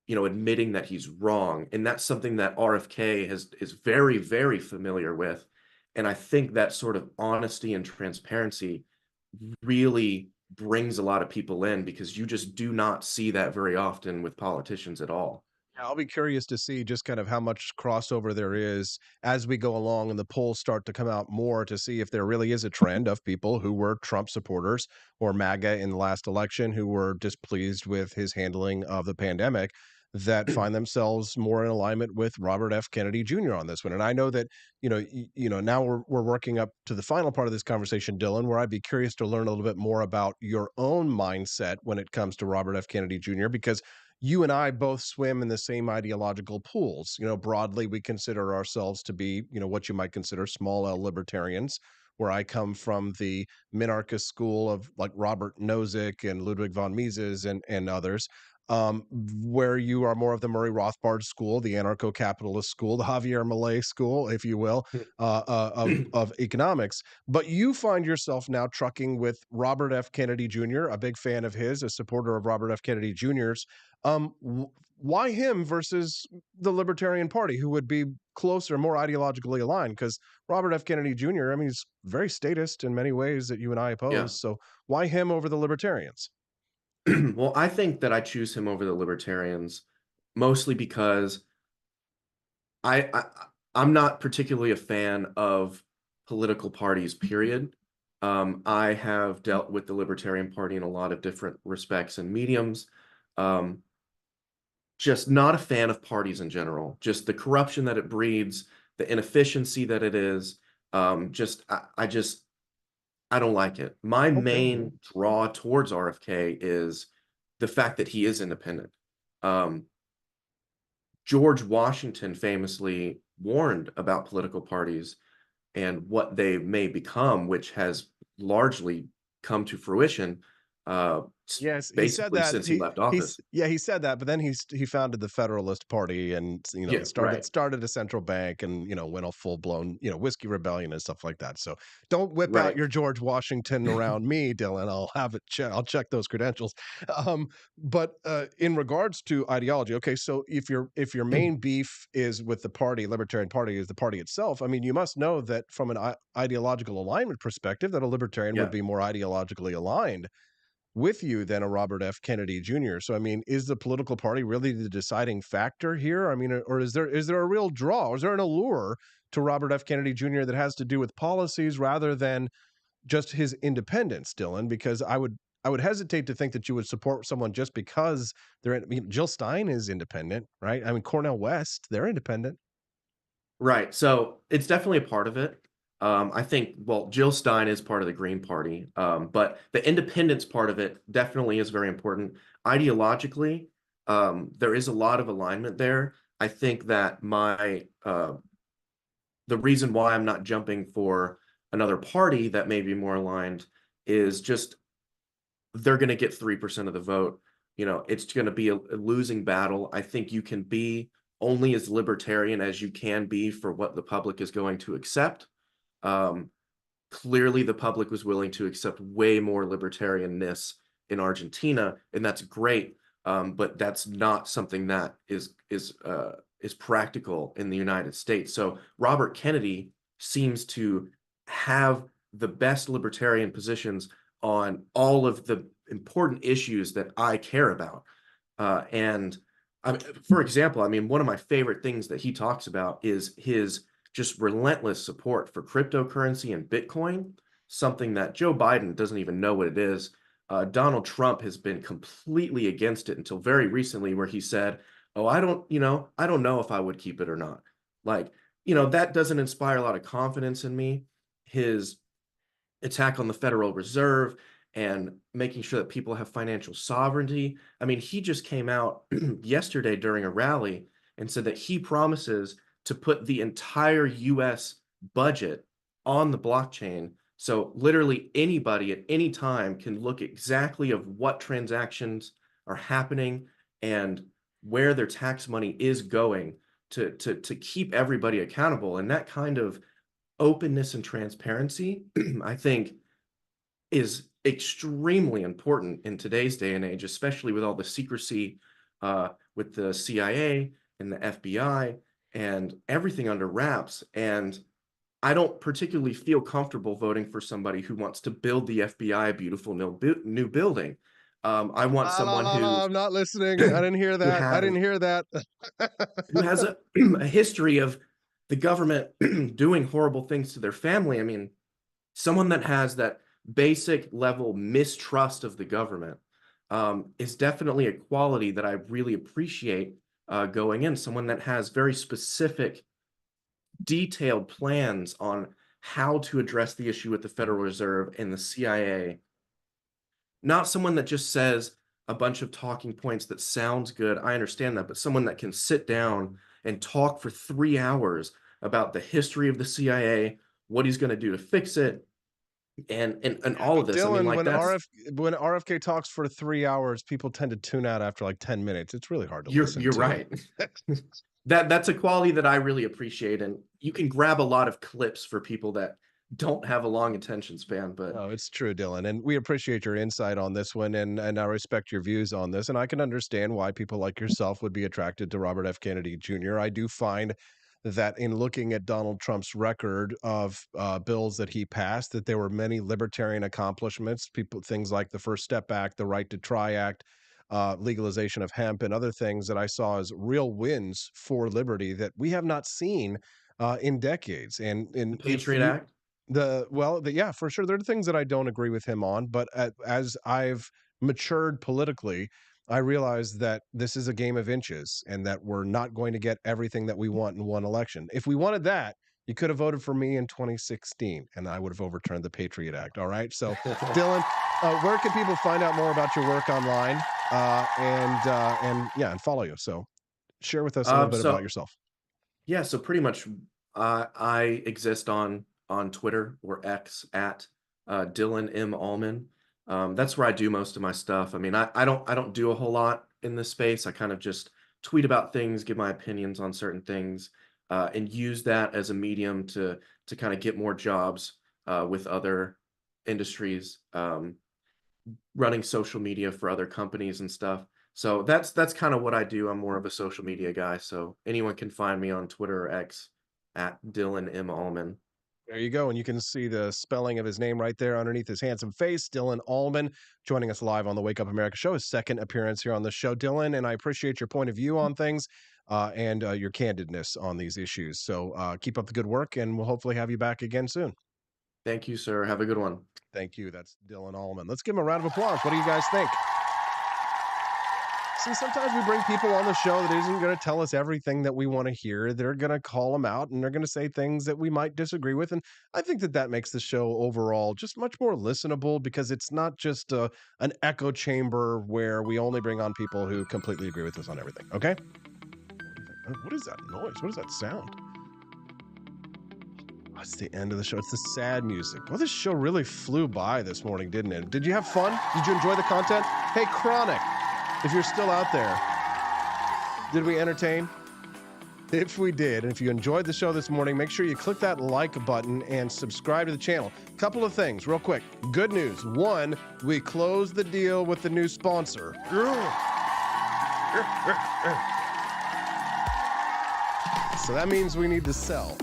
admitting that he's wrong. And that's something that RFK is very, very familiar with. And I think that sort of honesty and transparency really brings a lot of people in because you just do not see that very often with politicians at all. Yeah, I'll be curious to see just kind of how much crossover there is as we go along and the polls start to come out more to see if there really is a trend of people who were Trump supporters or MAGA in the last election who were displeased with his handling of the pandemic that find themselves more in alignment with Robert F. Kennedy Jr. on this one. And I know that, now we're working up to the final part of this conversation, Dylan, where I'd be curious to learn a little bit more about your own mindset when it comes to Robert F. Kennedy Jr. because you and I both swim in the same ideological pools. Broadly, we consider ourselves to be, what you might consider small L libertarians, where I come from the minarchist school of like Robert Nozick and Ludwig von Mises and others, where you are more of the Murray Rothbard school, the anarcho-capitalist school, the Javier Milei school, if you will, of economics. But you find yourself now trucking with Robert F. Kennedy Jr., a big fan of his, a supporter of Robert F. Kennedy Jr.'s. Why him versus the Libertarian Party, who would be closer, more ideologically aligned? Because Robert F. Kennedy Jr., I mean, he's very statist in many ways that you and I oppose. Yeah. So why him over the Libertarians? Well, I think that I choose him over the Libertarians mostly because I'm not particularly a fan of political parties, period. I have dealt with the Libertarian Party in a lot of different respects and mediums. just not a fan of parties in general. Just the corruption that it breeds, the inefficiency that it is. I don't like it. My main draw towards RFK is the fact that he is independent. George Washington famously warned about political parties and what they may become, which has largely come to fruition. Yes, he said Basically that. since he left office. He said that, but then he founded the Federalist Party and Yeah, right. started a central bank and went a full blown whiskey rebellion and stuff like that. So don't whip out Right. your George Washington around me, Dylan. I'll have it. I'll check those credentials. But in regards to ideology, okay, so if your main beef is with the party, Libertarian Party, is the party itself. I mean, you must know that from an ideological alignment perspective, that a libertarian Yeah. would be more ideologically aligned with you than a Robert F. Kennedy Jr. So, I mean, is the political party really the deciding factor here? I mean, or is there a real draw? Or is there an allure to Robert F. Kennedy Jr. that has to do with policies rather than just his independence, Dylan? Because I would hesitate to think that you would support someone just because they're. I mean, Jill Stein is independent, right? I mean, Cornel West, they're independent. Right. So it's definitely a part of it. I think, well, Jill Stein is part of the Green Party, but the independence part of it definitely is very important. Ideologically, there is a lot of alignment there. I think that the reason why I'm not jumping for another party that may be more aligned is just they're going to get 3% of the vote. It's going to be a losing battle. I think you can be only as libertarian as you can be for what the public is going to accept. Clearly, the public was willing to accept way more libertarianness in Argentina, and that's great. But that's not something that is practical in the United States. So Robert Kennedy seems to have the best libertarian positions on all of the important issues that I care about. For example, I mean, one of my favorite things that he talks about is his just relentless support for cryptocurrency and Bitcoin, something that Joe Biden doesn't even know what it is. Donald Trump has been completely against it until very recently, where he said, "Oh, I don't know if I would keep it or not." Like, that doesn't inspire a lot of confidence in me. His attack on the Federal Reserve and making sure that people have financial sovereignty. I mean, he just came out yesterday during a rally and said that he promises to put the entire US budget on the blockchain. So literally anybody at any time can look exactly of what transactions are happening and where their tax money is going to keep everybody accountable. And that kind of openness and transparency, I think, is extremely important in today's day and age, especially with all the secrecy with the CIA and the FBI and everything under wraps. And I don't particularly feel comfortable voting for somebody who wants to build the FBI a beautiful new building. I want someone who I'm not listening. I didn't hear that. I didn't hear that. who has a history of the government doing horrible things to their family. I mean, someone that has that basic level mistrust of the government is definitely a quality that I really appreciate going in. Someone that has very specific, detailed plans on how to address the issue with the Federal Reserve and the CIA. Not someone that just says a bunch of talking points that sounds good. I understand that, but someone that can sit down and talk for 3 hours about the history of the CIA, what he's going to do to fix it, and all of this. Dylan, I mean, like, when RFK talks for 3 hours, people tend to tune out after like 10 minutes. It's really hard to listen you're to. right. That's a quality that I really appreciate, and you can grab a lot of clips for people that don't have a long attention span. But no, it's true, Dylan, and we appreciate your insight on this one, and I respect your views on this, and I can understand why people like yourself would be attracted to Robert F. Kennedy Jr. I do find that in looking at Donald Trump's record of bills that he passed, that there were many libertarian accomplishments, things like the First Step Act, the Right to Try Act, legalization of hemp, and other things that I saw as real wins for liberty that we have not seen in decades. And the Patriot Act. Yeah, for sure. There are things that I don't agree with him on, but as I've matured politically, I realized that this is a game of inches and that we're not going to get everything that we want in one election. If we wanted that, you could have voted for me in 2016 and I would have overturned the Patriot Act. All right. So, Dylan, where can people find out more about your work online and follow you? So, share with us a little bit about yourself. Yeah, so pretty much I exist on Twitter or X at Dylan M. Allman. That's where I do most of my stuff. I mean, I don't do a whole lot in this space. I kind of just tweet about things, give my opinions on certain things, and use that as a medium to kind of get more jobs with other industries, running social media for other companies and stuff. So that's kind of what I do. I'm more of a social media guy. So anyone can find me on Twitter or X at Dylan M. Allman. There you go. And you can see the spelling of his name right there underneath his handsome face. Dylan Allman joining us live on the Wake Up America show, his second appearance here on the show. Dylan, and I appreciate your point of view on things and your candidness on these issues. So keep up the good work, and we'll hopefully have you back again soon. Thank you, sir. Have a good one. Thank you. That's Dylan Allman. Let's give him a round of applause. What do you guys think? See, sometimes we bring people on the show that isn't going to tell us everything that we want to hear. They're going to call them out and they're going to say things that we might disagree with. And I think that makes the show overall just much more listenable because it's not just an echo chamber where we only bring on people who completely agree with us on everything. Okay? What is that noise? What is that sound? Oh, it's the end of the show. It's the sad music. Well, this show really flew by this morning, didn't it? Did you have fun? Did you enjoy the content? Hey, Chronic. If you're still out there, did we entertain? If we did, and if you enjoyed the show this morning, make sure you click that like button and subscribe to the channel. Couple of things real quick. Good news. One, we closed the deal with the new sponsor. So that means we need to sell.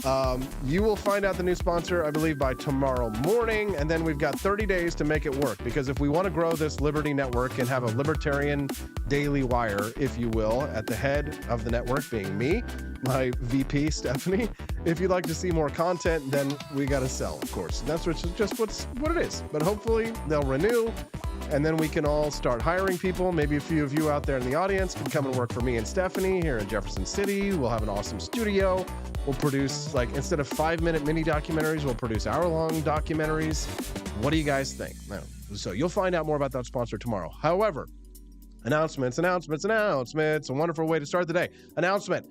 You will find out the new sponsor, I believe, by tomorrow morning. And then we've got 30 days to make it work. Because if we want to grow this Liberty Network and have a libertarian daily wire, if you will, at the head of the network being me, my VP, Stephanie, if you'd like to see more content, then we got to sell, of course. And that's just what it is. But hopefully they'll renew. And then we can all start hiring people. Maybe a few of you out there in the audience can come and work for me and Stephanie here in Jefferson City. We'll have an awesome studio. We'll produce, like, instead of 5-minute mini documentaries, we'll produce hour-long documentaries. What do you guys think? So you'll find out more about that sponsor tomorrow. However, announcements. A wonderful way to start the day. Announcement.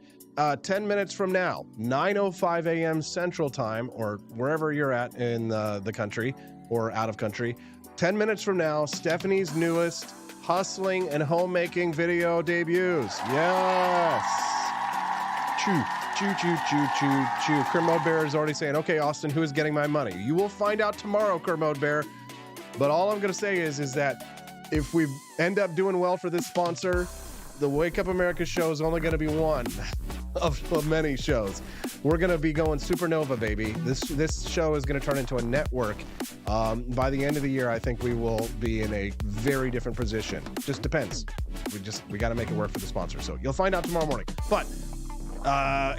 10 minutes from now, 9:05 a.m. Central Time, or wherever you're at in the country or out of country, 10 minutes from now, Stephanie's newest hustling and homemaking video debuts. Yes. Choo. Kermode Bear is already saying, okay, Austin, who is getting my money? You will find out tomorrow, Kermode Bear. But all I'm going to say is that if we end up doing well for this sponsor, the Wake Up America show is only going to be one of many shows. We're going to be going supernova, baby. This show is going to turn into a network. By the end of the year, I think we will be in a very different position. Just depends. We got to make it work for the sponsor. So you'll find out tomorrow morning. But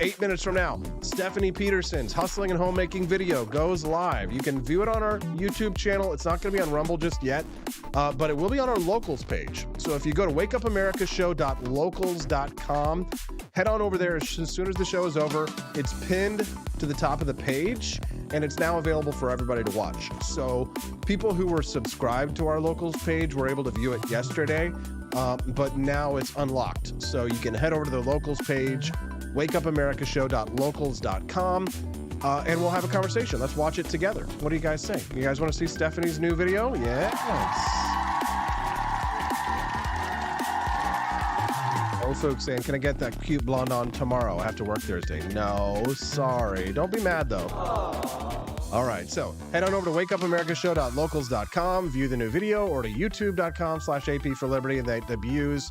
8 minutes from now, Stephanie Peterson's Hustling and Homemaking video goes live. You can view it on our YouTube channel. It's not going to be on Rumble just yet, but it will be on our locals page. So if you go to wakeupamericashow.locals.com, head on over there as soon as the show is over. It's pinned to the top of the page, and it's now available for everybody to watch. So people who were subscribed to our locals page were able to view it yesterday, but now it's unlocked. So you can head over to the locals page, wakeupamericashow.locals.com, and we'll have a conversation. Let's watch it together. What do you guys say? You guys want to see Stephanie's new video? Yes. Old folks saying, can I get that cute blonde on tomorrow? I have to work Thursday. No, sorry. Don't be mad, though. All right, so head on over to wakeupamericashow.locals.com, view the new video, or to youtube.com/AP for Liberty, and that debuts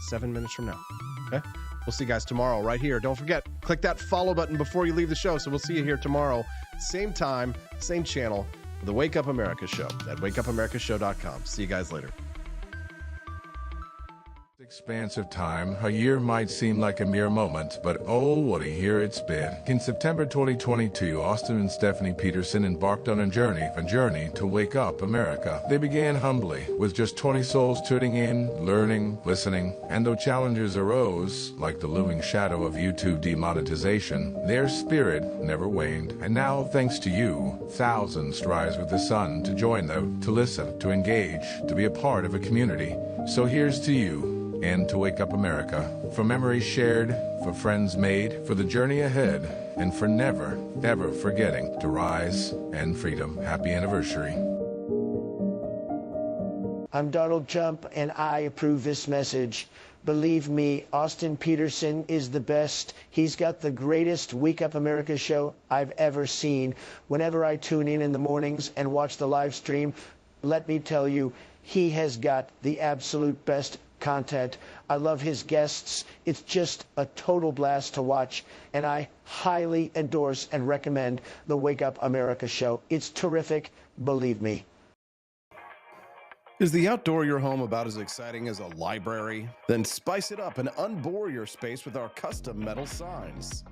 7 minutes from now. Okay? We'll see you guys tomorrow right here. Don't forget, click that follow button before you leave the show. So we'll see you here tomorrow, same time, same channel, the Wake Up America Show at wakeupamericashow.com. See you guys later. Expanse of time, a year might seem like a mere moment, but oh, what a year it's been. In September 2022, Austin and Stephanie Peterson embarked on a journey to wake up America. They began humbly, with just 20 souls tuning in, learning, listening, and though challenges arose, like the looming shadow of YouTube demonetization, their spirit never waned. And now, thanks to you, thousands rise with the sun to join them, to listen, to engage, to be a part of a community. So here's to you, and to wake up America, for memories shared, for friends made, for the journey ahead, and for never, ever forgetting to rise and freedom. Happy anniversary. I'm Donald Trump, and I approve this message. Believe me, Austin Peterson is the best. He's got the greatest Wake Up America show I've ever seen. Whenever I tune in the mornings and watch the live stream, let me tell you, he has got the absolute best content. I love his guests. It's just a total blast to watch, and I highly endorse and recommend the Wake Up America show. It's terrific, believe me. Is the outdoor of your home about as exciting as a library? Then spice it up and unbore your space with our custom metal signs.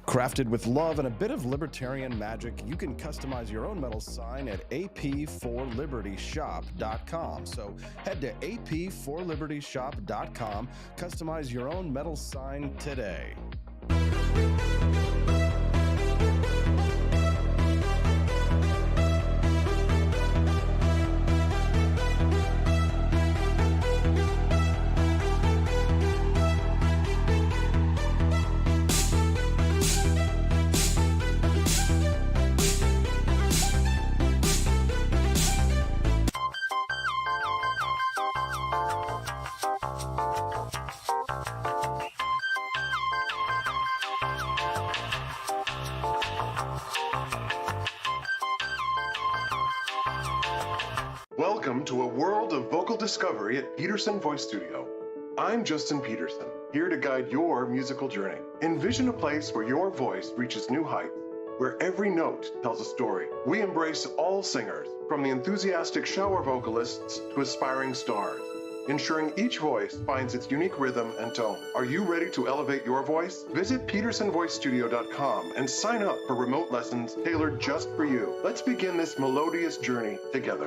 Crafted with love and a bit of libertarian magic, you can customize your own metal sign at ap4libertyshop.com. So head to ap4libertyshop.com, customize your own metal sign today. Welcome to a world of vocal discovery at Peterson Voice Studio. I'm Justin Peterson, here to guide your musical journey. Envision a place where your voice reaches new heights, where every note tells a story. We embrace all singers, from the enthusiastic shower vocalists to aspiring stars, ensuring each voice finds its unique rhythm and tone. Are you ready to elevate your voice? Visit PetersonVoiceStudio.com and sign up for remote lessons tailored just for you. Let's begin this melodious journey together.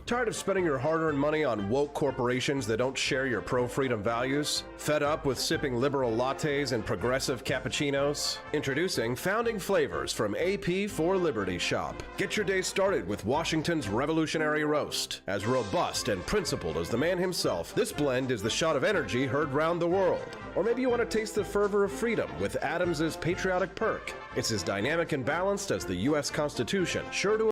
Tired of spending your hard-earned money on woke corporations that don't share your pro-freedom values? Fed up with sipping liberal lattes and progressive cappuccinos? Introducing Founding Flavors from AP4Liberty Shop. Get your day started with Washington's Revolutionary Roast. As robust and principled as the man himself, this blend is the shot of energy heard round the world. Or maybe you want to taste the fervor of freedom with Adams's Patriotic Perk. It's as dynamic and balanced as the U.S. Constitution, sure to